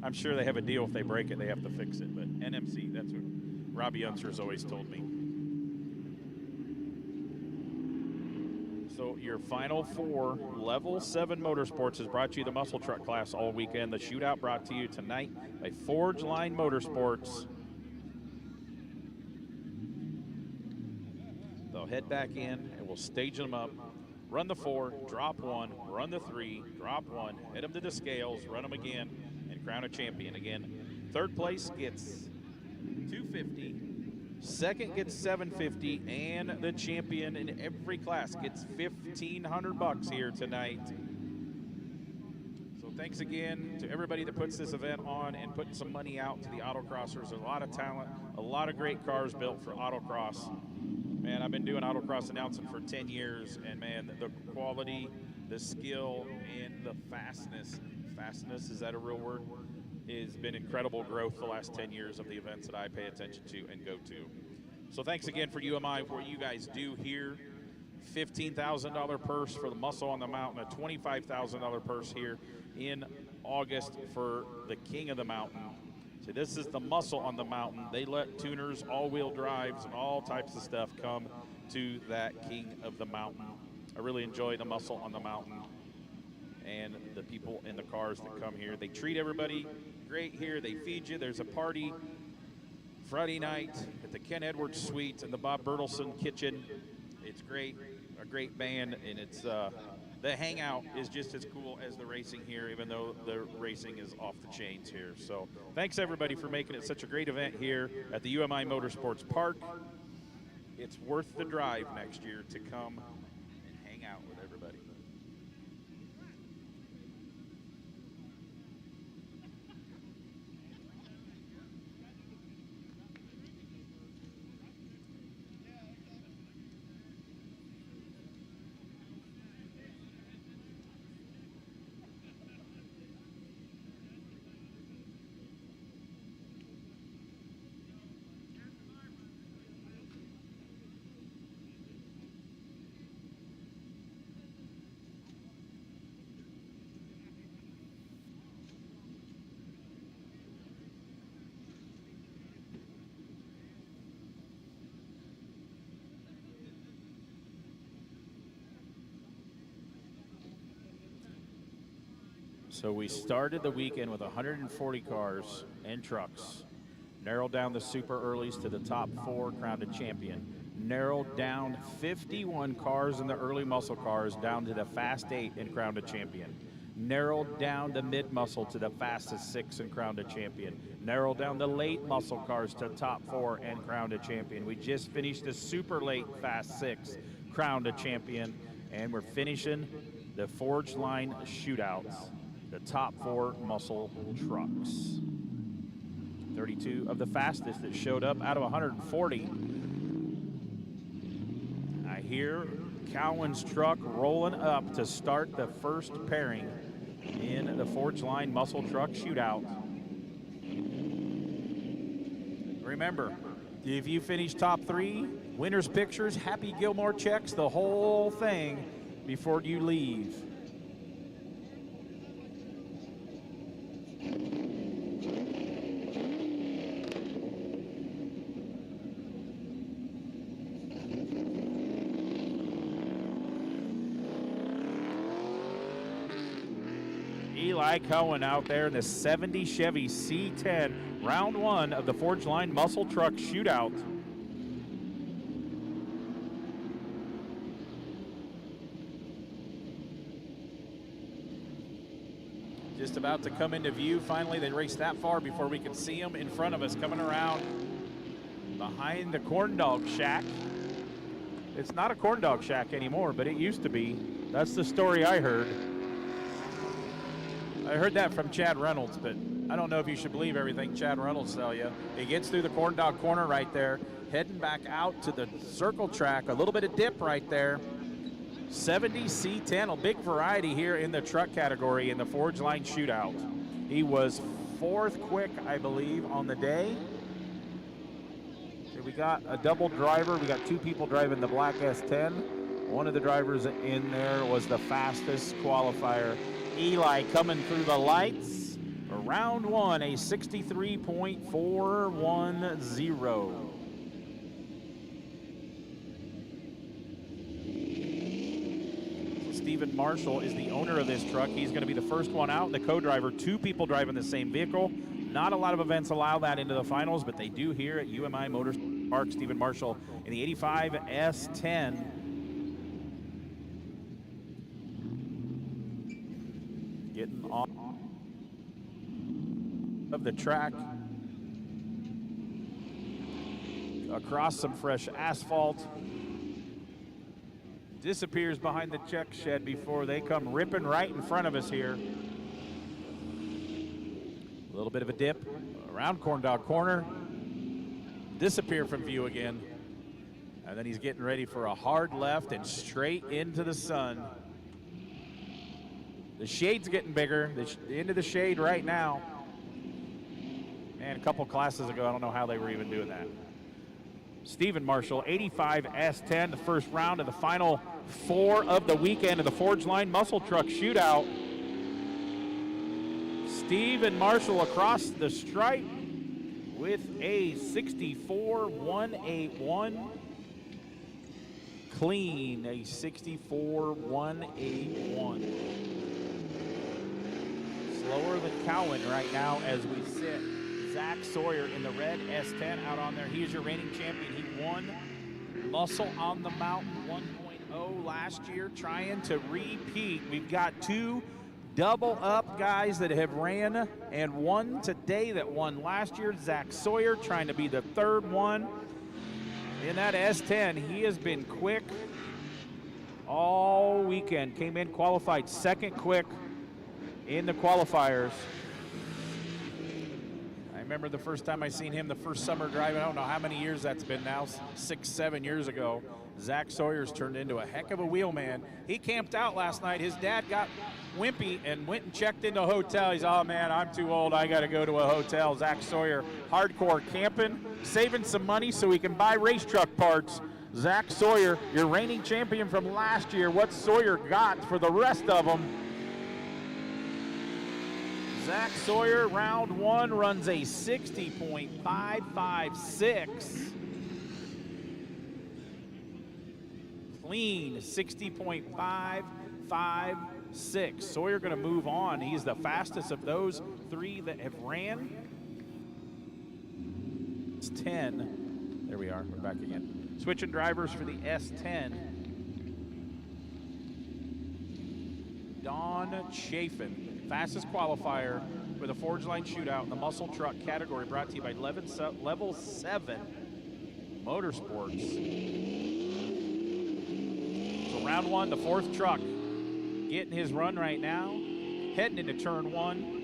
I'm sure they have a deal. If they break it, they have to fix it. But NMC, that's what Robbie Unser's always told me. So your final four, Level 7 Motorsports has brought you the muscle truck class all weekend. The shootout brought to you tonight by Forge Line Motorsports. They'll head back in and we'll stage them up. Run the 4, drop 1, run the 3, drop 1, head them to the scales, run them again, and crown a champion again. Third place gets $250, second gets $750, and the champion in every class gets $1,500 here tonight. So thanks again to everybody that puts this event on and putting some money out to the autocrossers. A lot of talent, a lot of great cars built for autocross. Man, I've been doing autocross announcing for 10 years, and man, the quality, the skill, and the fastness, is that a real word? Has been incredible growth the last 10 years of the events that I pay attention to and go to. So thanks again for UMI for what you guys do here. $15,000 purse for the Muscle on the Mountain, a $25,000 purse here in August for the King of the Mountain. So this is the Muscle on the Mountain. They let tuners, all-wheel drives, and all types of stuff come to that King of the Mountain. I really enjoy the Muscle on the Mountain and the people in the cars that come here. They treat everybody great here. They feed you. There's a party Friday night at the Ken Edwards Suite in the Bob Bertelsen Kitchen. It's great, a great band, and it's the hangout is just as cool as the racing here, even though the racing is off the chains here. So thanks everybody for making it such a great event here at the UMI Motorsports Park. It's worth the drive next year to come and hang out with everybody. So we started the weekend with 140 cars and trucks. Narrowed down the super earlies to the top 4, crowned a champion. Narrowed down 51 cars in the early muscle cars down to the fast 8 and crowned a champion. Narrowed down the mid muscle to the fastest 6 and crowned a champion. Narrowed down the late muscle cars to top 4 and crowned a champion. We just finished the super late fast 6, crowned a champion, and we're finishing the Forge Line shootouts. The top 4 muscle trucks. 32 of the fastest that showed up out of 140. I hear Cowan's truck rolling up to start the first pairing in the Forge Line muscle truck shootout. Remember, if you finish top 3, winner's pictures, Happy Gilmore checks, the whole thing before you leave. Eli Cohen out there in the 70 Chevy C10, round 1 of the Forge Line muscle truck shootout. Just about to come into view. Finally, they raced that far before we could see them in front of us coming around behind the corn dog shack. It's not a corn dog shack anymore, but it used to be. That's the story I heard. I heard that from Chad Reynolds, but I don't know if you should believe everything Chad Reynolds tell you. He gets through the corn dog corner right there, heading back out to the circle track. A little bit of dip right there. 70 C10, a big variety here in the truck category in the Forge Line Shootout. He was 4th quick, I believe, on the day. So we got a double driver. We got 2 people driving the black S10. One of the drivers in there was the fastest qualifier. Eli coming through the lights. For round 1, a 63.410. Stephen Marshall is the owner of this truck. He's going to be the first one out, the co-driver. 2 people driving the same vehicle. Not a lot of events allow that into the finals, but they do here at UMI Motorsports Park. Stephen Marshall in the 85 S10. Getting off of the track. Across some fresh asphalt. Disappears behind the check shed before they come ripping right in front of us here. A little bit of a dip around corn dog corner. Disappear from view again. And then he's getting ready for a hard left and straight into the sun. The shade's getting bigger. The end of the shade right now. Man, a couple classes ago, I don't know how they were even doing that. Stephen Marshall, 85 S10, the first round of the final 4 of the weekend of the Forge Line Muscle Truck Shootout. Stephen Marshall across the stripe with a 64.181. Clean, a 64.181. Slower than Cowan right now as we sit. Zach Sawyer in the red S10 out on there. He is your reigning champion. He won Muscle on the Mountain 1.0 last year, trying to repeat. We've got 2 double up guys that have ran and won today that won last year. Zach Sawyer trying to be the 3rd one. In that S10, he has been quick all weekend. Came in, qualified 2nd quick in the qualifiers. I remember the first time I seen him, the first summer driving. I don't know how many years that's been now, 6, 7 years ago. Zach Sawyer's turned into a heck of a wheelman. He camped out last night. His dad got wimpy and went and checked into a hotel. He's, oh man, I'm too old. I got to go to a hotel. Zach Sawyer, hardcore camping, saving some money so he can buy race truck parts. Zach Sawyer, your reigning champion from last year. What Sawyer got for the rest of them. Zach Sawyer, round 1, runs a 60.556. Clean, 60.556. Sawyer going to move on. He's the fastest of those 3 that have ran. It's 10. There we are. We're back again. Switching drivers for the S10. Don Chafin. Fastest qualifier for the Forge Line Shootout in the muscle truck category, brought to you by Level 7 Motorsports. So round 1, the 4th truck, getting his run right now, heading into turn 1.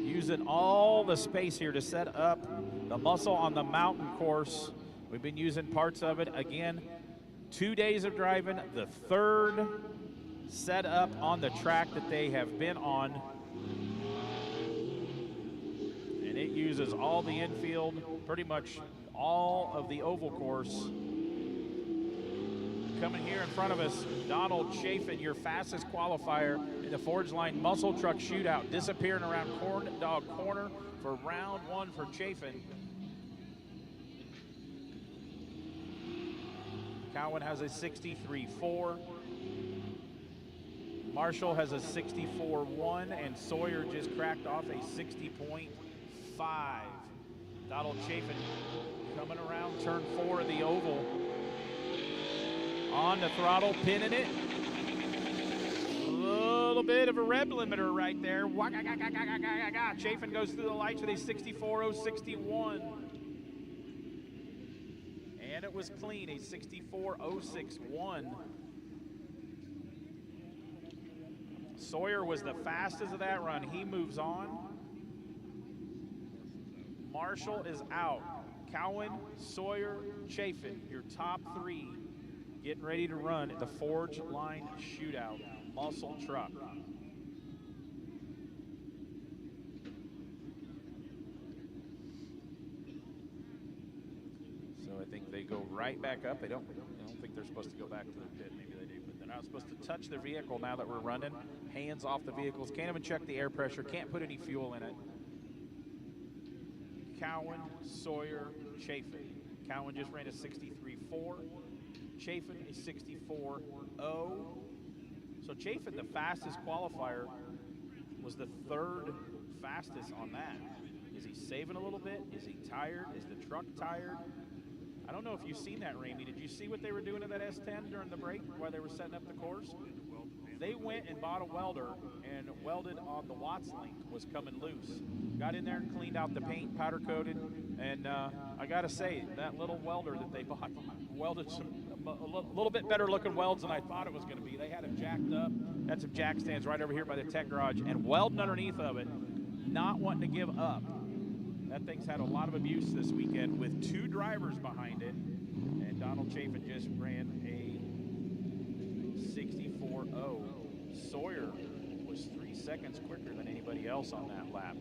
Using all the space here to set up the Muscle on the Mountain course. We've been using parts of it. Again, 2 days of driving, the 3rd set up on the track that they have been on. And it uses all the infield, pretty much all of the oval course. Coming here in front of us, Donald Chafin, your fastest qualifier in the Forge Line Muscle Truck Shootout, disappearing around Corn Dog Corner for round 1 for Chafin. Cowan has a 63.4. Marshall has a 64.1, and Sawyer just cracked off a 60.5. Donald Chafin coming around turn 4 of the oval. On the throttle, pinning it. A little bit of a rev limiter right there. Chafin goes through the lights with a 64.061. And it was clean, a 64.061. Sawyer was the fastest of that run. He moves on. Marshall is out. Cowan, Sawyer, Chafin, your top three getting ready to run the Forge Line Shootout muscle truck. So I think they go right back up. I don't think they're supposed to go back to their pit. Maybe they do, but they're not supposed to touch their vehicle now that we're running. Hands off the vehicles. Can't even check the air pressure. Can't put any fuel in it. Cowan, Sawyer, Chafin. Cowan just ran a 63.4. Chafin a 64.0. So Chafin, the fastest qualifier, was the third fastest on that. Is he saving a little bit? Is he tired? Is the truck tired? I don't know if you've seen that, Ramey. Did you see what they were doing to that S10 during the break while they were setting up the course? They went and bought a welder and welded on the Watts link was coming loose. Got in there and cleaned out the paint, powder coated, and I gotta say, that little welder that they bought welded a little bit better looking welds than I thought it was gonna be. They had them jacked up, had some jack stands right over here by the tech garage, and welding underneath of it, not wanting to give up. That thing's had a lot of abuse this weekend with two drivers behind it, and Donald Chafin just ran a 64.0. Sawyer was 3 seconds quicker than anybody else on that lap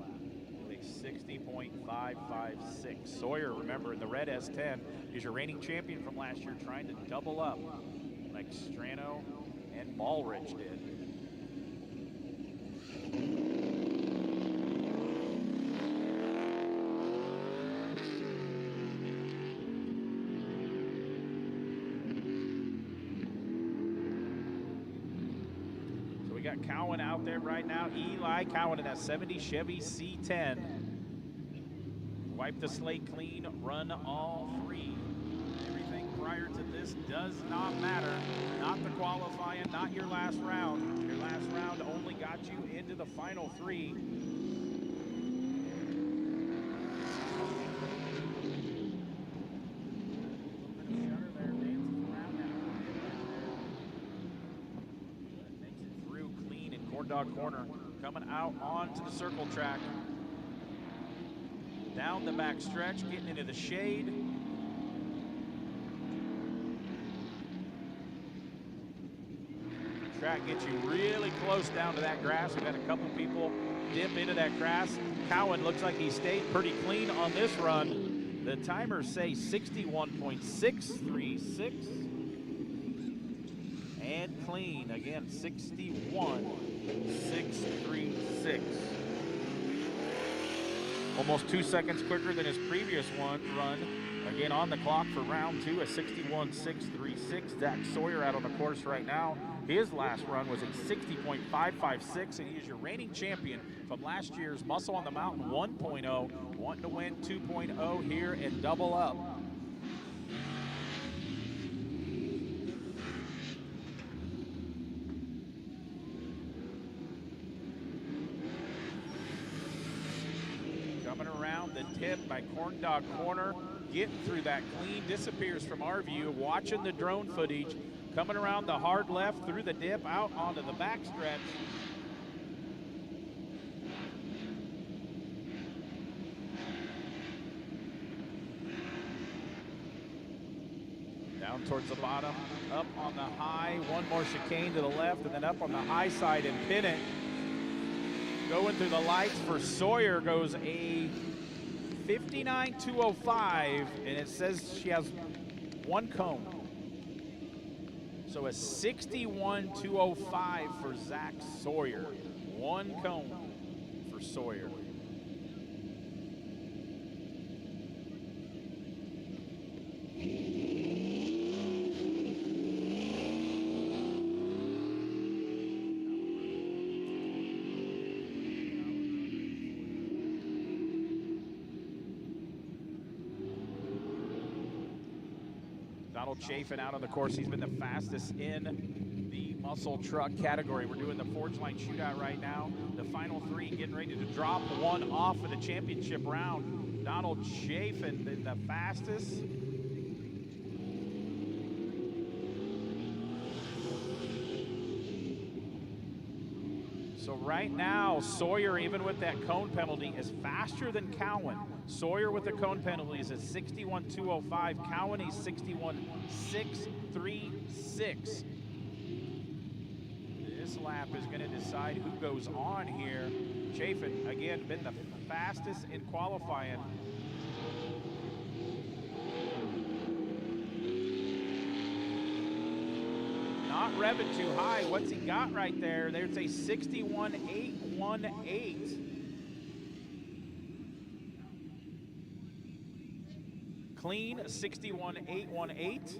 with a 60.556. Sawyer, remember, in the red S10, is your reigning champion from last year, trying to double up like Strano and Ballrich did. Got Cowan out there right now. Eli Cowan in that 70 Chevy C10. Wipe the slate clean, run all three. Everything prior to this does not matter. Not the qualifying, not your last round. Your last round only got you into the final three. Dog corner, coming out onto the circle track. Down the back stretch, getting into the shade. Track gets you really close down to that grass. We've had a couple people dip into that grass. Cowan looks like he stayed pretty clean on this run. The timers say 61.636. And clean, again, 61.636. Almost 2 seconds quicker than his previous run. Again, on the clock for round two, a 61.636. Zach Sawyer out on the course right now. His last run was a 60.556, and he is your reigning champion from last year's Muscle on the Mountain 1.0. Wanting to win 2.0 here and double up. Coming around the tip by Corn Dog Corner, getting through that clean, disappears from our view, watching the drone footage, coming around the hard left through the dip, out onto the back stretch. Down towards the bottom, up on the high, one more chicane to the left, and then up on the high side and pin it. Going through the lights for Sawyer goes a 59.205, and it says she has one cone. So a 61.205 for Zach Sawyer. One cone for Sawyer. Donald Chafin out on the course. He's been the fastest in the muscle truck category. We're doing the Forge Line Shootout right now. The final three getting ready to drop one off for the championship round. Donald Chafin been the fastest. So right now, Sawyer, even with that cone penalty, is faster than Cowan. Sawyer with the cone penalties is 61.205. Cowan is 61.636. This lap is going to decide who goes on here. Chafin, again, been the fastest in qualifying. Not revving too high. What's he got right there? There's a 61.818. Clean 61.818.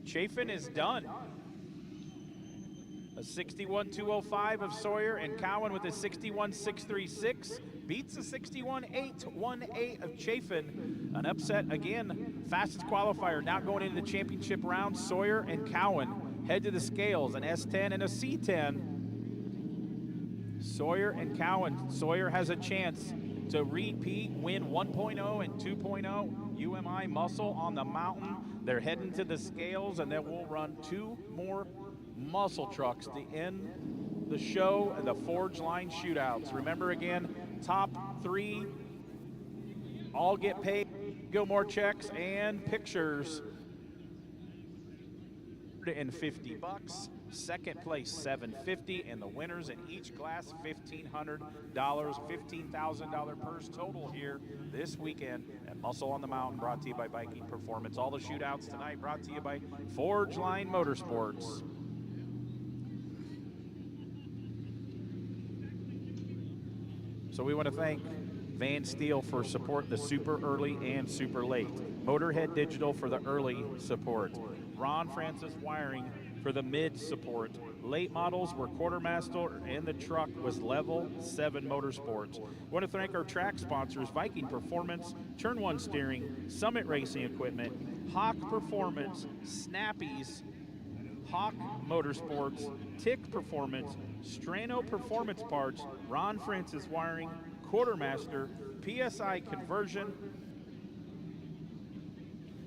Chafin is done. A 61.205 of Sawyer, and Cowan with a 61.636 beats a 61.818 of Chafin. An upset again, fastest qualifier. Now going into the championship round, Sawyer and Cowan head to the scales, an S10 and a C10. Sawyer and Cowan. Sawyer has a chance to repeat, win 1.0 and 2.0 UMI Muscle on the mountain. They're heading to the scales, and then we'll run 2 more muscle trucks to end the show and the Forge Line Shootouts. Remember again, top 3 all get paid. Gilmore checks and pictures. $150. Second place $750, and the winners in each class $1,500, $15,000 purse total here this weekend at Muscle on the Mountain, brought to you by Viking Performance. All the shootouts tonight brought to you by Forge Line Motorsports. So we want to thank Van Steel for support the super early and super late. Motorhead Digital for the early support. Ron Francis Wiring for the mid support. Late models were Quartermaster, and the truck was Level 7 Motorsports. We want to thank our track sponsors, Viking Performance, Turn 1 Steering, Summit Racing Equipment, Hawk Performance, Snappies, Hawk Motorsports, Tick Performance, Strano Performance Parts, Ron Francis Wiring, Quartermaster, PSI Conversion,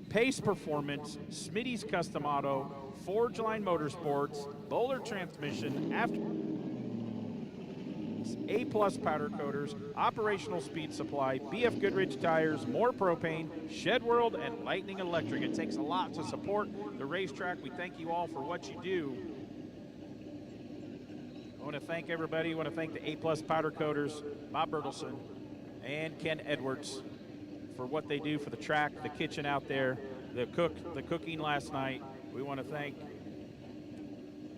Pace Performance, Smitty's Custom Auto, Forge Line Motorsports, Bowler Transmission, A-Plus Powder Coaters, Operational Speed Supply, BF Goodrich Tires, More Propane, Shed World, and Lightning Electric. It takes a lot to support the racetrack. We thank you all for what you do. I want to thank everybody. I want to thank the A-Plus Powder Coaters, Bob Bertelson, and Ken Edwards for what they do for the track, the kitchen out there, the cooking last night. We want to thank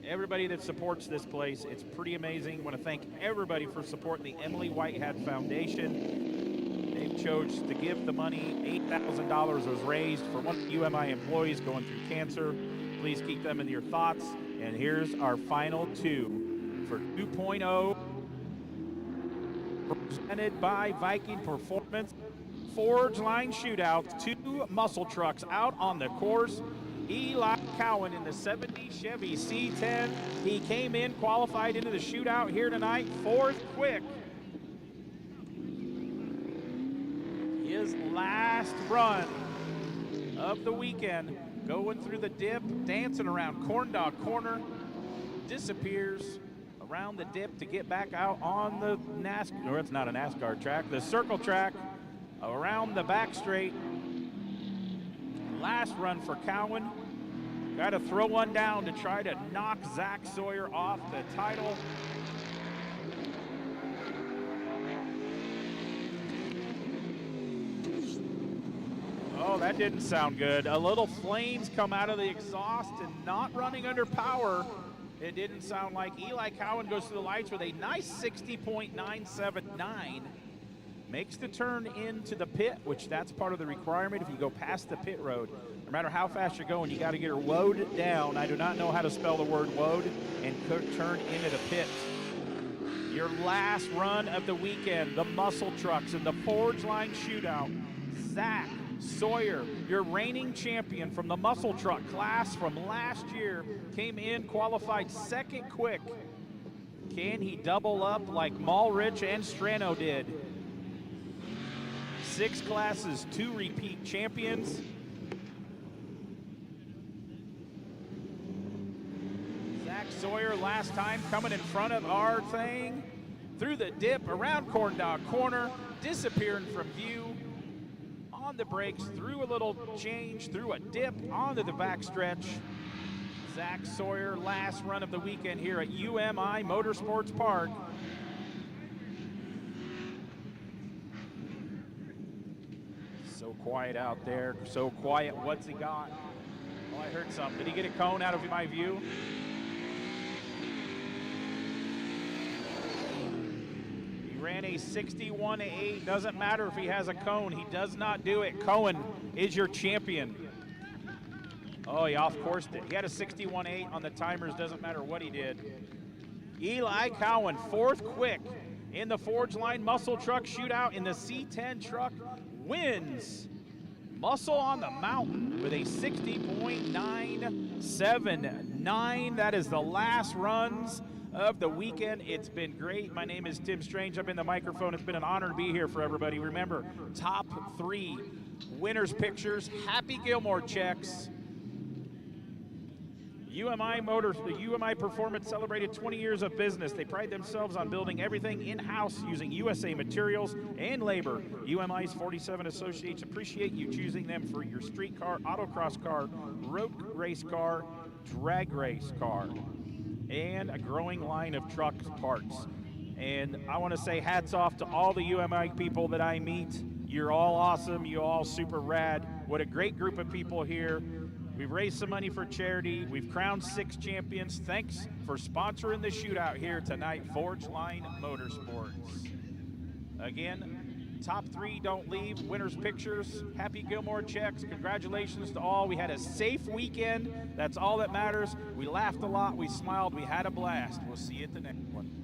everybody that supports this place. It's pretty amazing. I want to thank everybody for supporting the Emily Whitehead Foundation. They chose to give the money. $8,000 was raised for one of the UMI employees going through cancer. Please keep them in your thoughts. And here's our final 2 for 2.0, presented by Viking Performance. Forge Line Shootout, 2 muscle trucks out on the course. Eli Cowan in the 70 Chevy C10. He came in, qualified into the shootout here tonight, 4th quick. His last run of the weekend, going through the dip, dancing around Corn Dog Corner, disappears around the dip to get back out on the NASCAR, or it's not a NASCAR track, the circle track, around the back straight. Last run for Cowan. Got to throw one down to try to knock Zach Sawyer off the title. Oh, that didn't sound good. A little flames come out of the exhaust and not running under power. It didn't sound like. Eli Cowan goes through the lights with a nice 60.979. Makes the turn into the pit, which that's part of the requirement if you go past the pit road. No matter how fast you're going, you got to get her woed down. I do not know how to spell the word woed, and turn into the pit. Your last run of the weekend, the muscle trucks and the Forge Line Shootout. Zach Sawyer, your reigning champion from the muscle truck class from last year, came in, qualified 2nd quick. Can he double up like Malrich and Strano did? 6 classes, 2 repeat champions. Zach Sawyer last time coming in front of our thing. Through the dip, around Corn Dog Corner, disappearing from view. On the brakes, through a little change, through a dip, onto the backstretch. Zach Sawyer, last run of the weekend here at UMI Motorsports Park. So quiet out there, so quiet. What's he got? Oh, I heard something. Did he get a cone out of my view? He ran a 61.8. Doesn't matter if he has a cone. He does not do it. Cohen is your champion. Oh, he off-coursed it. He had a 61.8 on the timers. Doesn't matter what he did. Eli Cowan, fourth quick in the Forge Line Muscle Truck Shootout in the C10 truck, wins Muscle on the Mountain with a 60.979. That is the last runs of the weekend. It's been great. My name is Tim Strange. I've been the microphone. It's been an honor to be here for everybody. Remember, top 3 winners pictures, Happy Gilmore checks. The UMI Performance celebrated 20 years of business. They pride themselves on building everything in-house using USA materials and labor. UMI's 47 associates appreciate you choosing them for your street car, autocross car, road race car, drag race car, and a growing line of truck parts. And I want to say hats off to all the UMI people that I meet. You're all awesome. You're all super rad. What a great group of people here. We've raised some money for charity. We've crowned 6 champions. Thanks for sponsoring the shootout here tonight, Forge Line Motorsports. Again, top 3 don't leave. Winners pictures, Happy Gilmore checks. Congratulations to all. We had a safe weekend. That's all that matters. We laughed a lot. We smiled. We had a blast. We'll see you at the next one.